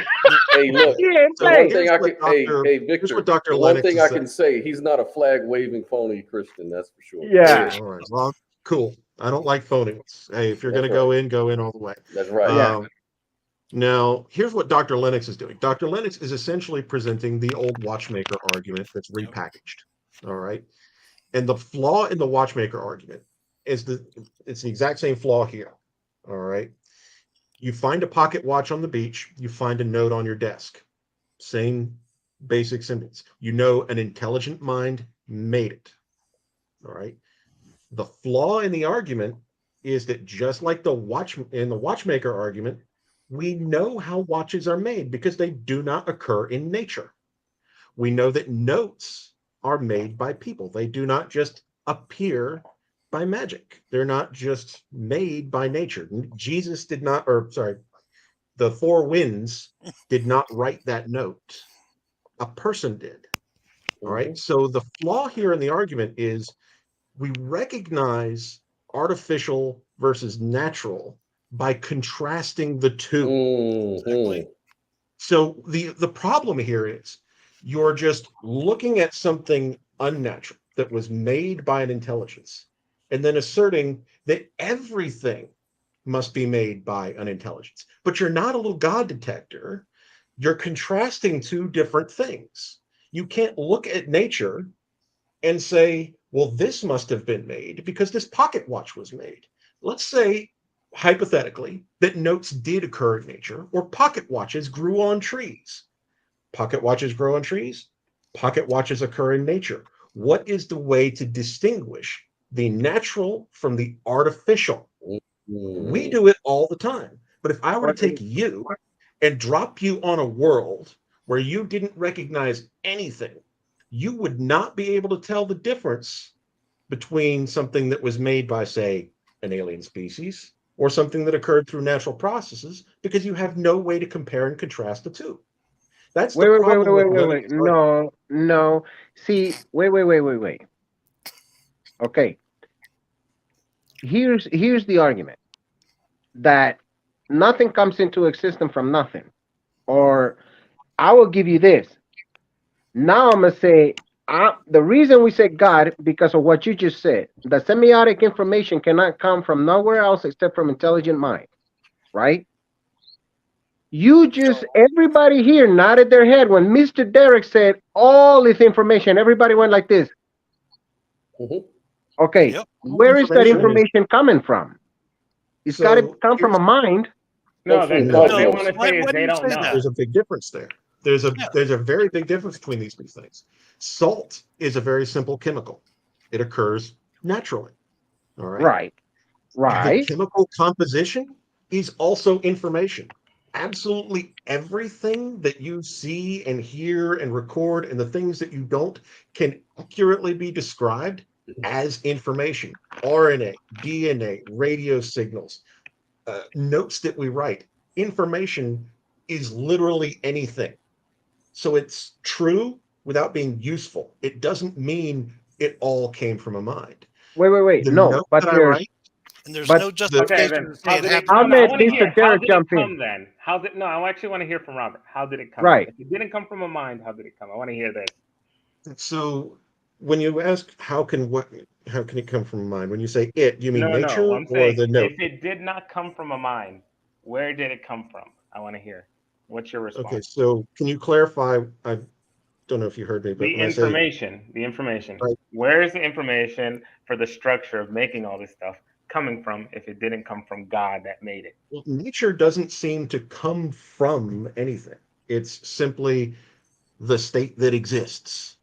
Hey, look. He ain't So One playing. thing here's I what can, hey, Dr. hey, here's Victor. what Dr. The one Lennox thing has I can say, he's not a flag waving phony Christian. That's for sure. Yeah. All right. Well, cool. I don't like phony ones. Hey, if you're That's going to go in all the way. That's right. Yeah. Um, Now, here's what Dr. Lennox is doing. Dr. Lennox is essentially presenting the old watchmaker argument that's repackaged. All right. And the flaw in the watchmaker argument is it's the exact same flaw here. All right. You find a pocket watch on the beach, you find a note on your desk. Same basic symbols. You know an intelligent mind made it. All right. The flaw in the argument is that just like the watchmaker argument, we know how watches are made because they do not occur in nature. We know that notes are made by people. They do not just appear by magic. They're not just made by nature. Jesus did not, or sorry, the four winds did not write that note. A person did. All right. So the flaw here in the argument is we recognize artificial versus natural by contrasting the two. Exactly. So the problem here is you're just looking at something unnatural that was made by an intelligence and then asserting that everything must be made by an intelligence. But you're not a little God detector. You're contrasting two different things. You can't look at nature and say, well, this must have been made because this pocket watch was made. Let's say, hypothetically, that notes did occur in nature, or pocket watches grew on trees. Pocket watches grow on trees. Pocket watches occur in nature. What is the way to distinguish the natural from the artificial? We do it all the time. But if I were to take you and drop you on a world where you didn't recognize anything, you would not be able to tell the difference between something that was made by, say, an alien species or something that occurred through natural processes because you have no way to compare and contrast the two. That's the problem. Wait. No. See, wait. Okay. Here's the argument that nothing comes into existence from nothing. Or I will give you this. Now I'm going to say, the reason we say God, because of what you just said, the semiotic information cannot come from nowhere else except from intelligent mind, right? Everybody here nodded their head when Mr. Derek said all this information. Everybody went like this. Okay, Yep. where is that information coming from? It's got to come from a mind. No, No, they no. what they want to Why say is do they you don't say know. that? There's a big difference there. There's a very big difference between these two things. Salt is a very simple chemical. It occurs naturally. All right. Right. The chemical composition is also information. Absolutely everything that you see and hear and record and the things that you don't can accurately be described as information. RNA, DNA, radio signals, notes that we write. Information is literally anything. So it's true without being useful. It doesn't mean it all came from a mind. Wait. The No, note but that I write, And there's but no Okay, justification then to how say it did it? happened. I'll No, I let want to Mr. hear. How Derek did it jump in. come then? How did? No, I actually want to hear from Robert. How did it come? Right. If it didn't come from a mind, how did it come? I want to hear this. so when you ask how can it come from a mind? When you say it, you mean No, nature I'm or saying the note? if it did not come from a mind, where did it come from? I want to hear. What's your response? Okay, so can you clarify? I don't know if you heard me, but The when I say information. right, Where is the information for the structure of making all this stuff coming from if it didn't come from God that made it? well, nature doesn't seem to come from anything. It's simply the state that exists.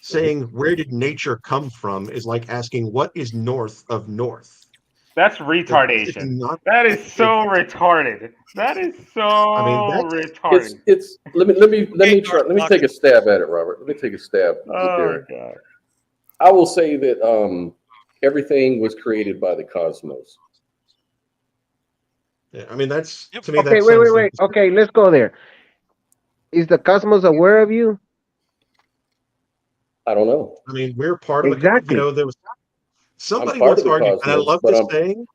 Saying where did nature come from is like asking what is north of north. That's It's retardation. not. That is so retarded. That is so I mean, that's retarded. It's let me Ignorant try. Let me take a stab at it, Robert. Let me take a stab with Oh Derek. god. I will say that everything was created by the cosmos. Yeah, I mean, that's Yep. to me. Okay, That sounds like wait. Okay, let's go there. Is the cosmos aware of you? I don't know. I mean, we're part of the. Exactly. There was somebody part once of the argued, and I cosmos, love but this saying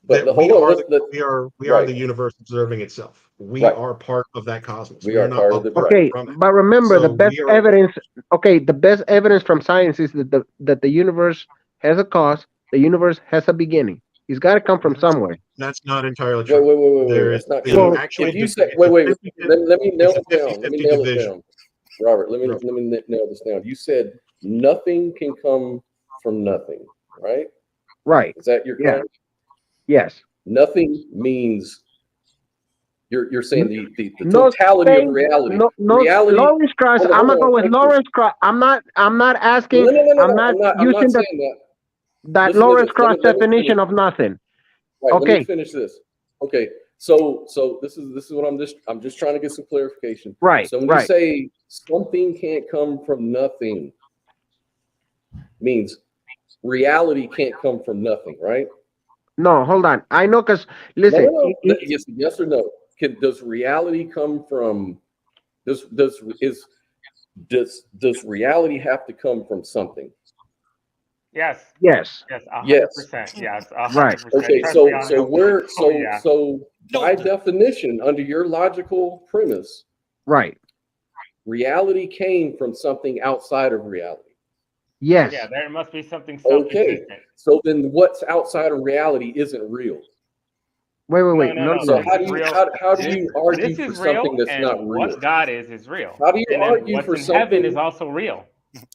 but that hold on. we are right. the universe observing itself. We Right. are part of that cosmos. We We are are not part of the apart Okay, from it. but remember So the best we are- evidence. Okay, the best evidence from science is that the universe has a cause. The universe has a beginning. It's got to come from somewhere. That's not entirely Wait, true. wait, wait, wait, wait. There That's is not there's true. actually If you it's say, a wait, wait, 50-50 let me nail it's a it down. Let me 50-50 nail it division. down. Robert, let me Robert. nail this down. You said nothing can come from nothing, right? Right. Is that your Yeah. claim? Yes. Nothing means you're saying the No totality of thing- reality. No, reality. Lawrence Cross. Hold on, I'm gonna hold on, go with thank you. Lawrence Cross. I'm not asking. No. I'm not I'm using not saying that. that Listen to Lawrence this. Cross Let me definition finish. of nothing. Right. Let Okay. me finish this. Okay. So this is what I'm just trying to get some clarification. Right. So when Right. you say something can't come from nothing, means reality can't come from nothing, right? No, hold on. I know, cause listen. No. Yes or no? Does reality come from does reality have to come from something? Yes. Yes. Yes. Yes. 100%. Yes. Right. 100%. Okay, Trust so me on this. so No, by the- definition, under your logical premise, Right. reality came from something outside of reality. Yes. Yeah, there must be something Okay, self-existent. so then what's outside of reality isn't real. Wait. No. No. So This how is do you real. how do you argue This for is real, something that's and not real? what God is real. How do you And then argue what's for in heaven something? is also real.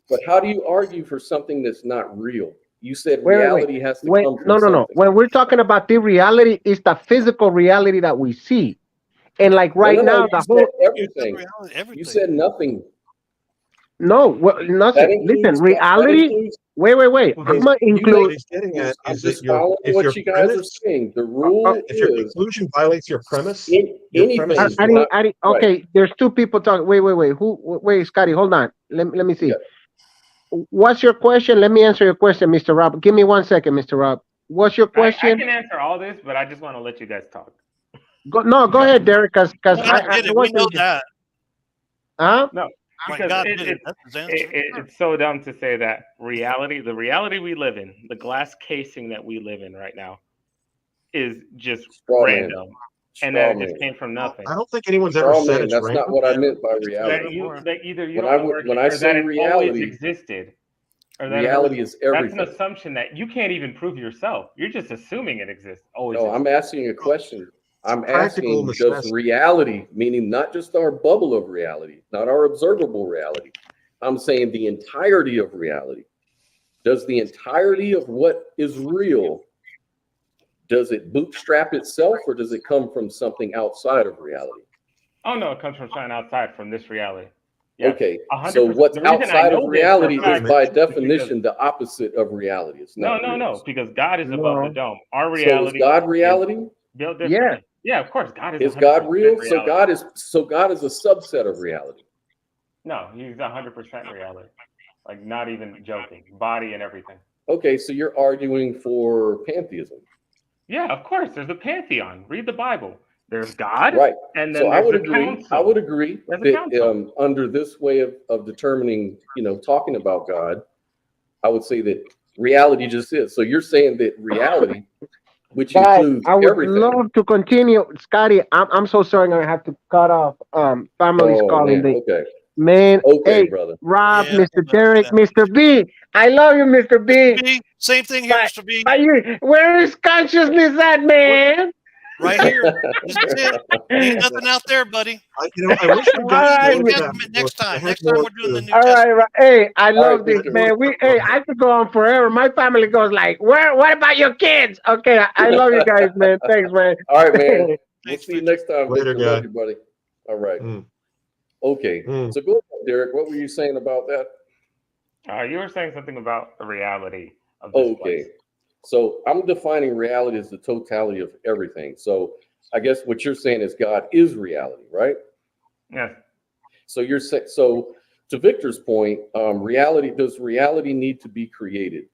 But how do you argue for something that's not real? You said Wait. reality has to Wait. come from No. something. When we're talking about the reality, it's the physical reality that we see, and like right now, You the said whole everything. reality, You everything. said nothing. no, well, That nothing. Listen, includes reality. Wait. Okay, I'm gonna what include. he's getting at I'm is that just following if what your you guys are premise, saying. The rule if your is conclusion violates your premise, your premise anything. is wrong. I didn't. Right. Okay, there's two people talking. Wait. Who? Wait, Scotty, hold on. Let me see. Yeah. What's your question? Let me answer your question, Mr. Rob. Give me 1 second, Mr. Rob. What's your I question? can answer all this, but I just want to let you guys talk. Go ahead, Derek, because No, I get it. We want know to. that. Huh? No, Like because God did it. That's his answer. it's so dumb to say that the reality we live in, the glass casing that we live in right now, is just Straw man. random, and Straw that it man. just came from nothing. I don't think anyone's ever Straw said man. it's That's random. not what I meant by That reality. either you When don't I know where when I or say that it always reality, existed, or that reality is that's everything. an assumption that you can't even prove yourself. You're just assuming it exists. Always. No, I'm asking a question. I'm Practical asking, does necessity. reality, meaning not just our bubble of reality, not our observable reality, I'm saying the entirety of reality. Does the entirety of what is real, does it bootstrap itself or does it come from something outside of reality? Oh no, it comes from something outside from this reality. Yes, Okay, 100%. so what's The reason I outside know of this for a reality is fact by is because- definition the opposite of reality. It's not real. No, because God is above the dome. Our So is reality God reality? built Yeah. differently. Yeah, of course, God is. Is God 100% real? reality. So God is a subset of reality. No, he's 100% reality. Like not even joking, body and everything. Okay, so you're arguing for pantheism. Yeah, of course. There's a pantheon. Read the Bible. There's God, Right. and then So I there's would a agree. council. I would agree There's a that council. under this way of determining, talking about God, I would say that reality just is. So you're saying that reality, which Guys, includes I would everything. love to continue. Scotty, I'm so sorry. I'm gonna have to cut off. Family's Oh calling. man. Okay. Man, Okay, hey, brother. Rob, Yeah, Mr. Derek, Mr. B. I love you, Mr. B. B, same thing here, Mr. B. Where is consciousness at, man? Right here. This is it. Ain't nothing out there, buddy. I wish we We'll got do the Alright, New more of that Testament next before. I time. had Next time more we're doing the to- New All Testament. right. Hey, I All love right, this, Victor. man. Hey, I could go on forever. My family goes like, what about your kids? Okay, I love you guys, man. Thanks, man. All right, man. We'll Thanks, see you Victor. next time. Later, Victor. guy. Love you, buddy. All right. Mm. Okay. Mm. So go ahead, Derek. What were you saying about that? You were saying something about the reality of this Okay. place. So I'm defining reality as the totality of everything. So I guess what you're saying is God is reality, right? Yes. So you're saying, so to Victor's point, does reality need to be created?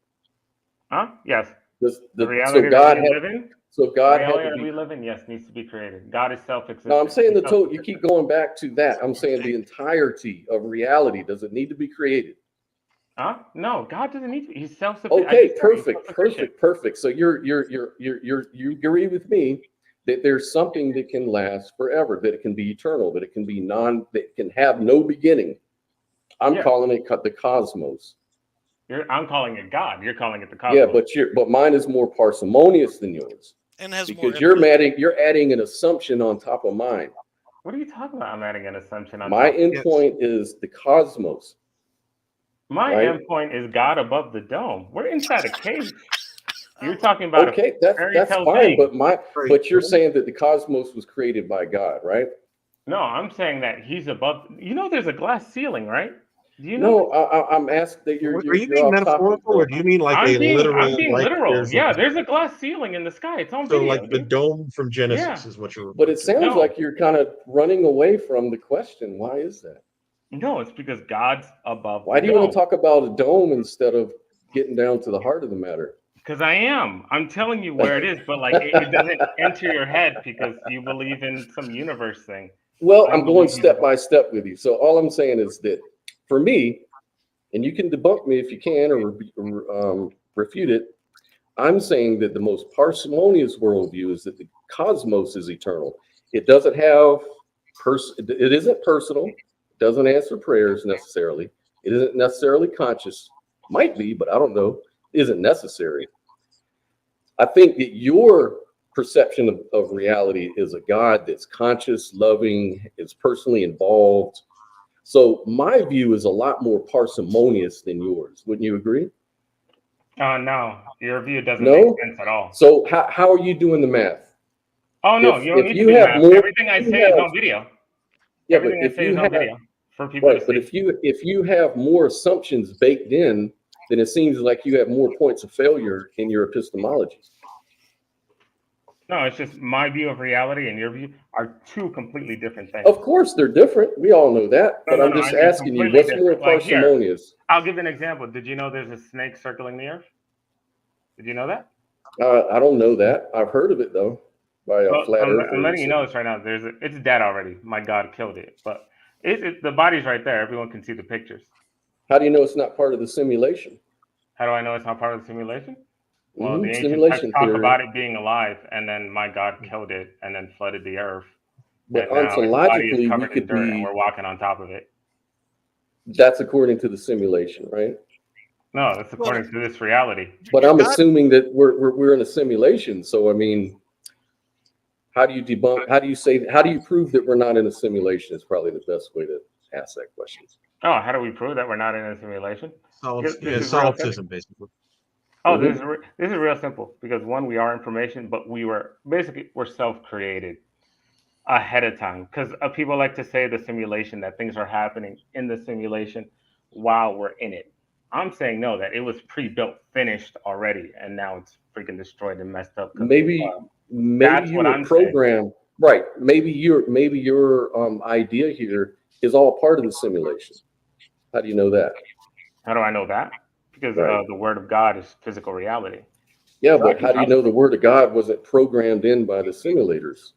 Huh? Yes. Does The so reality God that we had live in, so God the had reality to that be. we live in, yes, needs to be created. God is self-existent. No, I'm saying He's you keep going back to that. I'm saying the entirety of reality, does it need to be created? Huh? No, God doesn't need to. He's self-sufficient. Okay, perfect. So you agree with me that there's something that can last forever, that it can be eternal, that it can be that it can have no beginning. I'm Yeah. calling it the cosmos. I'm calling it God. You're calling it the Yeah, cosmos. but mine is more parsimonious than yours And has more because you're evidence. adding an assumption on top of mine. What are you talking about? I'm adding an assumption on My top. Yes. endpoint is the cosmos. My right? endpoint is God above the dome. We're inside a cave. You're talking about Okay, a fairy that's tale fine, thing. but you're saying that the cosmos was created by God, right? No, I'm saying that he's above. You know, there's a glass ceiling, right? Do you know No, I'm asking that Are you you're being off topic, metaphorical, or bro. do you mean like I'm a being literal, like literal. there's a Yeah, there's a glass ceiling in the sky. It's on so video, like the dude. dome from Genesis Yeah. is what you're But referring it to? sounds No. like you're kind of running away from the question. Why is that? No, it's because God's above Why the do you want dome. to talk about a dome instead of getting down to the heart of the matter? Because I am. I'm telling you where it is, but like it doesn't enter your head because you believe in some universe thing. Well, I I'm going believe step by step with you. So all I'm saying is that for me, and you can debunk me if you can or refute it, I'm saying that the most parsimonious worldview is that the cosmos is eternal. It doesn't have it isn't personal. It doesn't answer prayers necessarily. It isn't necessarily conscious. Might be, but I don't know. It isn't necessary. I think that your perception of reality is a God that's conscious, loving, is personally involved. So my view is a lot more parsimonious than yours. Wouldn't you agree? No, your view doesn't make No? sense at all. So how are you doing the math? Oh no, you don't If need to you do have math. more, Everything I say is on video. yeah, but Everything I if say you is on have video for people right, to but see. if you have more assumptions baked in, then it seems like you have more points of failure in your epistemology. No, it's just my view of reality and your view are two completely different things. Of course, they're different. We all know that. But I'm just I mean asking you, completely what's more different. Like here, parsimonious? I'll give an example. Did you know there's a snake circling the earth? Did you know that? I don't know that. I've heard of it though, by a Well, flat I'm earther. letting you know this right now. It's dead already. My God killed it, but the body's right there. Everyone can see the pictures. How do you know it's not part of the simulation? How do I know it's not part of the simulation? Well, the ancient texts Simulation talk theory. about it being alive, and then my God killed it, and then flooded the earth, But and now its body is ontologically, we covered in could dirt, and be. we're walking on top of it. That's according to the simulation, right? No, that's according to this reality. But Your I'm God- assuming that we're in a simulation. So I mean, how do you debunk? How do you prove that we're not in a simulation? Is probably the best way to ask that question. Oh, how do we prove that we're not in a simulation? This is real solipsism, basically. Oh, this is real simple because one, we are information, but we're self-created ahead of time. Because people like to say the simulation that things are happening in the simulation while we're in it. I'm saying no, that it was pre-built, finished already, and now it's freaking destroyed and messed up. Maybe you were programmed right. Maybe your idea here is all part of the simulation. How do you know that? How do I know that? Because the word of God is physical reality. Yeah, So but how do you know the word of God wasn't programmed in by the simulators?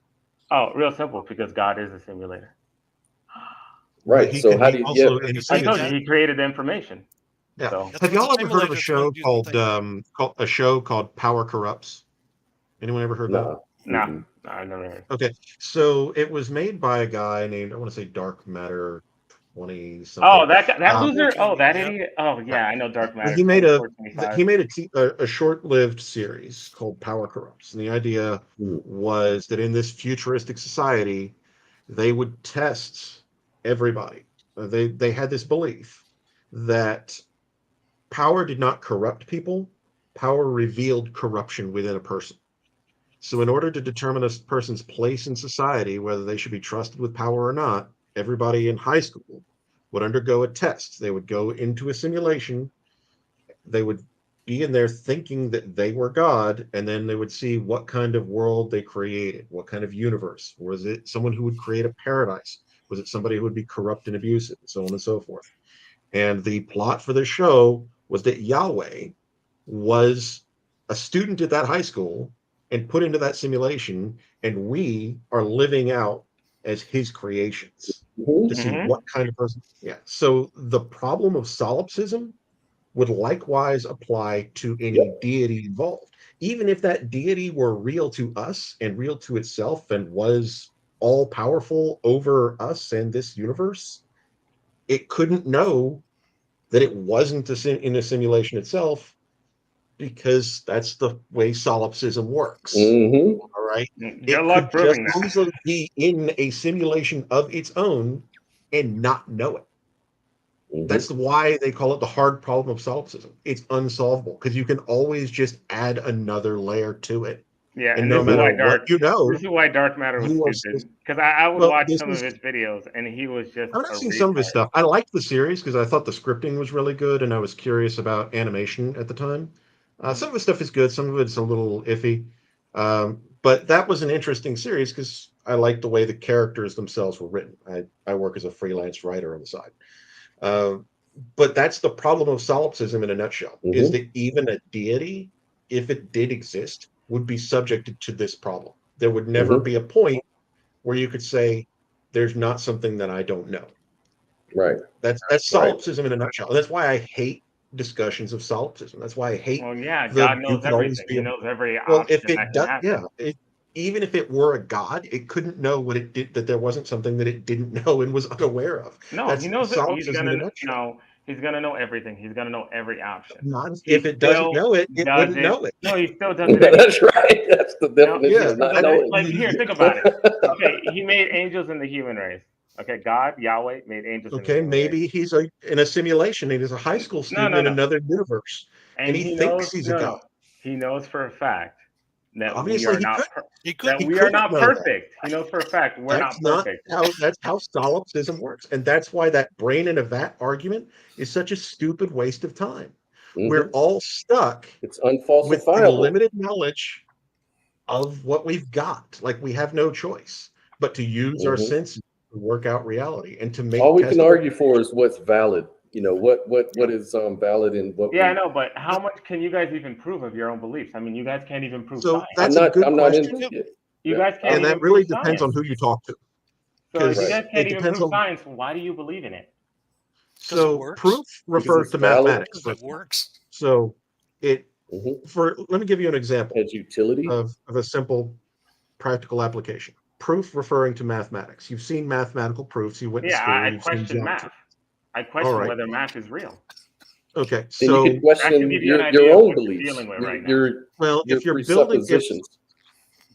Oh, real simple, because God is a simulator. Right. So how do you? Yeah, I told you he created the information. Yeah. So Have y'all ever heard of a simulators show won't called Power Corrupts? Anyone ever heard that? Nah, I never heard. Okay, so it was made by a guy named, I want to say Dark Matter 20 something. Oh, that loser. Oh, that idiot. Oh yeah, I know Dark Matter. He made a short-lived series called Power Corrupts, and the idea was that in this futuristic society, they would test everybody. They had this belief that power did not corrupt people. Power revealed corruption within a person. So in order to determine a person's place in society, whether they should be trusted with power or not, everybody in high school would undergo a test. They would go into a simulation. They would be in there thinking that they were God, and then they would see what kind of world they created, what kind of universe. Was it someone who would create a paradise? Was it somebody who would be corrupt and abusive, and so on and so forth? And the plot for the show was that Yahweh was a student at that high school and put into that simulation, and we are living out as his creations to see what kind of person. Yeah. So the problem of solipsism would likewise apply to any deity involved. Even if that deity were real to us and real to itself and was all powerful over us and this universe, it couldn't know that it wasn't in a simulation itself, because that's the way solipsism works. Mm-hmm. All right. Good It luck could just proving that. easily be in a simulation of its own and not know it. Mm-hmm. That's why they call it the hard problem of solipsism. It's unsolvable because you can always just add another layer to it. Yeah, And and no this is why matter what you know, this is why Dark Matter was you are stupid. Because I would well, watch this some of is, his videos, and he was just I've a not seen some of his retard. stuff. I liked the series because I thought the scripting was really good and I was curious about animation at the time. Some of his stuff is good, some of it's a little iffy. But that was an interesting series because I liked the way the characters themselves were written. I work as a freelance writer on the side. But that's the problem of solipsism in a nutshell, is that even a deity, if it did exist, would be subjected to this problem. There would never be a point where you could say, there's not something that I don't know. Right. That's solipsism in a nutshell. And that's why I hate discussions of solipsism. That's why I hate Well, yeah, the God you knows can always everything. be He a, knows every well, if option it that can does, happen. yeah, even if it were a god, it couldn't know what it did, that there wasn't something that it didn't know and was unaware of. No, That's he knows it. He's solipsism in a gonna nutshell. know. He's gonna know everything. He's gonna know every option. Not He if it doesn't still know it, it does wouldn't it. know it. No, he still does it anyway. That's right. That's the No, definition Yeah, of not does it. knowing. Like here, think about it. Okay, he made angels in the human race. Okay, God, Yahweh, made angels in the Okay, human race. maybe he's in a simulation. He's a high school student in No. another universe, and And he he thinks knows. he's a No, god. no. He knows for a fact that we Obviously, are not. He could. he We are couldn't not know that. perfect. He knows for a fact we're not perfect. That's how solipsism works, and that's why that brain in a vat argument is such a stupid waste of time. We're all stuck It's with the unfalsifiable. limited knowledge of what we've got. Like, we have no choice but to use our senses to work out reality and to make All we can testable argue for is what's valid. You know, what is valid and what Yeah, I know, but how much can you guys even prove of your own beliefs? I mean, you guys can't even prove So science. that's a good I'm not question, into it. You guys can't and even that really prove depends science. on who you talk to. So if you Right. guys It can't even depends prove on. science, why do you believe in it? So works. proof refers it's to valid. mathematics. Because it works. So it Mhm. let me give you an example Has utility. of a simple practical application. Proof referring to mathematics. You've seen mathematical proofs. You went to Yeah, school. I You've seen question geometry. math. I question right. whether math is real. Okay, Then so you can That question should give you an your idea of own what you're beliefs, dealing with right now. well, your if you're building, presuppositions.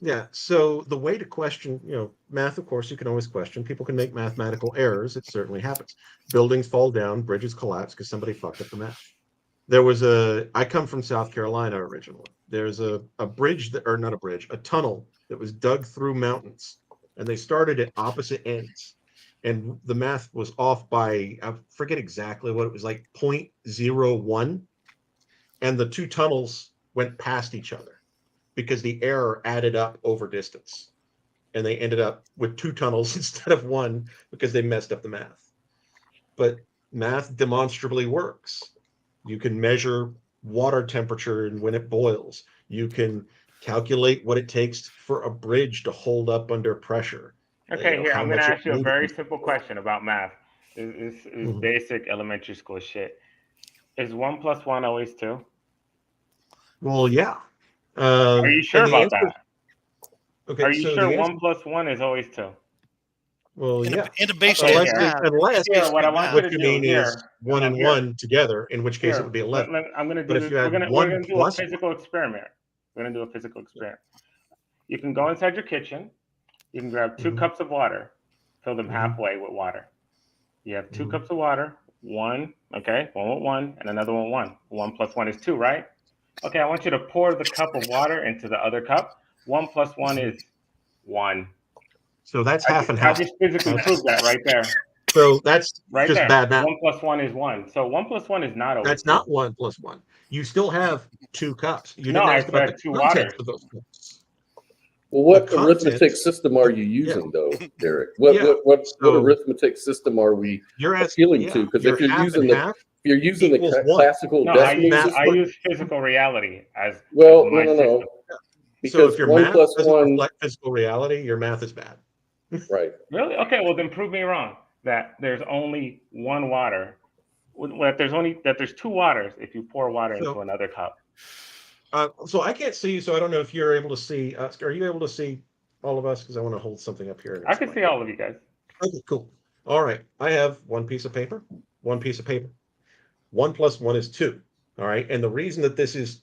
yeah. So the way to question, math, of course, you can always question. People can make mathematical errors. It certainly happens. Buildings fall down, bridges collapse because somebody fucked up the math. I come from South Carolina originally. There's a bridge or not a bridge, a tunnel that was dug through mountains, and they started at opposite ends. And the math was off by, I forget exactly what it was, like 0.01. And the two tunnels went past each other because the error added up over distance. And they ended up with two tunnels instead of one because they messed up the math. But math demonstrably works. You can measure water temperature and when it boils. You can calculate what it takes for a bridge to hold up under pressure. Okay, here, How I'm going to much it ask you a moves. very simple question about math. This is basic elementary school shit. Is 1 + 1 always 2? Well, yeah. Are you sure about that? Okay, Are you so sure the answer, 1 + 1 is always 2? well, yeah. In a basic Okay, Unless, here. unless Here, what I want you what to you do mean is here. 1 and here, 1 together, in which case it would be here. 11. I'm going to But do if this. you had We're 1 going to do a plus physical experiment. We're going to do a physical experiment. You can go inside your kitchen. You can grab 2 cups of water, fill them halfway with water. You have 2 cups of water, one with 1, and another one with 1. 1 + 1 is 2, right? Okay, I want you to pour the cup of water into the other cup. 1 + 1 is 1. So that's half and half. I just physically proved that right there. So that's Right just there. bad math. 1 + 1 is 1. So 1 + 1 is not always That's 2. not 1 + 1. You still have 2 cups. You No, didn't I ask about said the 2 contents waters. of those cups. Well, what The arithmetic contents- system are you using, though, Derek? What Yeah, what so- arithmetic system are we You're asking, appealing to? Because if you're half using and the half, if you're using the equals 1. classical No, decimal math- system, I use physical reality as well, my no. system. So Because if your 1 math + doesn't 1, reflect physical reality, your math is bad. right? Really? Okay, well then prove me wrong that there's only 1 water. That there's 2 waters if you pour water into another cup. So I can't see you, so I don't know if you're able to see. Are you able to see all of us? Because I want to hold something up here. and I can explain. see all of you guys. Okay, cool. All right. I have one piece of paper. 1 + 1 is 2. All right. And the reason that this is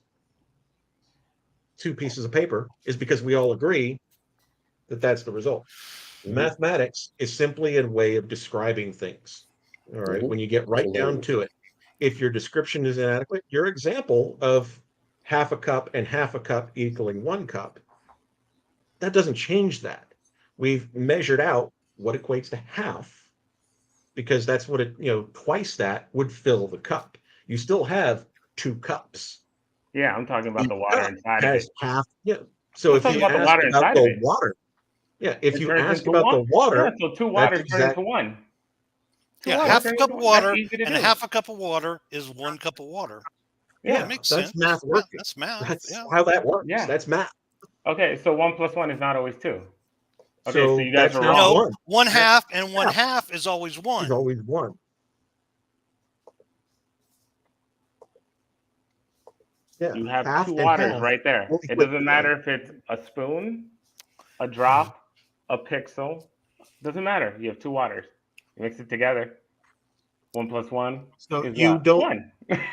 2 pieces of paper is because we all agree that that's the result. Mathematics is simply a way of describing things. All right. Mhm. When you get right down to it, if your description is inadequate, your example of half a cup and half a cup equaling 1 cup, that doesn't change that. We've measured out what equates to half, because that's what twice that would fill the cup. You still have 2 cups. Yeah, I'm talking about Each the water cup inside of it. has half. Yeah. So I'm if talking you about the ask water about inside of the it. water, if It you turns ask into about the one. water, Yeah, so 2 that's waters turn into exact. 1. Two Yeah, waters half a turn cup into of 1. That's water easy to and do. half a cup of water is 1 cup of water. Yeah, That makes that's sense. math Yeah, working. that's math. That's Yeah. how that works. Yeah. That's math. Okay, so 1 + 1 is not always 2. Okay, so So you guys that's are not wrong. No, one. 1 That's half and 1 half half is always is 1. always one. Yeah, You have half 2 and waters half right there. will It equate doesn't to matter one. if it's a spoon, a drop, a pixel. Doesn't matter. You have 2 waters. You mix it together. 1 + 1 So is you what? don't. 1.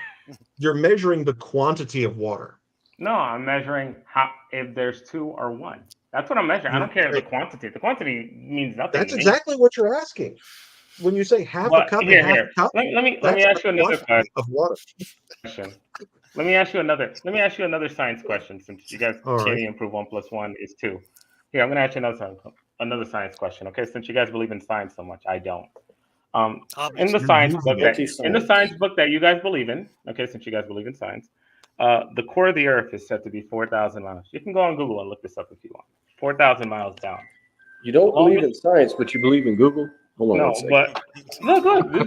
You're measuring the quantity of water. No, I'm measuring how if there's 2 or 1. That's what I'm measuring. I You're don't care the saying- quantity. The quantity means nothing That's to me. exactly what you're asking. When you say half a But cup and here, half here. a cup, Let me that's a ask you another quantity of water. question. Let me ask you another science question, since you guys All can't right. even prove 1 + 1 is 2. Here, I'm gonna ask you another science question. Okay, since you guys believe in science so much, I don't. In the Obviously. You're science using book it. that you guys believe in, okay, since you guys believe in science, the core of the Earth is said to be 4,000 miles. You can go on Google and look this up if you want. 4,000 miles down. You don't believe Longest, in science, but you believe in Google? Hold on no, one second. but look,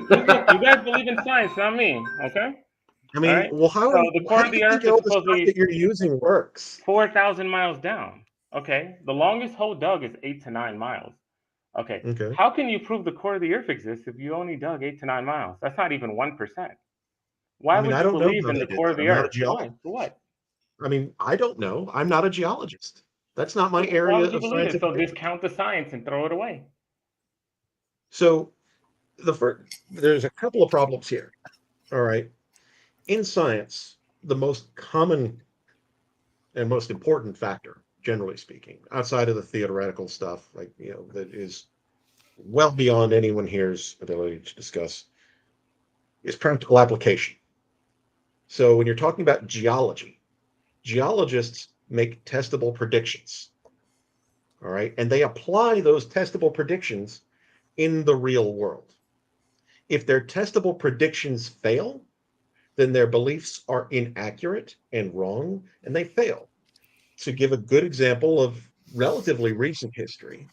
look, you guys believe in science, not me, okay? I All mean, right. well, So the core how of do you the think Earth is all the stuff supposedly that you're using works? 4,000 miles down. Okay. The longest hole dug is 8 to 9 miles. Okay. Okay. How can you prove the core of the Earth exists if you only dug 8 to 9 miles? That's not even 1%. Why I mean, would I you don't know believe how in they the did core of that. the I'm not a Earth? geologist. Why? For what? I mean, I don't know. I'm not a geologist. That's not my Why area would you of believe it? scientific So expertise. discount the science and throw it away. So there's a couple of problems here. All right. In science, the most common and most important factor, generally speaking, outside of the theoretical stuff, like, that is well beyond anyone here's ability to discuss, is practical application. So when you're talking about geology, geologists make testable predictions. All right. And they apply those testable predictions in the real world. If their testable predictions fail, then their beliefs are inaccurate and wrong, and they fail. To give a good example of relatively recent history,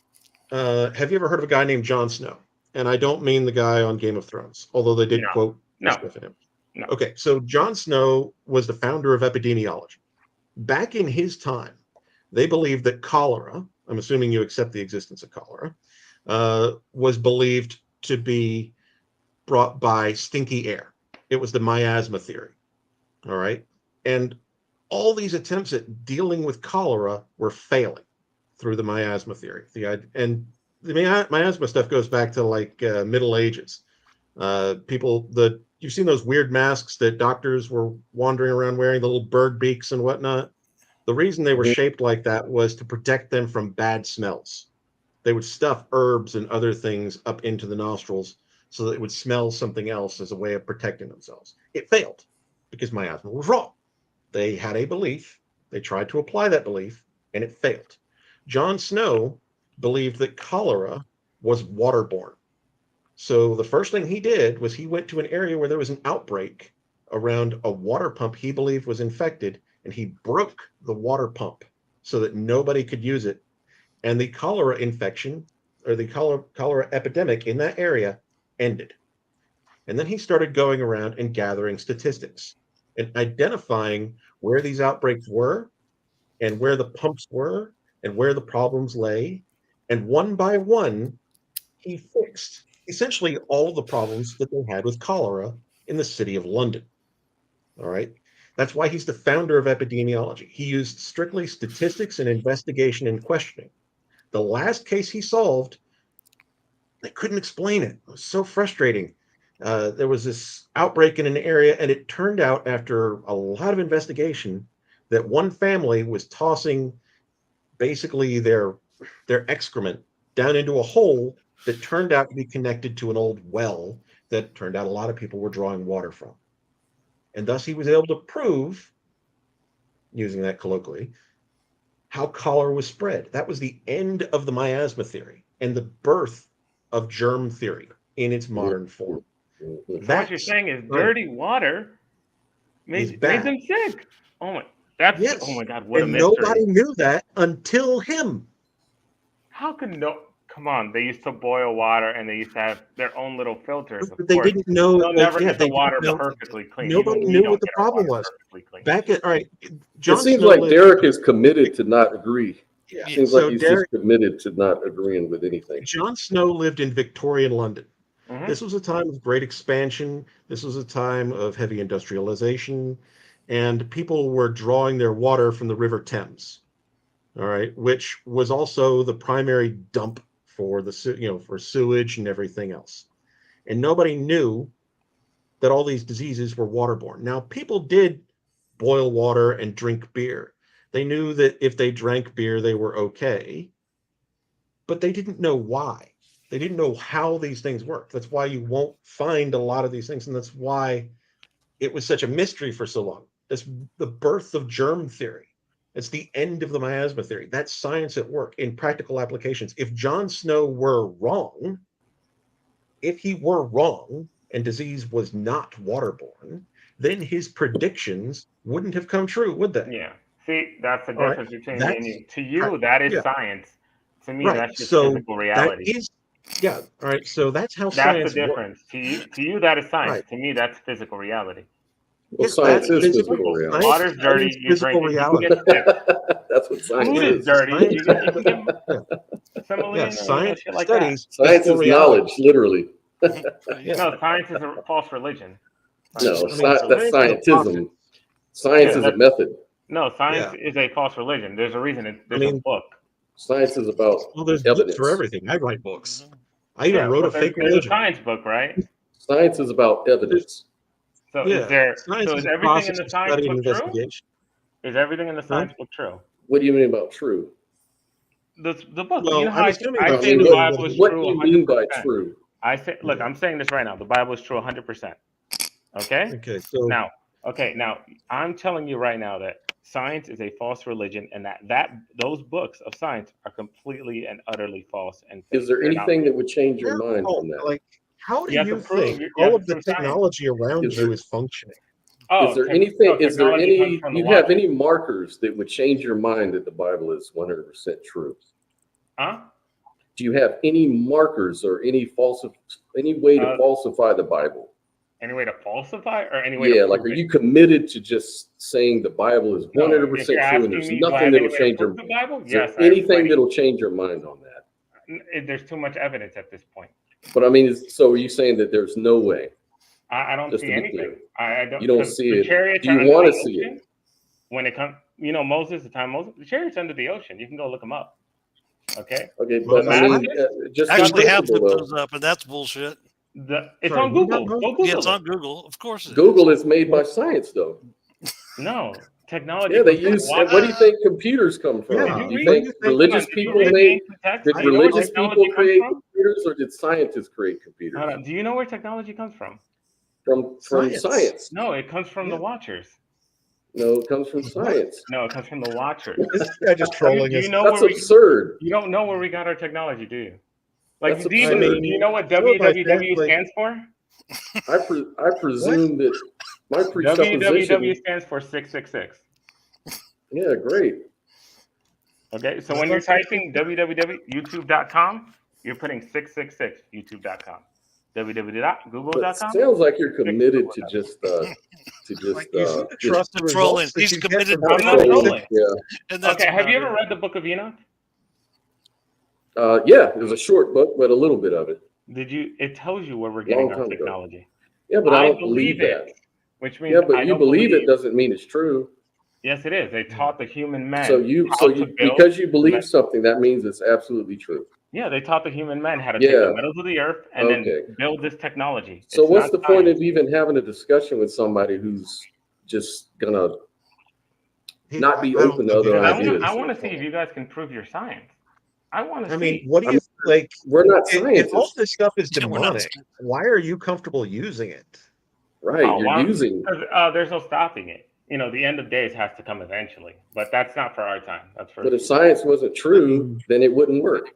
have you ever heard of a guy named Jon Snow? And I don't mean the guy on Game of Thrones, although they did No, quote the no, stuff in him. no. Okay, so Jon Snow was the founder of epidemiology. Back in his time, they believed that cholera, I'm assuming you accept the existence of cholera, was believed to be brought by stinky air. It was the miasma theory. All right. And all these attempts at dealing with cholera were failing through the miasma theory. And the miasma stuff goes back to like Middle Ages. You've seen those weird masks that doctors were wandering around wearing, the little bird beaks and whatnot. The reason they were Mhm. shaped like that was to protect them from bad smells. They would stuff herbs and other things up into the nostrils so that it would smell something else as a way of protecting themselves. It failed because miasma was wrong. They had a belief, they tried to apply that belief, and it failed. Jon Snow believed that cholera was waterborne. So the first thing he did was he went to an area where there was an outbreak around a water pump he believed was infected, and he broke the water pump so that nobody could use it. And the cholera infection, or the cholera epidemic in that area, ended. And then he started going around and gathering statistics and identifying where these outbreaks were and where the pumps were and where the problems lay. And one by one, he fixed essentially all of the problems that they had with cholera in the city of London. All right. That's why he's the founder of epidemiology. He used strictly statistics and investigation and questioning. The last case he solved, they couldn't explain it. It was so frustrating. There was this outbreak in an area, and it turned out after a lot of investigation that one family was tossing basically their excrement down into a hole that turned out to be connected to an old well that turned out a lot of people were drawing water from. And thus he was able to prove, using that colloquially, how cholera was spread. That was the end of the miasma theory and the birth of germ theory in its modern form. So what you're saying is dirty water made them sick. Oh my, oh my God, what a mystery. Nobody knew that until him. How could come on, they used to boil water and they used to have their own little filters. But they didn't know. They'll never get the water perfectly clean. Nobody knew what the problem was. Back at, all right, John It seems Snow like Derek is committed to not agree. Yeah. It seems like he's just committed to not agreeing with anything. John Snow lived in Victorian London. Mm-hmm. This was a time of great expansion. This was a time of heavy industrialization, and people were drawing their water from the River Thames. All right, which was also the primary dump for for sewage and everything else. And nobody knew that all these diseases were waterborne. Now, people did boil water and drink beer. They knew that if they drank beer, they were okay, but they didn't know why. They didn't know how these things work. That's why you won't find a lot of these things, and that's why it was such a mystery for so long. That's the birth of germ theory. It's the end of the miasma theory. That's science at work in practical applications. If John Snow were wrong, and disease was not waterborne, then his predictions wouldn't have come true, would they? Yeah. See, that's the difference between me and you. To you, that is science. To me, that's just physical reality. All right. So that's how science the difference. Works. To you, that is science. Right. To me, that's physical reality. Well, science is physical reality. Water's dirty. You drink it, you get sick. That's what science is. Food is dirty. You get science like studies. Science is knowledge, literally. No, science is a false religion. No, that's scientism. Science is a method. No, science is a false religion. There's a reason. There's a book. Science is about there's evidence. Books for everything. I write books. I even wrote a fake religion. There's a science book, right? Science is about evidence. So is everything in the science book true? Is everything in the science book true? What do you mean about true? The book. Well, you know how I say the Bible is true. What do you mean by true? I say, look, I'm saying this right now. The Bible is true 100%. Okay. Okay. So now, I'm telling you right now that science is a false religion, and that those books of science are completely and utterly false. And is there anything that would change your mind on that? Like, how do you think all of the technology around you is functioning? Is there anything? Is there any? Do you have any markers that would change your mind that the Bible is 100% true? Huh? Do you have any markers or any way to falsify the Bible? Any way to falsify, or any way? Yeah, like, are you committed to just saying the Bible is 100% true and there's nothing that will change your mind? Yes. Anything that'll change your mind on that? There's too much evidence at this point. But I mean, so are you saying that there's no way? I don't see anything. I don't. You don't see it. Do you want to see it? When it comes, Moses, the chariots under the ocean. You can go look them up. Okay. Okay, but I mean, just actually have looked those up, and that's bullshit. It's on Google. Go Google. Yeah, it's on Google. Of course. Google is made by science, though. No technology. Yeah, they use. Where do you think computers come from? Yeah. Do you think religious people made? Did religious people create computers, or did scientists create computers? Do you know where technology comes from? From science. No, it comes from the Watchers. No, it comes from science. No, it comes from the Watchers. This guy just trolling us. That's absurd. You don't know where we got our technology, do you? Like, do you know what www stands for? I presume that my presupposition. www stands for 666. Yeah, great. Okay, so when you're typing www.youtube.com, you're putting 666 youtube.com. www.google.com. Sounds like you're committed to just trust the trolling. He's committed to trolling. Yeah. Okay, have you ever read the Book of Enoch? Yeah, it was a short book, but a little bit of it. It tells you where we're getting our technology. Yeah, but I don't believe that. Which means but you believe it doesn't mean it's true. Yes, it is. They taught the human man. Because you believe something, that means it's absolutely true. Yeah, they taught the human men how to Yeah. take the metals of the earth and Okay. then build this technology. So It's what's not the point science. of even having a discussion with somebody who's just gonna not be I don't open to think other Because ideas? I want to see if you guys can prove your science. I want to I mean, see. what do I you like? We're not If all scientists, this stuff is We're not demonic, why are you comfortable using it? right? Oh, You're well, using, there's no stopping it. You know, the end of days has to come eventually, but that's not for our time. That's for but if science wasn't true, then it wouldn't work.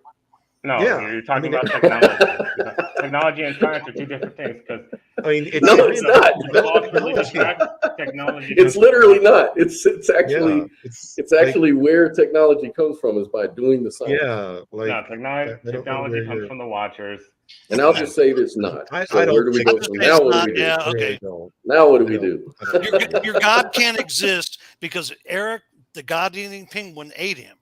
no. Yeah, You're talking I mean, about technology. Technology and science are two different things. Because I mean, it's No, science it's not. that false religious technology. technology. It's literally not. It's actually Yeah, it's actually where technology comes from is by doing the science. yeah, like No, technology I don't know where comes you're. from the Watchers. And I'll just say it's not. I So where don't do we think go I'll just from say now? it's What do not. we do? Yeah, I really okay. don't. Now what do I we don't- do? I don't think Your God can't exist because Eric, the God-eating penguin, ate him.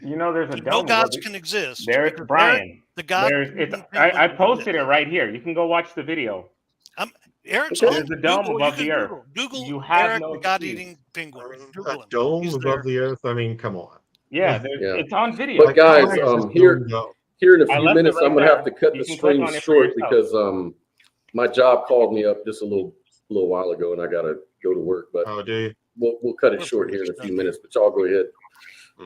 You know, there's a No dome. gods can exist. There's because Eric, Brian. the There's it's. God-eating penguin. I posted it right here. You can go watch the video. Eric's Okay. on There's a dome Google. above You the can earth. Google You have Eric, no the excuse. God-eating I penguin. mean, a Google him. dome He's above there. the earth. I mean, come on. Yeah, Yeah. it's on video. But guys, Why is this here dome go? in a I few left it minutes, right I'm gonna there. have to cut You the can click stream on it for short yourself. because my job called me up just a little while ago, and I gotta go to work. But Oh, do you? we'll cut it We're short pretty here in a much few done minutes. But y'all go ahead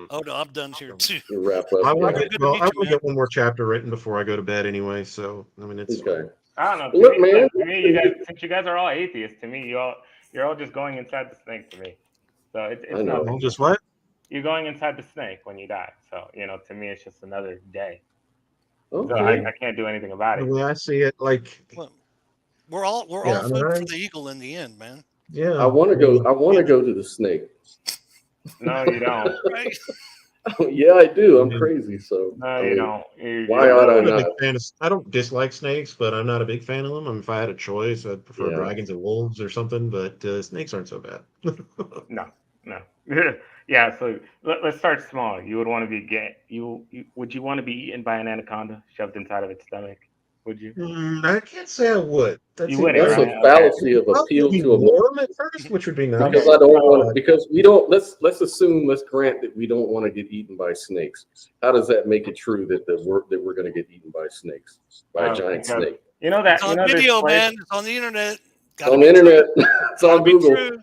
Oh no, I'm done here too. and wrap I up. want Yeah. to Good get, to well, meet I you, want to man. get one more chapter written before I go to bed anyway. So I mean, it's Okay. I don't know. To Look, me, man. to me, you guys, since you guys are all atheists, to me, you're all just going inside the snake to me. So I it's know. nothing. I'll just what? You're going inside the snake when you die. So to me, it's just another day. So Okay. I can't do anything about The it. way I see it, like Well, we're all yeah, I mean, food for the eagle in the end, man. yeah. I want to go. I want to go to the snake. No, you don't. Right? Yeah, I do. I'm Yeah. cray. So No, I you mean, don't. why ought I I'm not a not? big fan of. I don't dislike snakes, but I'm not a big fan of them. I mean, if I had a choice, I'd prefer Yeah. dragons and wolves or something. But snakes aren't so bad. No. Yeah. So let's start small. You would want to be would you want to be eaten by an anaconda shoved inside of its stomach? Would you? I can't say I would. That You seems wouldn't, That's very- right? a fallacy of Probably appeal be to a warm at first, which would be nice. because I don't want because we don't let's assume let's grant that we don't want to get eaten by snakes. How does that make it true that we're going to get eaten by snakes, by a giant Because snake? you know that It's on there's video, place- man. It's on the internet. It's on the internet. It's on Gotta be Google. true.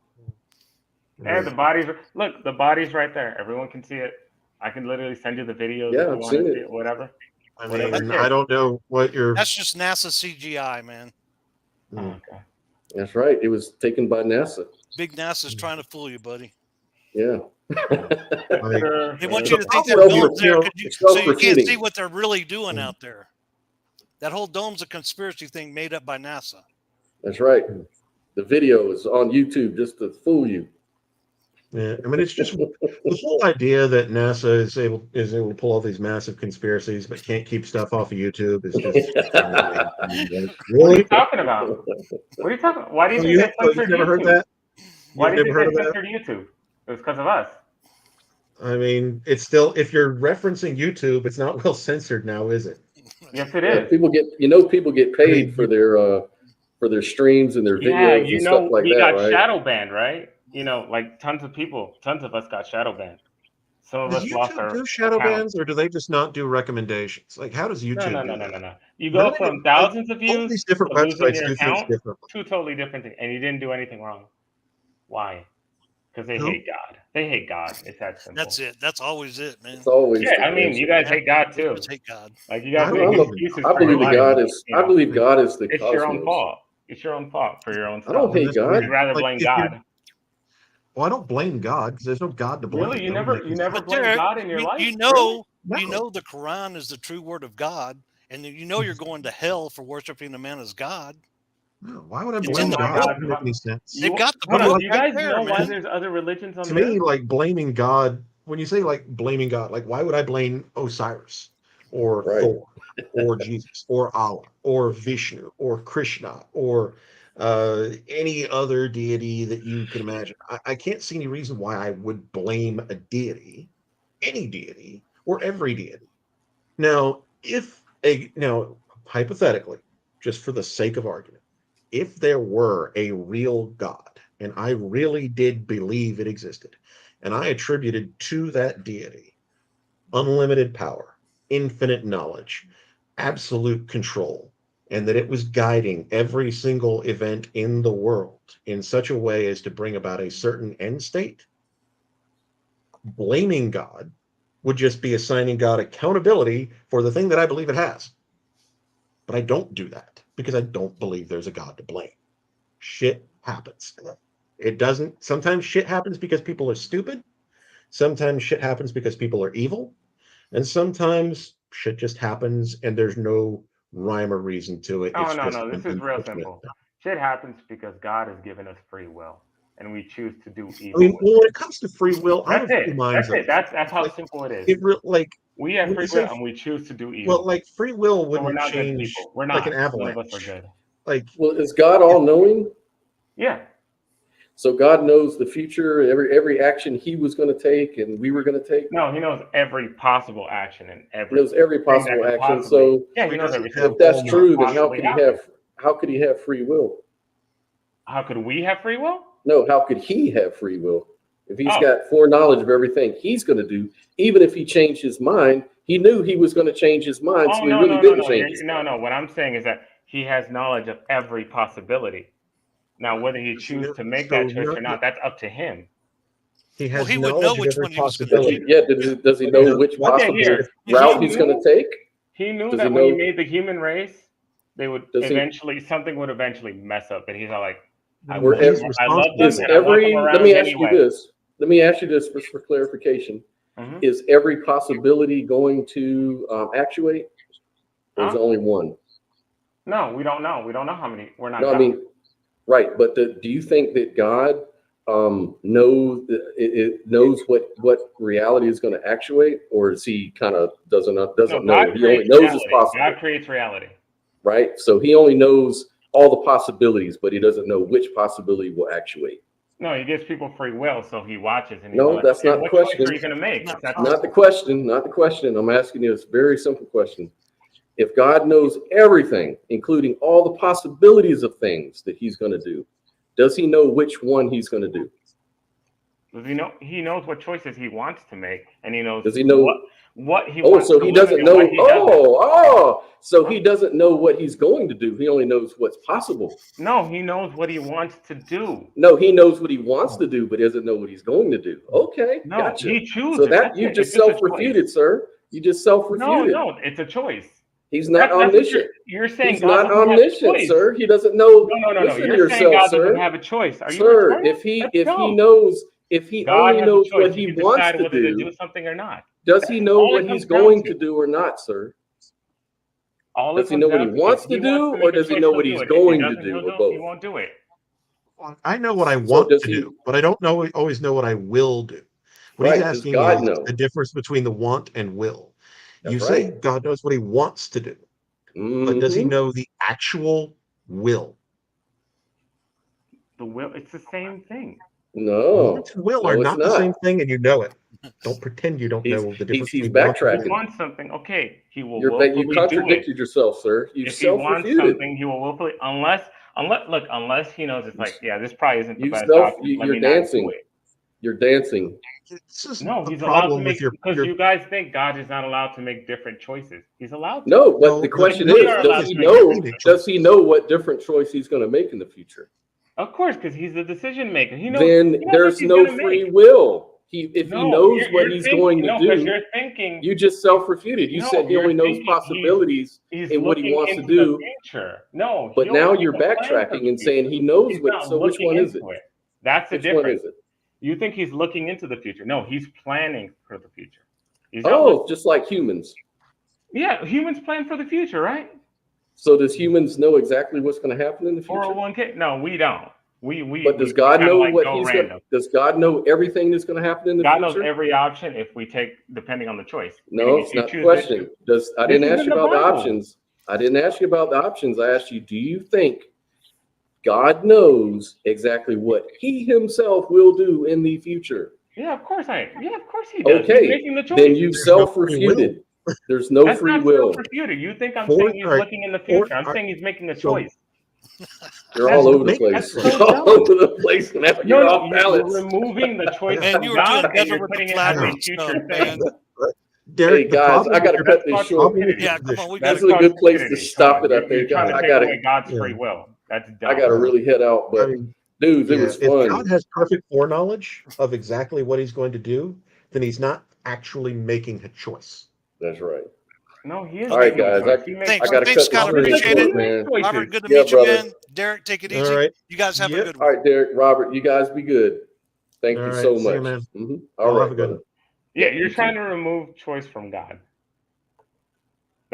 Yeah, the body's right there. Everyone can see it. I can literally send you the videos Yeah, if you I've want seen to it. see it, whatever. I Whatever mean, it is. I don't know what you're. That's just NASA CGI, man. Mm. Okay. That's right. It was taken by NASA. Big NASA's trying to fool you, buddy. Yeah. Like, They want The you to think that problem dome's with- there so you can't self-refuting. see what they're really doing out there. That whole dome's a conspiracy thing made up by NASA. That's right. The video is on YouTube just to fool you. Yeah, I mean, it's just the whole idea that NASA is able to pull off these massive conspiracies, but can't keep stuff off of YouTube is just What are really. you talking about? What are you talking about? Why do you think they You've censored never heard YouTube? that? Why You've do you never think heard they of that? censored YouTube? It was because of us. I mean, it's still, if you're referencing YouTube, it's not well censored now, is it? Yes, it Yeah, is. people get paid for their streams and their Yeah, videos and stuff like we that, got right? shadow banned, right? Like tons of us got shadow banned. Some of Does us lost YouTube our do shadow accounts. bans, or do they just not do recommendations? Like, how does YouTube do that? No. You go Really? from thousands of All views these to different losing websites your do things account. differently. Two totally different things, and you didn't do anything wrong. Why? Because they Who? hate God. They hate God. It's that simple. That's it. That's always it, man. It's always Yeah, the I mean, answer. you guys hate God too. Just hate God. Like you guys I make don't- excuses I for your believe life. God is. you I know? believe God is the It's your own cosmos. fault. It's your own fault for your own I don't stuff. hate That's God. weird. You'd rather Like, blame if God. Well, I don't blame God because there's no God to blame. Really? You Nobody never can- But blame Derek, God in your life? you know, No. you know the Quran is the true word of God, and you know you're going to hell for worshiping a man as God. No, why would I It's blame in the God? book. That doesn't make any sense. They've got the Hold book on, do you right guys there, know why man. there's other religions on To the me, earth? like blaming God, when you say like blaming God, like why would I blame Osiris or Right. Thor or Jesus or Allah or Vishnu or Krishna or any other deity that you can imagine? I can't see any reason why I would blame a deity, any deity, or every deity. Now, hypothetically, just for the sake of argument, if there were a real God and I really did believe it existed, and I attributed to that deity unlimited power, infinite knowledge, absolute control, and that it was guiding every single event in the world in such a way as to bring about a certain end state, blaming God would just be assigning God accountability for the thing that I believe it has. But I don't do that because I don't believe there's a God to blame. Shit happens. It doesn't. Sometimes shit happens because people are stupid. Sometimes shit happens because people are evil. And sometimes shit just happens and there's no rhyme or reason to it. Oh, It's no, just no. This an is real unfortunate simple. thing. Shit happens because God has given us free will, and we choose to do I evil. mean, with well, it. when it comes to free will, I'm That's of it. two minds. That's it. That's how Like, simple it is. like We have when free you say, will, and we choose to do evil. well, like free will So we're wouldn't not good change people. We're like not. an None of us are avalanche. good. Like, Well, is God all knowing? Yeah. So God knows the future, every action he was going to take and we were going to take. No, he knows every possible action and He every. knows every possible that could action. possibly- So Yeah, he knows doesn't everything. have if that's all true, then possibly how could he have free will? How could we have free will? No, how could he have free will? If he's Oh. got foreknowledge of everything he's going to do, even if he changed his mind, he knew he was going to change his mind, Oh, so he no, really no, didn't no, no. change his mind. No. What I'm saying is that he has knowledge of every possibility. Now, whether he chooses to make that choice or not, that's up to him. he Well, has he would know knowledge of which every one he was gonna possibility. do. Does he know which What they possible hear? route He he's going knew- to take? He knew Does that he when he know- made the human race, they would Does he- eventually something would eventually mess up, and he's all like, I We're love ev- them, I love them, Is and I want them around let me ask anyway. you this. Let me ask you this for clarification. Mhm. Is every possibility going to actuate? Or is Huh? it only one? No, we don't know. We don't know how many. We're not. No, I God. mean, right. But do you think that God knows what reality is going to actuate, or is he kind of doesn't know? No, He God only creates knows it's reality. possible, God creates reality. right? So he only knows all the possibilities, but he doesn't know which possibility will actuate. No, he gives people free will, so he watches and he's No, like, that's okay, not the what question. choice are you going to make? Not That's Not the question. Not the question. I'm asking you a very simple question. If God knows everything, including all the possibilities of things that he's going to do, does he know which one he's going to do? Does he know? He knows what choices he wants to make, and he knows. Does he know what he Oh, wants so to he live doesn't and know. what he doesn't. So he doesn't know what he's going to do. He only knows what's possible. No, he knows what he wants to do. No, he knows what he wants to do, but doesn't know what he's going to do. Okay, No, gotcha. he chooses. So that That's you it. just It's just a self-refuted, choice. sir. You just self-refuted. No, it's a choice. He's not That's what omniscient. you're saying. He's God not doesn't have a omniscient, choice. sir. He doesn't know. No. Listen to You're saying yourself, God sir. doesn't have a choice. Are you Sir, retarded? if he No. knows, if he God only has knows a choice. what he He can wants decide to whether to do, do something or not. does he know all it what he's comes down going to. to do or not, sir? All Does he know what he wants to do, or does he know what he's going to do, or He both? won't do it. Well, I know what I want does to he- do, but I don't always know what I will do. What he's Right, does asking God is know? the difference between the want and will. That's You say right. God knows what he wants to do, but does he Mhm. know the actual will? The will, it's the same thing. No, Want and will no, are it's not the not. same thing, and you know it. Don't pretend you don't He's- know the difference he's between want and If backtracking. he will. wants something, okay, he will You willfully do it. contradicted yourself, sir. You If he wants self-refuted. something, he will willfully, unless he knows it's like, yeah, this probably isn't the You best self- option. you- Let you're me not dancing. do it. You're dancing. This is No, the he's allowed to problem with make, your because you guys think God is not allowed to make different choices. He's allowed to. No, but No, the but question we is, are allowed does he to make know? different Does he know what different choice he's going to make in the future? Of course, because he's the decision maker. He knows. Then he knows there's what he's no gonna free make. will. If he No, knows you're- what you're he's thinking- going to no, because do, you're thinking you just self-refuted. You No, said he you're only knows thinking possibilities he's in what he looking wants to into do. the future. No, But he now only you're has a plan for backtracking the and saying future. he knows He's what. not So which looking one is it? into it. That's the Which one difference. is it? You think he's looking into the future? No, he's planning for the future. He's not Oh, just like humans. yeah, humans plan for the future, right? So does humans know exactly what's going to happen in the future? 401k? No, we don't. We But does we God kinda know like what go he's going? random. Does God know everything that's going to happen in the God knows future? every option if we take depending on the choice. No, Meaning it's if you not the choose question. I didn't This is ask in you the about the Bible. options. I didn't ask you about the options. I asked you, do you think God knows exactly what he himself will do in the future? Yeah, of course he does. Okay, He's making the choice. then you There's no free self-refuted. There's no That's free not will. self-refuted. You think I'm Or- saying he's all right, looking in the or- future. I'm all saying he's making a so- choice. You're all over the Make- place. that's so You're all dumb. over the place now. You're No, off you're balance. removing the choice Man, from you were God doing and better you're with the putting it flat as a earth future stuff, thing. man. Derek, Hey guys, I gotta cut this short. Yeah, come on, we That's gotta This is a called good place to stupidity. stop Come it, on, I think. You're trying to take away God's yeah. free will. That's dumb. I gotta really head out, but dudes, it yeah, was if fun. God has perfect foreknowledge of exactly what he's going to do, then he's not actually making a choice. That's right. No, he is. All right, making a guys, choice. He makes Thanks. I gotta Thanks, cut Scott. this really Appreciate short, it. man. choices. Robert, good to Yeah, meet you, brother. man. Derek, take it All easy. right. You guys have a Yep. good All one. right, Derek, Robert, you guys be good. Thank All you right, so see you, much. man. All Y'all right, have a good brother. one. Yeah, Yep, you're you trying too. to remove choice from God.